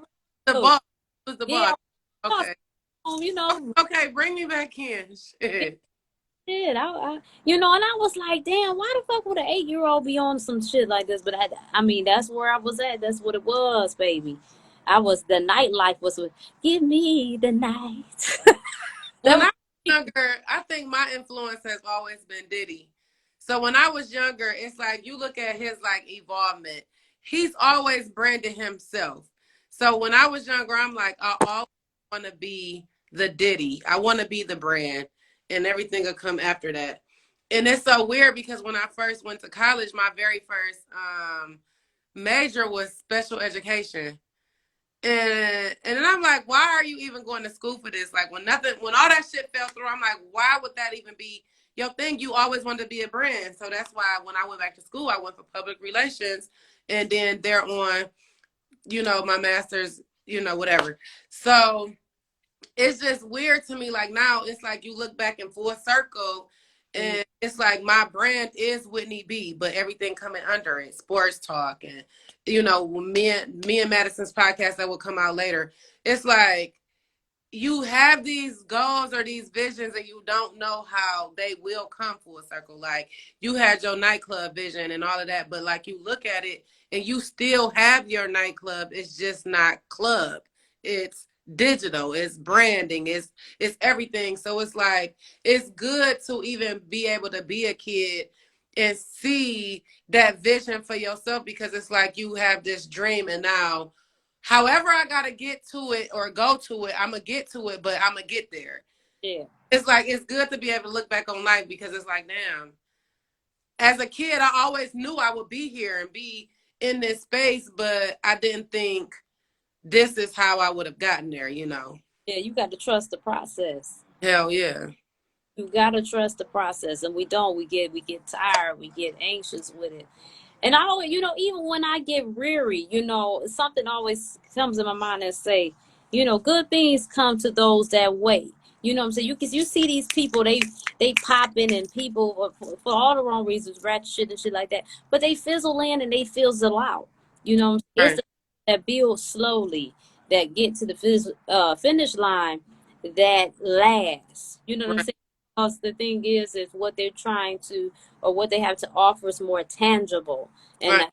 Speaker 2: the
Speaker 1: around.
Speaker 2: bar? Was the
Speaker 1: Yeah,
Speaker 2: bar?
Speaker 1: I was,
Speaker 2: Okay.
Speaker 1: you know,
Speaker 2: Okay, bring me back in. Shit.
Speaker 1: shit. And I was like, damn, why the fuck would an 8-year-old be on some shit like this? But I mean, that's where I was at. That's what it was, baby. The nightlife was, give me the night. That
Speaker 2: When
Speaker 1: was,
Speaker 2: I was younger, I think my influence has always been Diddy. So when I was younger, it's like you look at his like evolvement. He's always branded himself. So when I was younger, I'm like, I always want to be the Diddy. I want to be the brand, and everything will come after that. And it's so weird because when I first went to college, my very first major was special education. And then I'm like, why are you even going to school for this? Like when all that shit fell through, I'm like, why would that even be your thing? You always wanted to be a brand. So that's why when I went back to school, I went for public relations, and then they're on, my master's, whatever. So it's just weird to me. Like now it's like you look back in full circle, and it's like my brand is Whitney B, but everything coming under it, sports talk, and me and Madison's podcast that will come out later. It's like you have these goals or these visions and you don't know how they will come full circle. Like you had your nightclub vision and all of that, but like you look at it and you still have your nightclub. It's just not club. It's digital. It's branding. It's everything. So it's like it's good to even be able to be a kid and see that vision for yourself because it's like you have this dream and now however I gotta get to it or go to it, I'm gonna get to it, but I'm gonna get there.
Speaker 1: Yeah.
Speaker 2: It's like, it's good to be able to look back on life, because it's like, damn, as a kid, I always knew I would be here and be in this space, but I didn't think this is how I would have gotten there, you know?
Speaker 1: Yeah, you got to trust the process.
Speaker 2: Hell yeah.
Speaker 1: You got to trust the process, and we don't. We get tired. We get anxious with it. And I always, even when I get weary, something always comes in my mind and say, good things come to those that wait. You know what I'm saying? You see these people, they popping, and people for all the wrong reasons, rat shit and shit like that. But they fizzle in and they fizzle out. You know what I'm saying? It's
Speaker 2: Right.
Speaker 1: that build slowly, that get to the finish line, that lasts. You know what I'm
Speaker 2: Right.
Speaker 1: saying? Because the thing is what they're trying to, or what they have to offer is more tangible and
Speaker 2: Right.
Speaker 1: not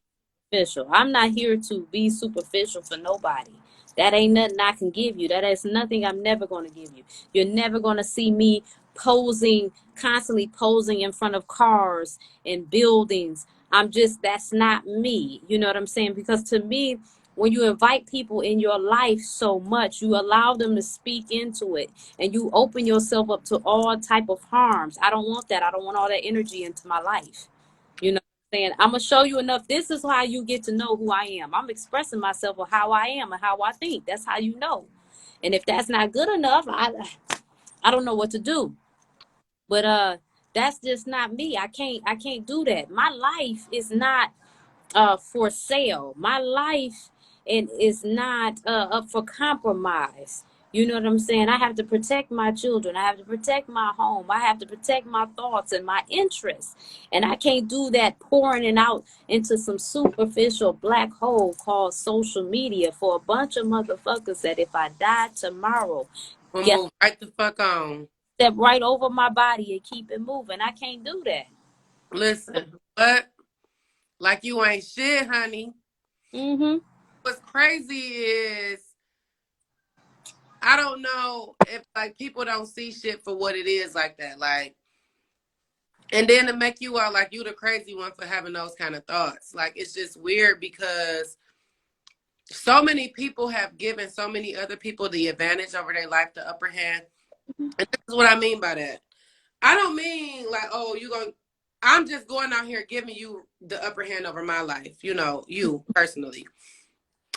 Speaker 1: superficial. I'm not here to be superficial for nobody. That ain't nothing I can give you. That is nothing I'm never going to give you. You're never going to see me constantly posing in front of cars and buildings. That's not me. You know what I'm saying? Because to me, when you invite people in your life so much, you allow them to speak into it, and you open yourself up to all type of harms. I don't want that. I don't want all that energy into my life. You know what I'm saying? I'm gonna show you enough. This is how you get to know who I am. I'm expressing myself of how I am and how I think. That's how you know. And if that's not good enough, I don't know what to do. But that's just not me. I can't do that. My life is not for sale. My life is not up for compromise. You know what I'm saying? I have to protect my children. I have to protect my home. I have to protect my thoughts and my interests. And I can't do that pouring it out into some superficial black hole called social media for a bunch of motherfuckers that if I die tomorrow,
Speaker 2: We'll
Speaker 1: get
Speaker 2: move right the fuck on.
Speaker 1: step right over my body and keep it moving. I can't do that.
Speaker 2: Listen, but like you ain't shit, honey.
Speaker 1: Mm-hmm.
Speaker 2: What's crazy is, I don't know if like people don't see shit for what it is like that. Like, and then to make you out like you the crazy one for having those kind of thoughts. Like, it's just weird because so many people have given so many other people the advantage over their life, the upper hand. And this is what I mean by that. I don't mean like, oh, I'm just going out here giving you the upper hand over my life, you personally.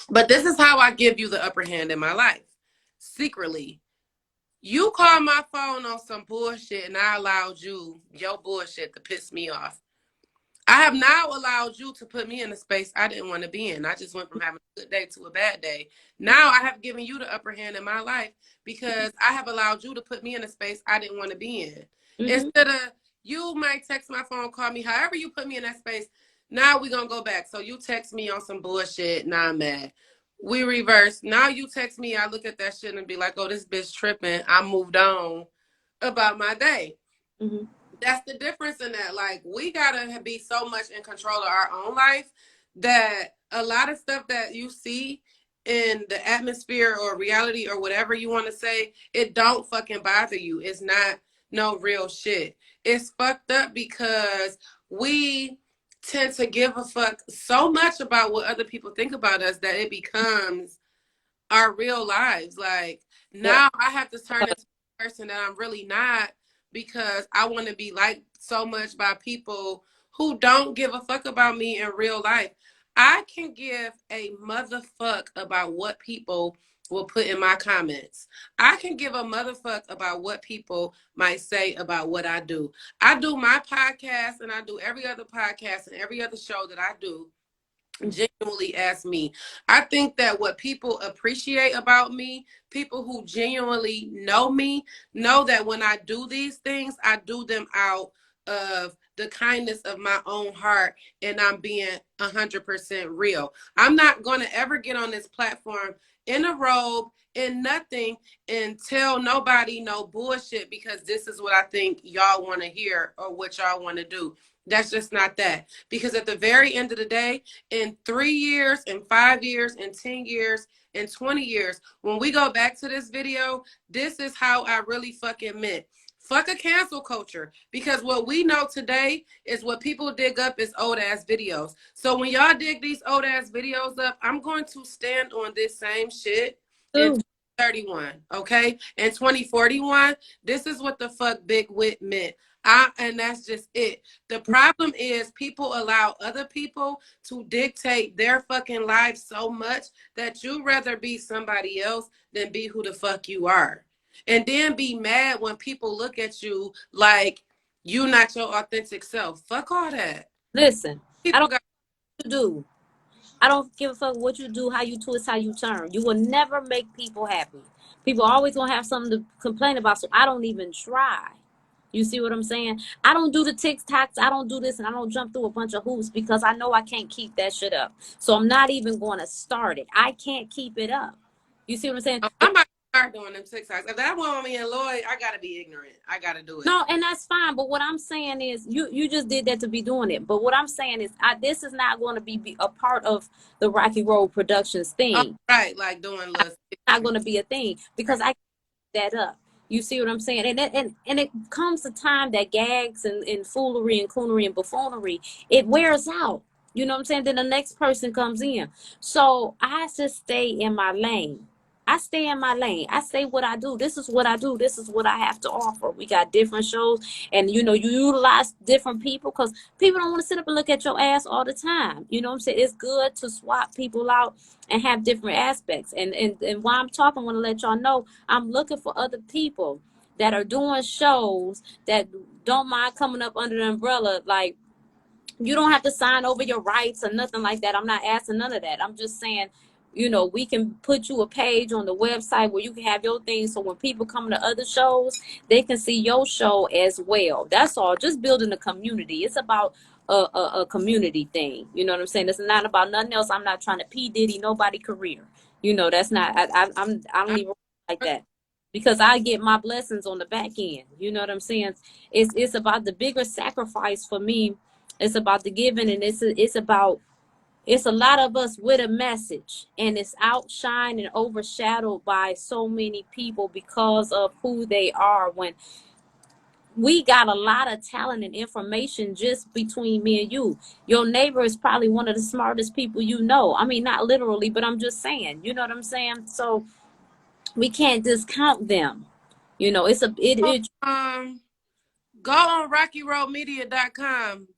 Speaker 2: But this is how I give you the upper hand in my life. Secretly. You called my phone on some bullshit and I allowed your bullshit to piss me off. I have now allowed you to put me in a space I didn't want to be in. I just went from having a good day to a bad day. Now I have given you the upper hand in my life because I have allowed you to put me in a space I didn't want to be in.
Speaker 1: Mm-hmm.
Speaker 2: Instead of, you might text my phone, call me, however you put me in that space. Now we're going to go back. So you text me on some bullshit. Now I'm mad. We reverse. Now you text me. I look at that shit and be like, oh, this bitch tripping. I moved on about my day.
Speaker 1: Mm-hmm.
Speaker 2: That's the difference in that. Like, we gotta be so much in control of our own life that a lot of stuff that you see in the atmosphere or reality or whatever you want to say, it don't fucking bother you. It's not no real shit. It's fucked up because we tend to give a fuck so much about what other people think about us that it becomes our real lives. Like,
Speaker 1: Yep.
Speaker 2: now I have to turn into a person that I'm really not because I want to be liked so much by people who don't give a fuck about me in real life. I can give a motherfuck about what people will put in my comments. I can give a motherfuck about what people might say about what I do. I do my podcast and I do every other podcast and every other show that I do genuinely as me. I think that what people appreciate about me, people who genuinely know me, know that when I do these things, I do them out of the kindness of my own heart and I'm being 100% real. I'm not going to ever get on this platform in a robe, in nothing, and tell nobody no bullshit because this is what I think y'all want to hear or what y'all want to do. That's just not that. Because at the very end of the day, in 3 years, in 5 years, in 10 years, in 20 years, when we go back to this video, this is how I really fucking meant. Fuck a cancel culture, because what we know today is what people dig up is old ass videos. So when y'all dig these old ass videos up, I'm going to stand on this same shit in 2031, okay? In 2041, this is what the fuck big wit meant. And that's just it. The problem is people allow other people to dictate their fucking lives so much that you rather be somebody else than be who the fuck you are. And then be mad when people look at you like you not your authentic self. Fuck all that.
Speaker 1: Listen, I
Speaker 2: People
Speaker 1: don't
Speaker 2: got
Speaker 1: know what you do. I don't give a fuck what you do, how you twist, how you turn. You will never make people happy. People always gonna have something to complain about, so I don't even try. You see what I'm saying? I don't do the TikToks, I don't do this, and I don't jump through a bunch of hoops because I know I can't keep that shit up. So I'm not even going to start it. I can't keep it up. You see what I'm saying?
Speaker 2: I'm about to start doing them TikToks. If that want me and Lloyd, I gotta be ignorant. I gotta do it.
Speaker 1: No, and that's fine. But what I'm saying is, you just did that to be doing it. But what I'm saying is, this is not going to be a part of the Rocky Road Productions thing.
Speaker 2: Right, like doing less.
Speaker 1: It's not going to be a thing because I keep that up. You see what I'm saying? And it comes a time that gags and foolery and coonery and buffoonery, it wears out. You know what I'm saying? Then the next person comes in. So I just stay in my lane. I stay in my lane. I say what I do. This is what I do. This is what I have to offer. We got different shows, and you utilize different people because people don't want to sit up and look at your ass all the time. You know what I'm saying? It's good to swap people out and have different aspects. And while I'm talking, I want to let y'all know I'm looking for other people that are doing shows that don't mind coming up under the umbrella. Like, you don't have to sign over your rights or nothing like that. I'm not asking none of that. I'm just saying, we can put you a page on the website where you can have your thing. So when people come to other shows, they can see your show as well. That's all. Just building a community. It's about a community thing. You know what I'm saying? It's not about nothing else. I'm not trying to P. Diddy nobody career. That's not, I don't even like that. Because I get my blessings on the back end. You know what I'm saying? It's about the bigger sacrifice for me. It's about the giving, and it's a lot of us with a message, and it's outshined and overshadowed by so many people because of who they are. When we got a lot of talent and information just between me and you. Your neighbor is probably one of the smartest people you know. I mean, not literally, but I'm just saying, you know what I'm saying? So we can't discount them.
Speaker 2: Go on Rockyroadmedia.com,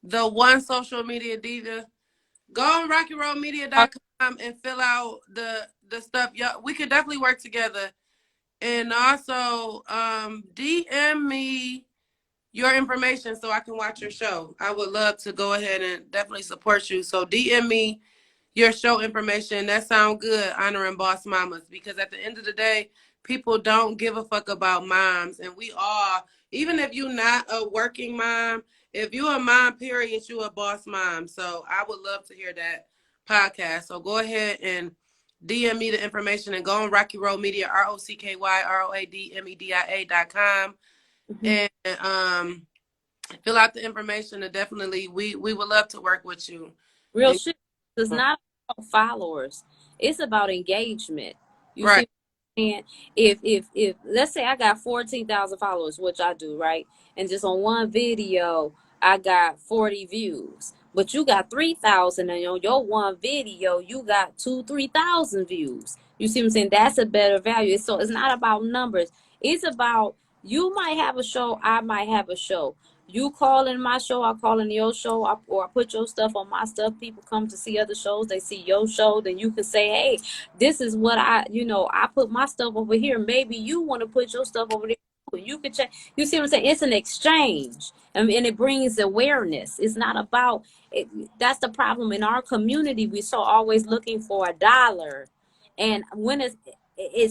Speaker 2: the one social media diva. Go on Rockyroadmedia.com and fill out the stuff. We could definitely work together. And also DM me your information so I can watch your show. I would love to go ahead and definitely support you. So DM me your show information. That sounds good, honoring boss mamas, because at the end of the day, people don't give a fuck about moms. And we all, even if you're not a working mom, if you're a mom, period, you a boss mom. So I would love to hear that podcast. So go ahead and DM me the information and go on Rocky Road Media, ROCKYROADMEDIA.com, and fill out the information. And definitely, we would love to work with you.
Speaker 1: Real shit. It's not about followers. It's about engagement. You
Speaker 2: right.
Speaker 1: See, and if let's say I got 14,000 followers, which I do, right? And just on one video, I got 40 views. But you got 3,000, and on your one video, you got 3,000 views. You see what I'm saying? That's a better value. So it's not about numbers. It's about, you might have a show, I might have a show. You call in my show, I call in your show, or I put your stuff on my stuff. People come to see other shows, they see your show, then you can say, hey, this is what I put my stuff over here. Maybe you want to put your stuff over there. You can check. You see what I'm saying? It's an exchange, and it brings awareness. It's not about it. That's the problem in our community. We're so always looking for a dollar, and when it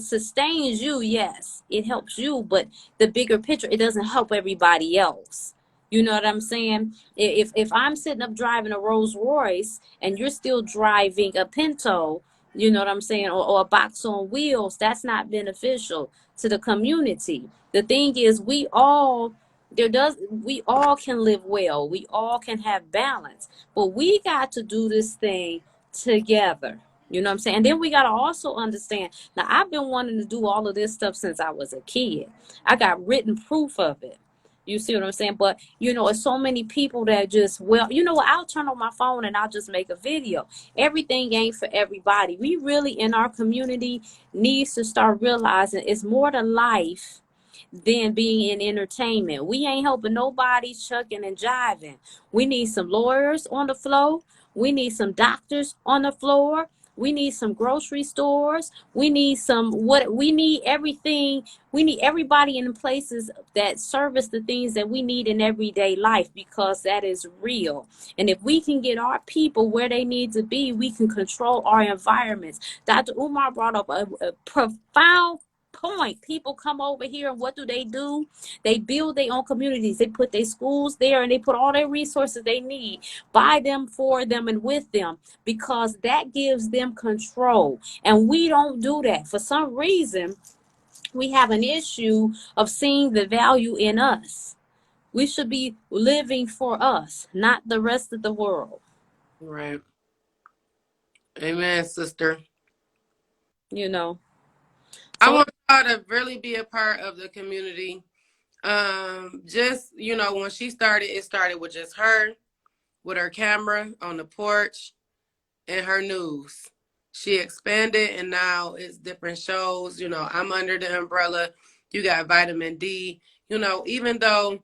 Speaker 1: sustains you, yes, it helps you, but the bigger picture, it doesn't help everybody else. You know what I'm saying? If I'm sitting up driving a Rolls Royce and you're still driving a Pinto, you know what I'm saying, or a box on wheels, that's not beneficial to the community. The thing is, we all can live well. We all can have balance, but we got to do this thing together. You know what I'm saying? And then we got to also understand. Now, I've been wanting to do all of this stuff since I was a kid. I got written proof of it. You see what I'm saying? But, it's so many people that just, well, you know what? I'll turn on my phone and I'll just make a video. Everything ain't for everybody. We really, in our community, needs to start realizing it's more to life than being in entertainment. We ain't helping nobody chucking and jiving. We need some lawyers on the floor. We need some doctors on the floor. We need some grocery stores. We need we need everything. We need everybody in the places that service the things that we need in everyday life, because that is real. And if we can get our people where they need to be, we can control our environments. Dr. Umar brought up a profound point. People come over here and what do? They build their own communities. They put their schools there and they put all their resources they need by them, for them, and with them, because that gives them control. And we don't do that. For some reason, we have an issue of seeing the value in us. We should be living for us, not the rest of the world.
Speaker 2: Right. Amen, sister. I want y'all to really be a part of the community. Just, when she started, it started with just her, with her camera on the porch and her news. She expanded and now it's different shows. I'm under the umbrella. You got Vitamin D. Even though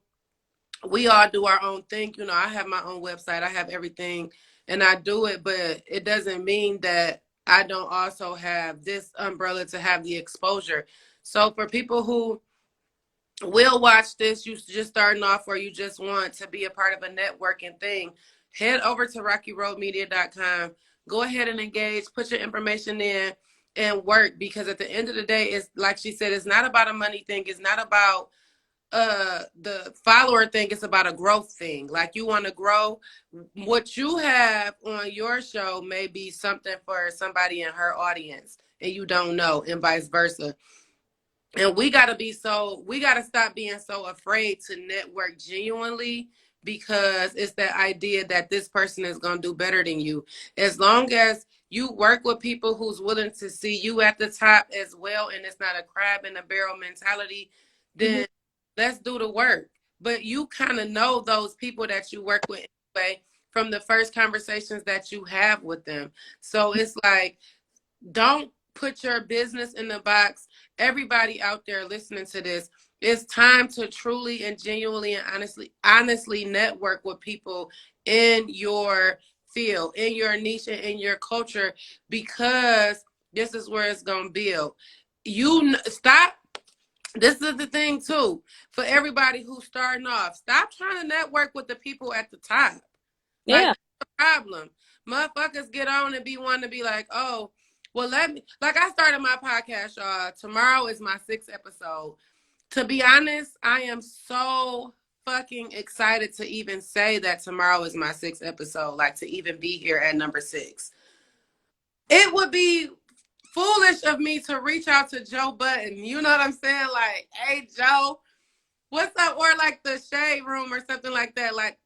Speaker 2: we all do our own thing, I have my own website. I have everything and I do it, but it doesn't mean that I don't also have this umbrella to have the exposure. So for people who will watch this, you just starting off, or you just want to be a part of a networking thing, head over to rockyroadmedia.com. Go ahead and engage, put your information in and work, because at the end of the day, it's like she said, it's not about a money thing. It's not about the follower thing. It's about a growth thing. Like, you want to grow. What you have on your show may be something for somebody in her audience and you don't know, and vice versa. And we got to stop being so afraid to network genuinely, because it's that idea that this person is going to do better than you. As long as you work with people who's willing to see you at the top as well, and it's not a crab in a barrel mentality, then let's do the work. But you kind of know those people that you work with anyway from the first conversations that you have with them. So it's like, don't put your business in the box. Everybody out there listening to this, it's time to truly and genuinely and honestly network with people in your field, in your niche, and in your culture, because this is where it's going to build. Stop. This is the thing too, for everybody who's starting off, stop trying to network with the people at the top.
Speaker 1: Yeah.
Speaker 2: Like, that's the problem. Motherfuckers get on and wanting to be like, oh, well, I started my podcast, y'all. Tomorrow is my 6th episode. To be honest, I am so fucking excited to even say that tomorrow is my 6th episode, like to even be here at number 6. It would be foolish of me to reach out to Joe Button. You know what I'm saying? Like, hey, Joe, what's up? Or like the Shade Room or something like that. Like,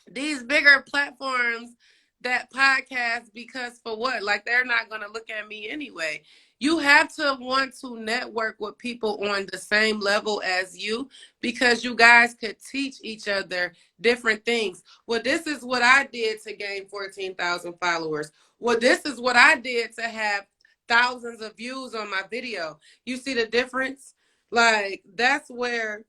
Speaker 2: these bigger platforms that podcast, because for what? Like, they're not going to look at me anyway. You have to want to network with people on the same level as you, because you guys could teach each other different things. Well, this is what I did to gain 14,000 followers. Well, this is what I did to have thousands of views on my video. You see the difference? Like, that's where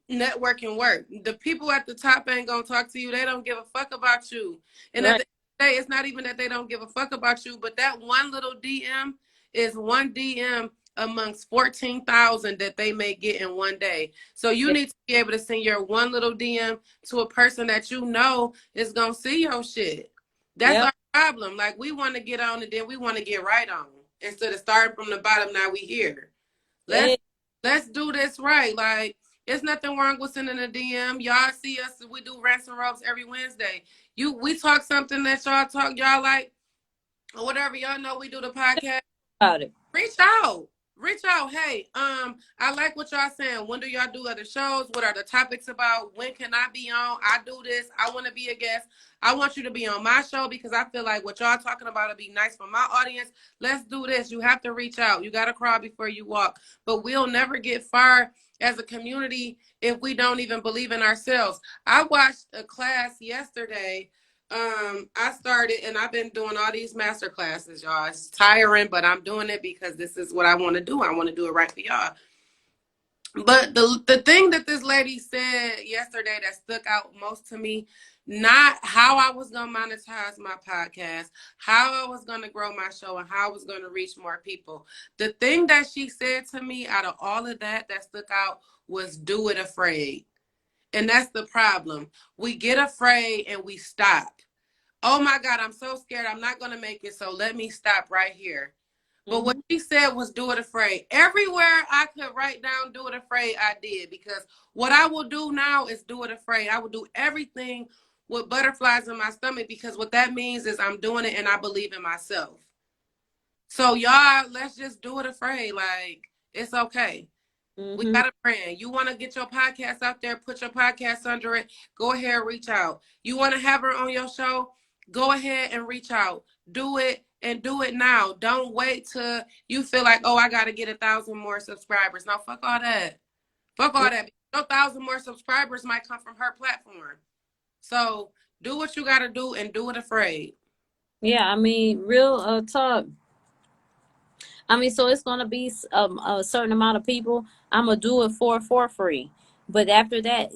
Speaker 2: networking work. The people at the top ain't gonna talk to you. They don't give a fuck about you. And at the end of the day, it's not even that they don't give a fuck about you, but that one little DM is one DM amongst 14,000 that they may get in one day. So you need to be able to send your one little DM to a person that you know is gonna see your shit. That's our problem. Like, we want to get on and then we want to get right on, instead of starting from the bottom. Now we here. Let's do this right. Like, there's nothing wrong with sending a DM. Y'all see us. We do Rants and Ropes every Wednesday. We talk something that y'all like, or whatever. Y'all know we do the podcast.
Speaker 1: About it.
Speaker 2: Reach out. Reach out. Hey, I like what y'all saying. When do y'all do other shows? What are the topics about? When can I be on? I do this. I want to be a guest. I want you to be on my show because I feel like what y'all talking about will be nice for my audience. Let's do this. You have to reach out. You got to crawl before you walk. But we'll never get far as a community if we don't even believe in ourselves. I watched a class yesterday. I started and I've been doing all these master classes, y'all. It's tiring, but I'm doing it because this is what I want to do. I want to do it right for y'all. But the thing that this lady said yesterday that stuck out most to me, not how I was going to monetize my podcast, how I was going to grow my show, and how I was going to reach more people. The thing that she said to me out of all of that stuck out was do it afraid. And that's the problem. We get afraid and we stop. Oh my God, I'm so scared. I'm not going to make it. So let me stop right here. But what she said was do it afraid. Everywhere I could write down do it afraid, I did. Because what I will do now is do it afraid. I will do everything with butterflies in my stomach because what that means is I'm doing it and I believe in myself. So y'all, let's just do it afraid. Like, it's okay. We got a brand. You want to get your podcast out there, put your podcast under it, go ahead, reach out. You want to have her on your show, go ahead and reach out. Do it and do it now. Don't wait till you feel like, oh, I got to get 1,000 more subscribers. No, fuck all that. Fuck all that. No 1,000 more subscribers might come from her platform. So do what you got to do and do it afraid.
Speaker 1: Yeah, I mean, real talk. I mean, so it's gonna be a certain amount of people. I'm gonna do it for free, but after that,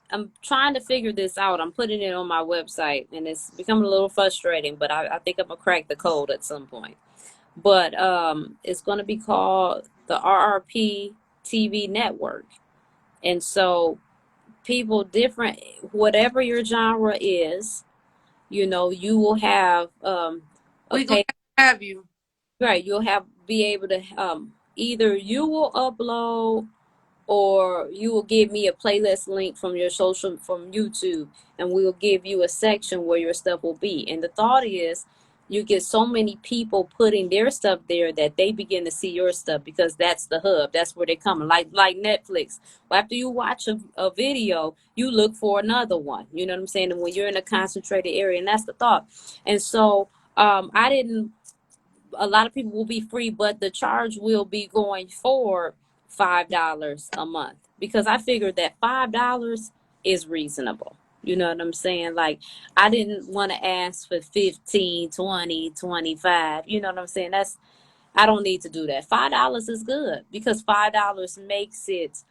Speaker 1: I'm trying to figure this out. I'm putting it on my website, and it's becoming a little frustrating. But I think I'm gonna crack the code at some point. But it's gonna be called the RRP TV Network, and so people different, whatever your genre is, you will have a
Speaker 2: We gonna
Speaker 1: page.
Speaker 2: have you.
Speaker 1: Right, you'll have be able to either you will upload or you will give me a playlist link from your social from YouTube, and we'll give you a section where your stuff will be. And the thought is you get so many people putting their stuff there that they begin to see your stuff because that's the hub. That's where they come. Like Netflix. Well, after you watch a video, you look for another one. You know what I'm saying? And when you're in a concentrated area, and that's the thought. And so I didn't a lot of people will be free, but the charge will be going for $5 a month because I figured that $5 is reasonable. You know what I'm saying? Like, I didn't want to ask for 15, 20, 25. You know what I'm saying? I don't need to do that. $5 is good because $5 makes it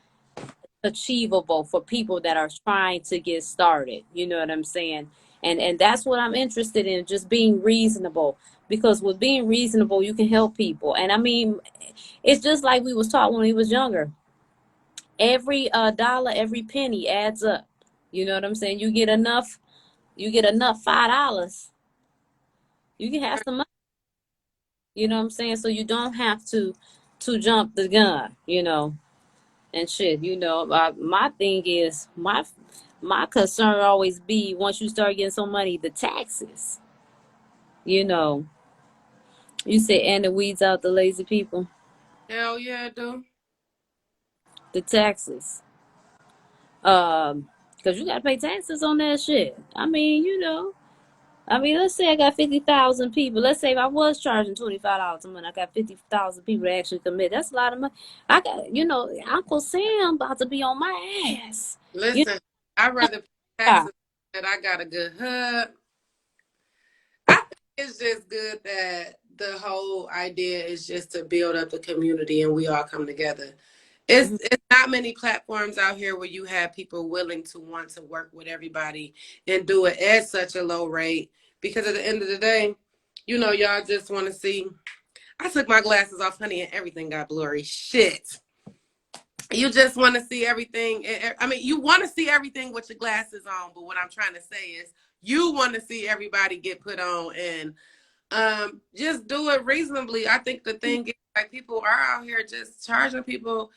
Speaker 1: achievable for people that are trying to get started. You know what I'm saying? And that's what I'm interested in, just being reasonable. Because with being reasonable, you can help people. And I mean, it's just like we was taught when we was younger. Every dollar, every penny adds up. You know what I'm saying? You get enough $5, you can have some money. You know what I'm saying? So you don't have to jump the gun, and shit. My thing is my concern always be once you start getting some money, the taxes. You know, you say and the weeds out the lazy people.
Speaker 2: Hell yeah, dude.
Speaker 1: The taxes. Because you gotta pay taxes on that shit. I mean, let's say I got 50,000 people. Let's say if I was charging $25 a month, I got 50,000 people that actually commit. That's a lot of money. I got, Uncle Sam about to be on my ass.
Speaker 2: Listen, I'd rather pay
Speaker 1: Yeah.
Speaker 2: taxes that I got a good hub. I think it's just good that the whole idea is just to build up the community and we all come together. It's not many platforms out here where you have people willing to want to work with everybody and do it at such a low rate. Because at the end of the day, y'all just want to see. I took my glasses off, honey, and everything got blurry. Shit. You just want to see everything. I mean, you want to see everything with your glasses on, but what I'm trying to say is you want to see everybody get put on and just do it reasonably. I think the thing is like people are out here just charging people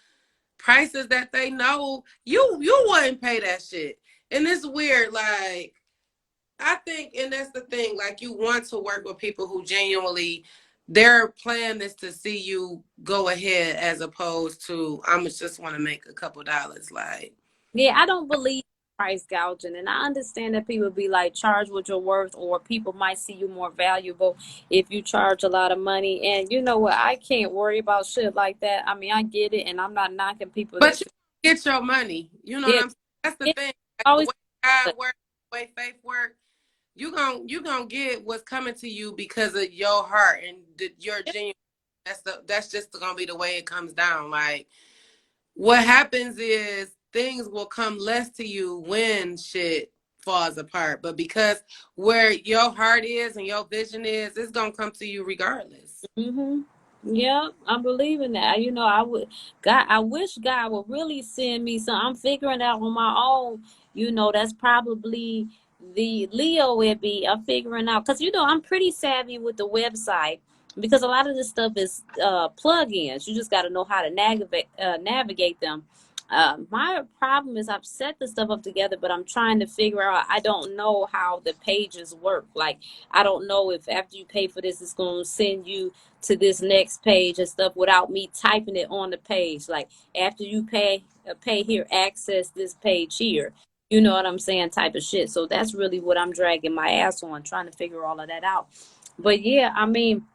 Speaker 2: prices that they know you wouldn't pay that shit. And it's weird, like I think, and that's the thing, like you want to work with people who genuinely their plan is to see you go ahead as opposed to I'm just want to make a couple dollars. Like,
Speaker 1: Yeah, I don't believe price gouging, and I understand that people be like, charge what you're worth, or people might see you more valuable if you charge a lot of money. And you know what? I can't worry about shit like that. I mean, I get it, and I'm not knocking people
Speaker 2: but
Speaker 1: that.
Speaker 2: you get your money. You know what
Speaker 1: Yeah,
Speaker 2: I'm saying? That's the
Speaker 1: yeah,
Speaker 2: thing. Like the
Speaker 1: always.
Speaker 2: way God works, the way faith works, you gonna get what's coming to you because of your heart and your genuine. That's just gonna be the way it comes down. Like what happens is things will come less to you when shit falls apart. But because where your heart is and your vision is, it's gonna come to you regardless.
Speaker 1: Mm-hmm. Yeah, I believe in that. You know, I would God, I wish God would really send me some. I'm figuring out on my own. You know, that's probably the Leo would be. I'm figuring out because you know I'm pretty savvy with the website because a lot of this stuff is plugins. You just got to know how to navigate them. My problem is I've set the stuff up together, but I'm trying to figure out. I don't know how the pages work. Like I don't know if after you pay for this, it's going to send you to this next page and stuff without me typing it on the page. Like after you pay here, access this page here. You know what I'm saying? Type of shit. So that's really what I'm dragging my ass on, trying to figure all of that out. But yeah, I mean,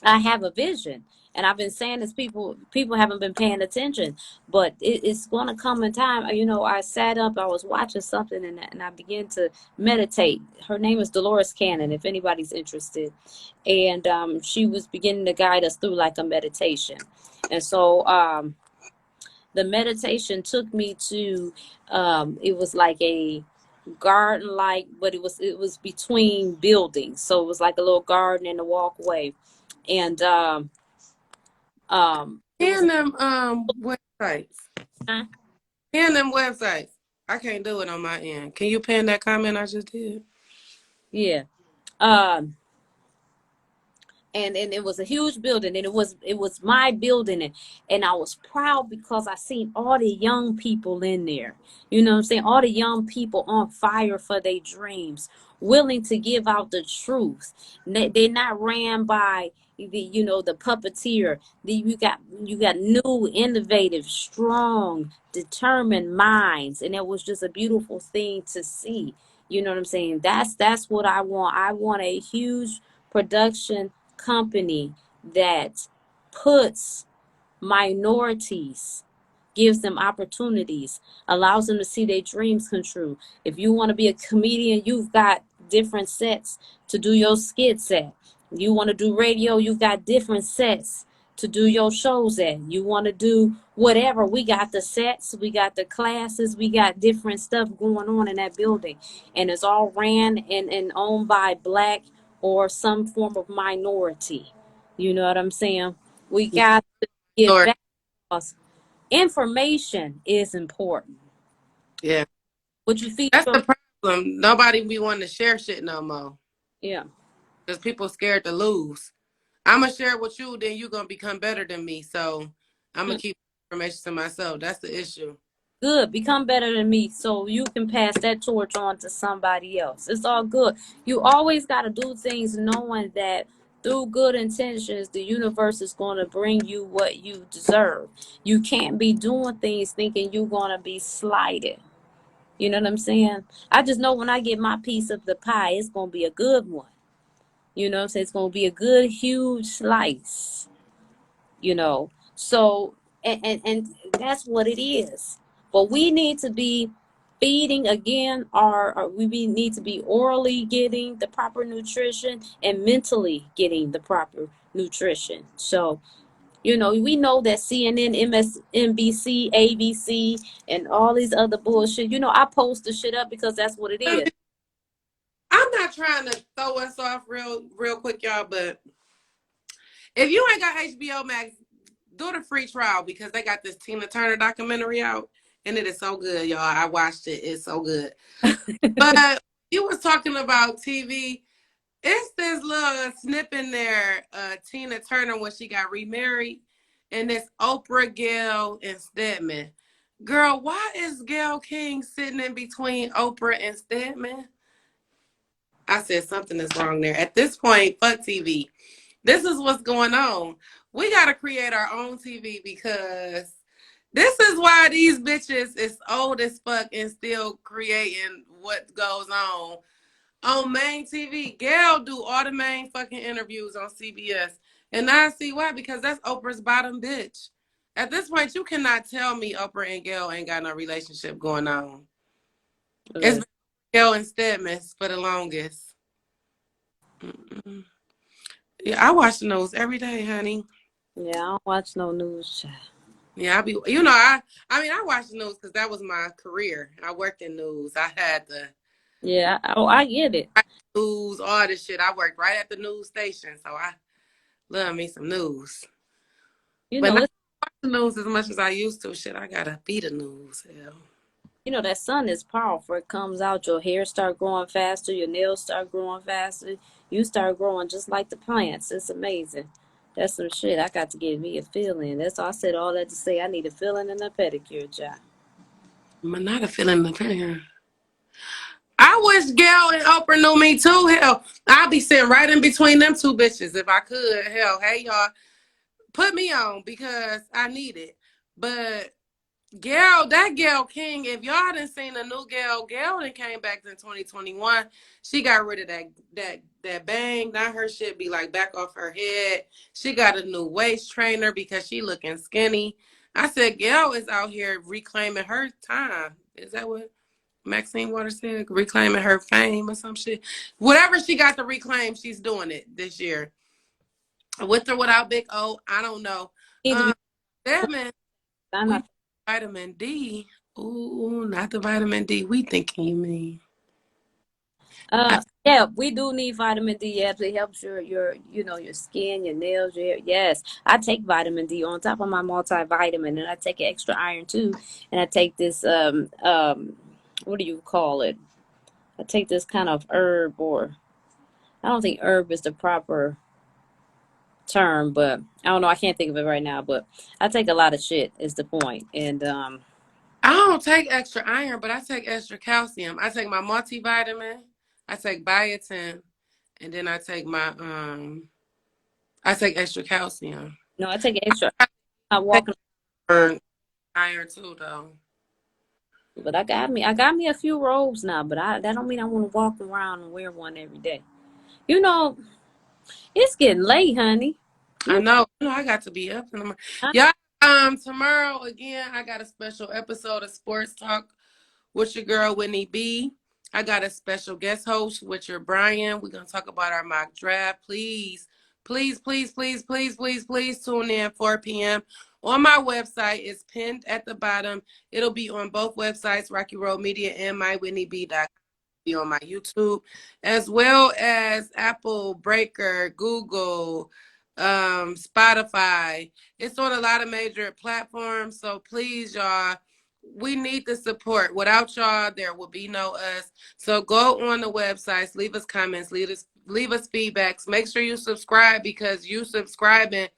Speaker 1: I have a vision. And I've been saying this, people haven't been paying attention, but it's going to come in time. You know, I sat up, I was watching something, and I began to meditate. Her name is Dolores Cannon, if anybody's interested. And she was beginning to guide us through like a meditation. And so the meditation took me to, it was like a garden like, but it was between buildings. So it was like a little garden and a walkway. And it was
Speaker 2: And them websites.
Speaker 1: uh,
Speaker 2: And them websites. I can't do it on my end. Can you pin that comment I just did?
Speaker 1: yeah. Um and it was a huge building, and it was my building, and I was proud because I seen all the young people in there. You know what I'm saying? All the young people on fire for their dreams, willing to give out the truth. They're not ran by the puppeteer. You got new, innovative, strong, determined minds, and it was just a beautiful thing to see. You know what I'm saying? That's what I want. I want a huge production company that puts minorities, gives them opportunities, allows them to see their dreams come true. If you want to be a comedian, you've got different sets to do your skits at. You want to do radio, you've got different sets to do your shows at. You want to do whatever, we got the sets, we got the classes, we got different stuff going on in that building. And it's all ran and owned by black or some form of minority. You know what I'm saying? We got to get
Speaker 2: Or
Speaker 1: back because information is important.
Speaker 2: yeah.
Speaker 1: What you feed
Speaker 2: That's
Speaker 1: your
Speaker 2: the problem. Nobody be wanting to share shit no more.
Speaker 1: yeah.
Speaker 2: Because people scared to lose. I'ma share it with you, then you're gonna become better than me. So I'm gonna
Speaker 1: Mm,
Speaker 2: keep information to myself. That's the issue.
Speaker 1: good. Become better than me so you can pass that torch on to somebody else. It's all good. You always got to do things knowing that through good intentions, the universe is going to bring you what you deserve. You can't be doing things thinking you're going to be slighted. You know what I'm saying? I just know when I get my piece of the pie, it's going to be a good one. You know what I'm saying? It's going to be a good, huge slice, you know. So, and that's what it is. But we need to be feeding again, need to be orally getting the proper nutrition and mentally getting the proper nutrition. So, we know that CNN, MSNBC, ABC, and all these other bullshit. I post the shit up because that's what it is.
Speaker 2: I'm not trying to throw us off real quick, y'all, but if you ain't got HBO Max, do the free trial because they got this Tina Turner documentary out and it is so good, y'all. I watched it. It's so good. But you was talking about TV. It's this little snip in there, Tina Turner when she got remarried, and this Oprah, Gail, and Stedman. Girl, why is Gail King sitting in between Oprah and Stedman? I said something is wrong there. At this point, fuck TV. This is what's going on. We got to create our own TV because this is why these bitches is old as fuck and still creating what goes on main TV. Gail do all the main fucking interviews on CBS. And I see why, because that's Oprah's bottom bitch. At this point, you cannot tell me Oprah and Gail ain't got no relationship going on. It's been Gail and Stedman for the longest. Mm-mm. Yeah, I watch the news every day, honey.
Speaker 1: Yeah, I don't watch no news.
Speaker 2: Yeah, I watch the news because that was my career. I worked in news. I had the
Speaker 1: Yeah, I get it.
Speaker 2: news, all this shit. I worked right at the news station, so I love me some news.
Speaker 1: You
Speaker 2: But
Speaker 1: know,
Speaker 2: not watch the news as much as I used to. Shit, I gotta be the news. Hell.
Speaker 1: that sun is powerful. It comes out, your hair start growing faster, your nails start growing faster, you start growing just like the plants. It's amazing. That's some shit. I got to get me a feeling. That's all I said. All that to say, I need a feeling and a pedicure, job.
Speaker 2: But not a feeling of pain. I wish Gail and Oprah knew me too. Hell, I'd be sitting right in between them two bitches if I could. Hell, hey y'all, put me on because I need it. But Gail, that Gail King, if y'all done seen a new Gail, Gail done came back in 2021. She got rid of that bang. Now her shit be like back off her head. She got a new waist trainer because she looking skinny. I said Gail is out here reclaiming her time. Is that what Maxine Waters said? Reclaiming her fame or some shit. Whatever she got to reclaim, she's doing it this year. With or without Big O, I don't know.
Speaker 1: Need to be.
Speaker 2: Damn it.
Speaker 1: I'm
Speaker 2: We
Speaker 1: not.
Speaker 2: vitamin D. Ooh, not the vitamin D we thinking you mean.
Speaker 1: Yeah, we do need vitamin D. Yes, it helps your skin, your nails, your hair. Yes, I take vitamin D on top of my multivitamin, and I take extra iron too. And I take this what do you call it? I take this kind of herb, or I don't think herb is the proper term, but I don't know. I can't think of it right now. But I take a lot of shit. Is the point, and
Speaker 2: I don't take extra iron, but I take extra calcium. I take my multivitamin, I take biotin, and then I take extra calcium.
Speaker 1: no, I take extra.
Speaker 2: I
Speaker 1: I'm
Speaker 2: take
Speaker 1: walking.
Speaker 2: iron too though.
Speaker 1: But I got me a few robes now, but that don't mean I want to walk around and wear one every day. You know, it's getting late, honey.
Speaker 2: I know. I got to be up in the morning.
Speaker 1: I,
Speaker 2: Yeah. Tomorrow again, I got a special episode of Sports Talk with your girl Whitney B. I got a special guest host with your Brian. We're gonna talk about our mock draft. Please, please, please, please, please, please, please tune in 4 p.m. on my website. It's pinned at the bottom. It'll be on both websites, Rocky Road Media and mywhitneyb.com. Be on my YouTube, as well as Apple, Breaker, Google, Spotify. It's on a lot of major platforms. So please, y'all, we need the support. Without y'all, there will be no us. So go on the websites, leave us comments, leave us feedbacks. Make sure you subscribe because you subscribing,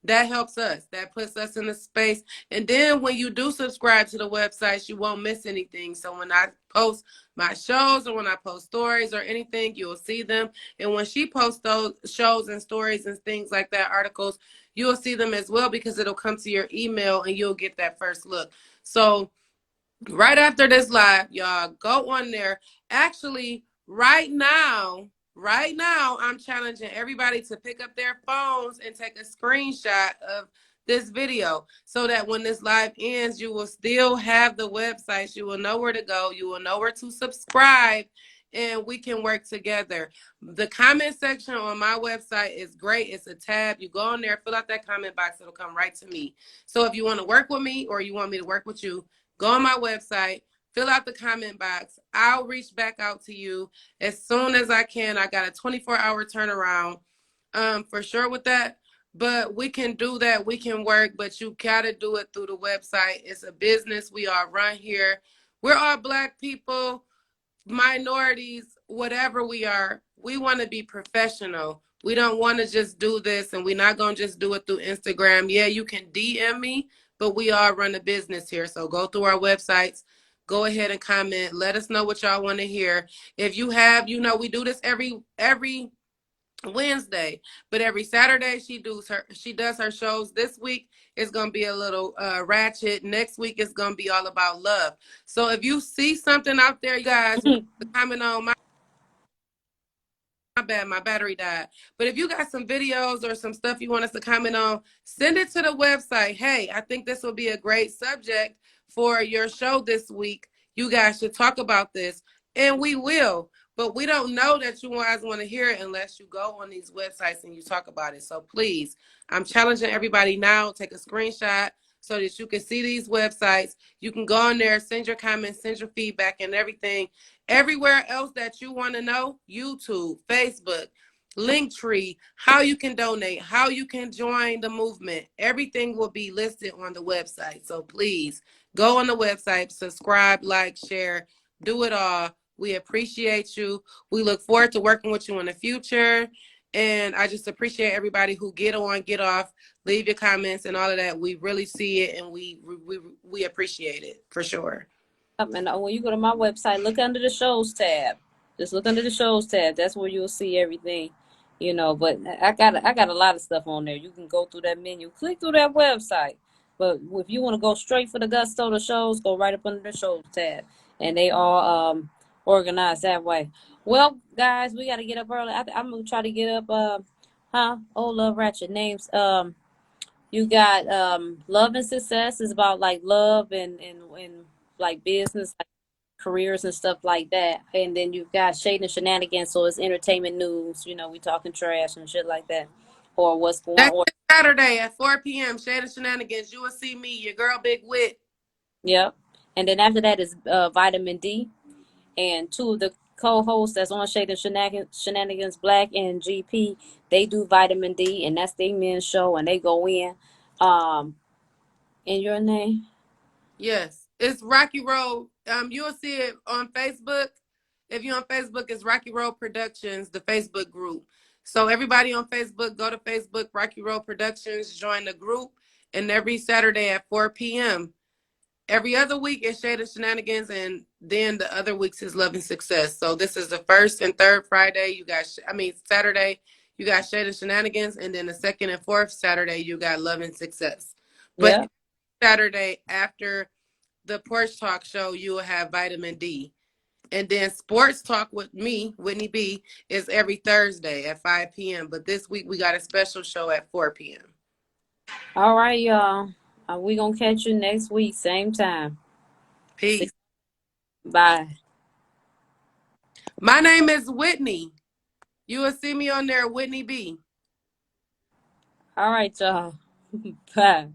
Speaker 2: that helps us. That puts us in a space. And then when you do subscribe to the websites, you won't miss anything. So when I post my shows or when I post stories or anything, you'll see them. And when she posts those shows and stories and things like that, articles, you'll see them as well because it'll come to your email and you'll get that first look. So right after this live, y'all, go on there. Actually, right now, I'm challenging everybody to pick up their phones and take a screenshot of this video so that when this live ends, you will still have the websites. You will know where to go. You will know where to subscribe, and we can work together. The comment section on my website is great. It's a tab. You go in there, fill out that comment box. It'll come right to me. So if you want to work with me or you want me to work with you, go on my website, fill out the comment box. I'll reach back out to you as soon as I can. I got a 24-hour turnaround for sure with that. But we can do that. We can work, but you got to do it through the website. It's a business we all run here. We're all Black people, minorities, whatever we are. We want to be professional. We don't want to just do this, and we're not going to just do it through Instagram. Yeah, you can DM me, but we all run a business here. So go through our websites. Go ahead and comment. Let us know what y'all want to hear. If you have, we do this every Wednesday, but every Saturday she does her shows. This week is gonna be a little ratchet. Next week is gonna be all about love. So if you see something out there, you guys want to comment on my bad, my battery died. But if you got some videos or some stuff you want us to comment on, send it to the website. Hey, I think this will be a great subject for your show this week. You guys should talk about this. And we will. But we don't know that you guys want to hear it unless you go on these websites and you talk about it. So please, I'm challenging everybody now. Take a screenshot so that you can see these websites. You can go on there, send your comments, send your feedback and everything. Everywhere else that you want to know, YouTube, Facebook, Linktree, how you can donate, how you can join the movement. Everything will be listed on the website. So please go on the website, subscribe, like, share, do it all. We appreciate you. We look forward to working with you in the future. And I just appreciate everybody who get on, get off, leave your comments and all of that. We really see it and we appreciate it for sure.
Speaker 1: And when you go to my website, look under the shows tab. Just look under the shows tab. That's where you'll see everything, you know. But I got a lot of stuff on there. You can go through that menu, click through that website. But if you want to go straight for the gusto, the shows, go right up under the shows tab, and they all organized that way. Well, guys, we got to get up early. I'm gonna try to get up. Oh, love ratchet names. You got love and success is about like love and like business, like careers and stuff like that. And then you've got Shade and Shenanigans, so it's entertainment news. You know, we talking trash and shit like that, or what's going
Speaker 2: That's
Speaker 1: on.
Speaker 2: Saturday at 4 p.m. Shade and Shenanigans. You will see me, your girl Big Wit.
Speaker 1: Yep. And then after that is Vitamin D, and two of the co-hosts that's on Shade and Shenanigans, Black and GP, they do Vitamin D, and that's their men's show, and they go in your name.
Speaker 2: Yes, it's Rocky Road. You'll see it on Facebook. If you're on Facebook, it's Rocky Road Productions, the Facebook group. So everybody on Facebook, go to Facebook, Rocky Road Productions, join the group, and every Saturday at 4 p.m. Every other week is Shade and Shenanigans, and then the other weeks is Love and Success. So this is the first and third Friday. Saturday, you got Shade and Shenanigans, and then the second and fourth Saturday, you got Love and Success. But
Speaker 1: Yeah.
Speaker 2: Saturday after the Porch Talk show, you will have Vitamin D. And then Sports Talk with me, Whitney B, is every Thursday at 5 p.m. But this week we got a special show at 4 p.m.
Speaker 1: All right, y'all. We gonna catch you next week, same time.
Speaker 2: Peace.
Speaker 1: Bye.
Speaker 2: My name is Whitney. You will see me on there, Whitney B.
Speaker 1: All right, y'all. Bye.